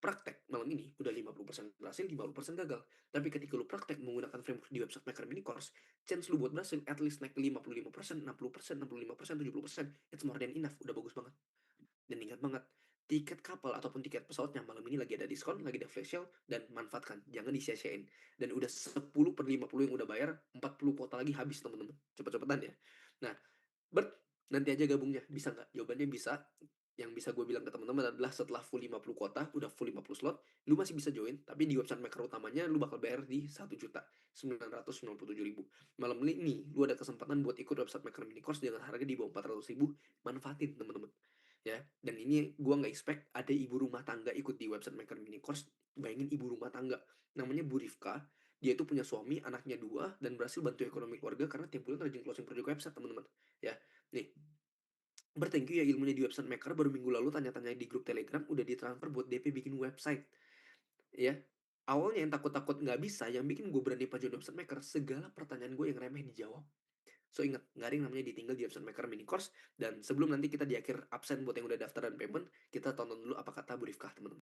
praktek malam ini, udah 50% berhasil, 50% gagal. Tapi ketika lu praktek menggunakan framework di website Maker Mini Course, chance lu buat berhasil at least naik ke 55%, 60%, 65%, 70%. It's more than enough, udah bagus banget. Dan ingat banget, tiket kapal ataupun tiket pesawatnya malam ini lagi ada diskon, lagi ada flash sale, dan manfaatkan, jangan disia-siain. Dan udah 10/50 yang udah bayar, 40 kuota lagi habis teman-teman. Cepet-cepetan ya. Nah, Bert, nanti aja gabungnya, bisa nggak? Jawabannya bisa. Yang bisa gue bilang ke teman-teman adalah setelah full 50 kuota, udah full 50 slot, lu masih bisa join, tapi di website maker utamanya lu bakal bayar di 1.997.000. Malam ini lu ada kesempatan buat ikut website maker mini course dengan harga di bawah 400.000. Manfaatin teman-teman ya. Dan ini gue nggak expect ada ibu rumah tangga ikut di website Maker Mini Course. Bayangin ibu rumah tangga, namanya Bu Rifka. Dia itu punya suami, anaknya 2, dan berhasil bantu ekonomi keluarga karena tiap bulan rajin closing project website, teman-teman ya. Nih, berthank you ya ilmunya di website maker. Baru minggu lalu tanya-tanya di grup telegram udah ditransfer buat DP bikin website ya. Awalnya yang takut-takut nggak bisa, yang bikin gue berani pajuin website maker, segala pertanyaan gue yang remeh dijawab. So ingat, nggak ada yang namanya ditinggal di website Maker Mini Course. Dan sebelum nanti kita di akhir absen buat yang udah daftar dan payment, kita tonton dulu apa kata Bu Rifkah, teman-teman.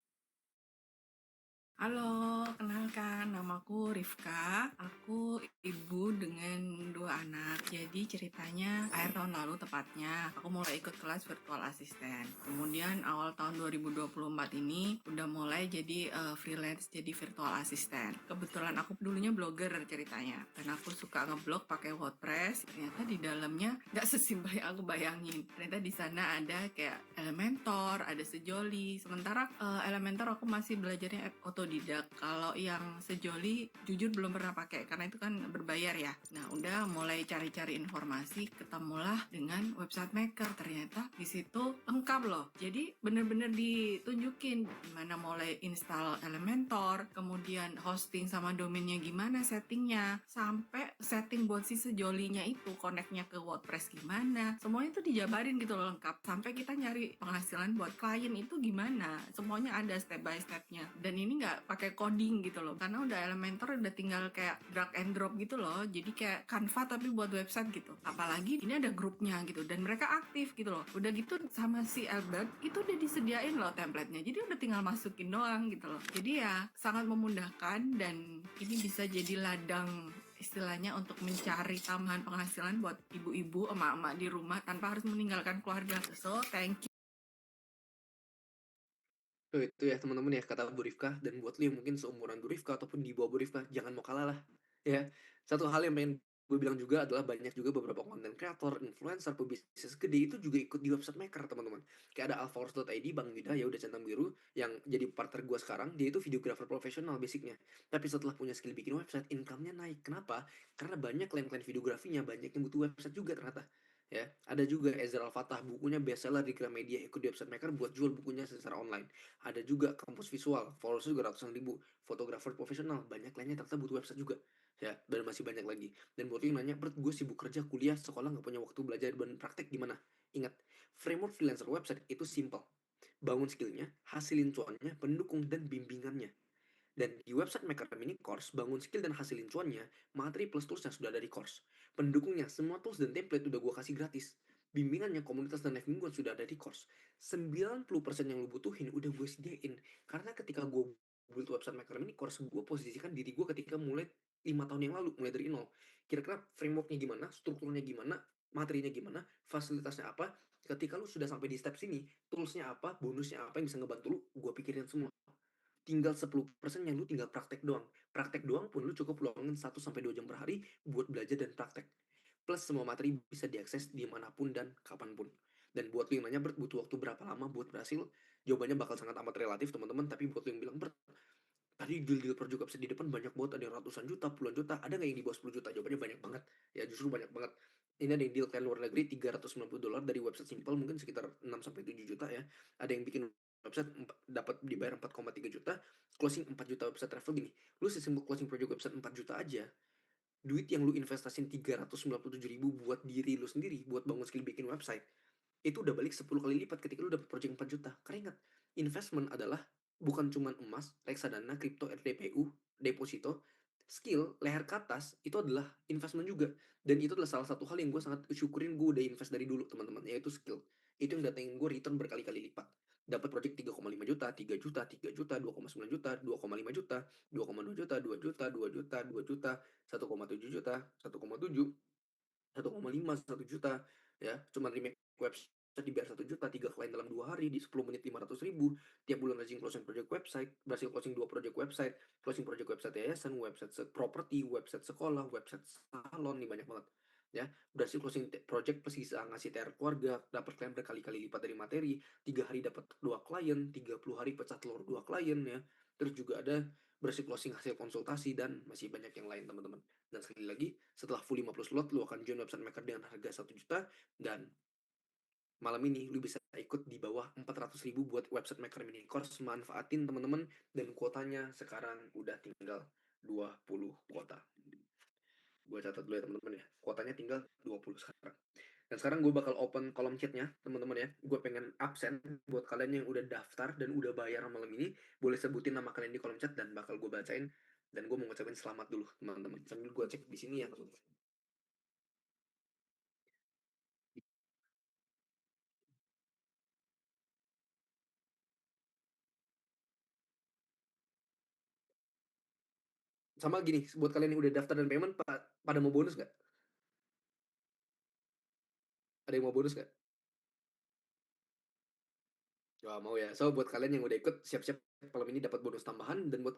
Halo, kenalkan namaku Rifka. Aku ibu dengan 2 anak. Jadi ceritanya akhir tahun lalu tepatnya aku mulai ikut kelas virtual assistant. Kemudian awal tahun 2024 ini udah mulai jadi freelance jadi virtual assistant. Kebetulan aku dulunya blogger ceritanya. Dan aku suka ngeblog pakai WordPress. Ternyata di dalamnya nggak sesimpel yang aku bayangin. Ternyata di sana ada kayak Elementor, ada Sejoli. Sementara Elementor aku masih belajarnya otodidak. Kalau yang Sejoli jujur belum pernah pakai karena itu kan berbayar ya. Nah, udah mulai cari-cari informasi, ketemulah dengan website maker. Ternyata di situ lengkap loh. Jadi bener-bener ditunjukin gimana mulai install Elementor, kemudian hosting sama domainnya gimana settingnya, sampai setting buat si Sejolinya itu connectnya ke WordPress gimana. Semuanya itu dijabarin gitu loh lengkap. Sampai kita nyari penghasilan buat klien itu gimana. Semuanya ada step by stepnya. Dan ini nggak pakai coding gitu loh. Karena udah Elementor udah tinggal kayak drag and drop gitu loh. Jadi kayak Canva tapi buat website gitu. Apalagi ini ada grupnya gitu. Dan mereka aktif gitu loh. Udah gitu sama si Albert itu udah disediain loh template-nya. Jadi udah tinggal masukin doang gitu loh. Jadi ya sangat memudahkan dan ini bisa jadi ladang istilahnya untuk mencari tambahan penghasilan buat ibu-ibu, emak-emak di rumah tanpa harus meninggalkan keluarga. So, thank you. Tuh itu ya teman-teman ya kata Bu Rifka, dan buat lu yang mungkin seumuran Bu Rifka ataupun di bawah Bu Rifka, jangan mau kalah lah. Ya, satu hal yang pengen gue bilang juga adalah banyak juga beberapa konten kreator, influencer, pebisnis gede itu juga ikut di website maker teman-teman. Kayak ada alforce.id, Bang Wida ya udah centang biru yang jadi partner gue sekarang, dia itu videographer profesional basicnya. Tapi setelah punya skill bikin website, income-nya naik. Kenapa? Karena banyak klien-klien videografinya, banyak yang butuh website juga ternyata. Ya, ada juga Ezra Al-Fatah, bukunya bestseller di Gramedia, ikut di website maker buat jual bukunya secara online. Ada juga kampus visual, followers juga ratusan ribu, fotografer profesional, banyak lainnya ternyata butuh website juga. Ya, dan masih banyak lagi. Dan buat yang nanya, Bert, gue sibuk kerja, kuliah, sekolah, nggak punya waktu belajar dan praktek gimana? Ingat, framework freelancer website itu simple. Bangun skillnya, hasilin cuannya, pendukung, dan bimbingannya. Dan di website Maker Mini Course, bangun skill dan hasilin cuannya, materi plus toolsnya sudah ada di course. Pendukungnya, semua tools dan template udah gue kasih gratis. Bimbingannya, komunitas dan live mingguan sudah ada di course. 90% yang lu butuhin udah gue sediain. Karena ketika gue build website Maker Mini Course, gue posisikan diri gue ketika mulai 5 tahun yang lalu, mulai dari nol. Kira-kira frameworknya gimana, strukturnya gimana, materinya gimana, fasilitasnya apa. Ketika lu sudah sampai di step sini, toolsnya apa, bonusnya apa yang bisa ngebantu lu, gue pikirin semua. Tinggal 10% yang lu tinggal praktek doang. Praktek doang pun lu cukup luangin 1 sampai 2 jam per hari buat belajar dan praktek. Plus semua materi bisa diakses dimanapun dan kapanpun. Dan buat lu yang nanya, Bert, butuh waktu berapa lama buat berhasil? Jawabannya bakal sangat amat relatif, teman-teman. Tapi buat lu yang bilang, Bert, tadi deal-deal project website di depan banyak banget, ada yang ratusan juta, puluhan juta, ada nggak yang di bawah 10 juta? Jawabannya banyak banget. Ya justru banyak banget. Ini ada yang deal kayak luar negeri $390 dari website simple mungkin sekitar 6 sampai 7 juta ya. Ada yang bikin website dapat dibayar 4,3 juta, closing 4 juta website travel gini. Lu sesimpel closing project website 4 juta aja, duit yang lu investasin 397 ribu buat diri lu sendiri, buat bangun skill bikin website, itu udah balik 10 kali lipat ketika lu dapat project 4 juta. Karena ingat, investment adalah bukan cuman emas, reksadana, kripto, RDPU, deposito, skill, leher ke atas, itu adalah investment juga. Dan itu adalah salah satu hal yang gue sangat syukurin gue udah invest dari dulu, teman-teman, yaitu skill. Itu yang datengin gue return berkali-kali lipat. Dapat project 3,5 juta, 3 juta, 3 juta, 2,9 juta, 2,5 juta, 2,2 juta, 2 juta, 2 juta, 2 juta, 1,7 juta, 1,7, 1,5, 1 juta, ya cuma remake website dibayar 1 juta, 3 klien dalam 2 hari di 10 menit 500 ribu, tiap bulan rajin closing project website, berhasil closing 2 project website, closing project website yayasan, website property, website sekolah, website salon, nih banyak banget ya. Berhasil closing project plus bisa ngasih TR keluarga, dapat klien berkali-kali lipat dari materi, 3 hari dapat 2 klien, 30 hari pecah telur 2 klien ya. Terus juga ada berhasil closing hasil konsultasi dan masih banyak yang lain, teman-teman. Dan sekali lagi, setelah full 50 slot, lu akan join website maker dengan harga 1 juta, dan malam ini lu bisa ikut di bawah 400 ribu buat website maker mini course. Manfaatin, teman-teman, dan kuotanya sekarang udah tinggal 20 kuota. Gue catat dulu ya, teman-teman ya. Kuotanya tinggal 20 sekarang. Dan sekarang gue bakal open kolom chatnya, teman-teman ya. Gue pengen absen buat kalian yang udah daftar dan udah bayar malam ini. Boleh sebutin nama kalian di kolom chat dan bakal gue bacain. Dan gue mau ngucapin selamat dulu, teman-teman. Sambil gue cek di sini ya, teman-teman. sama gini, buat kalian yang udah daftar dan payment, pada mau bonus nggak? Ada yang mau bonus nggak? Wah, mau ya. So buat kalian yang udah ikut, siap-siap malam ini dapat bonus tambahan, dan buat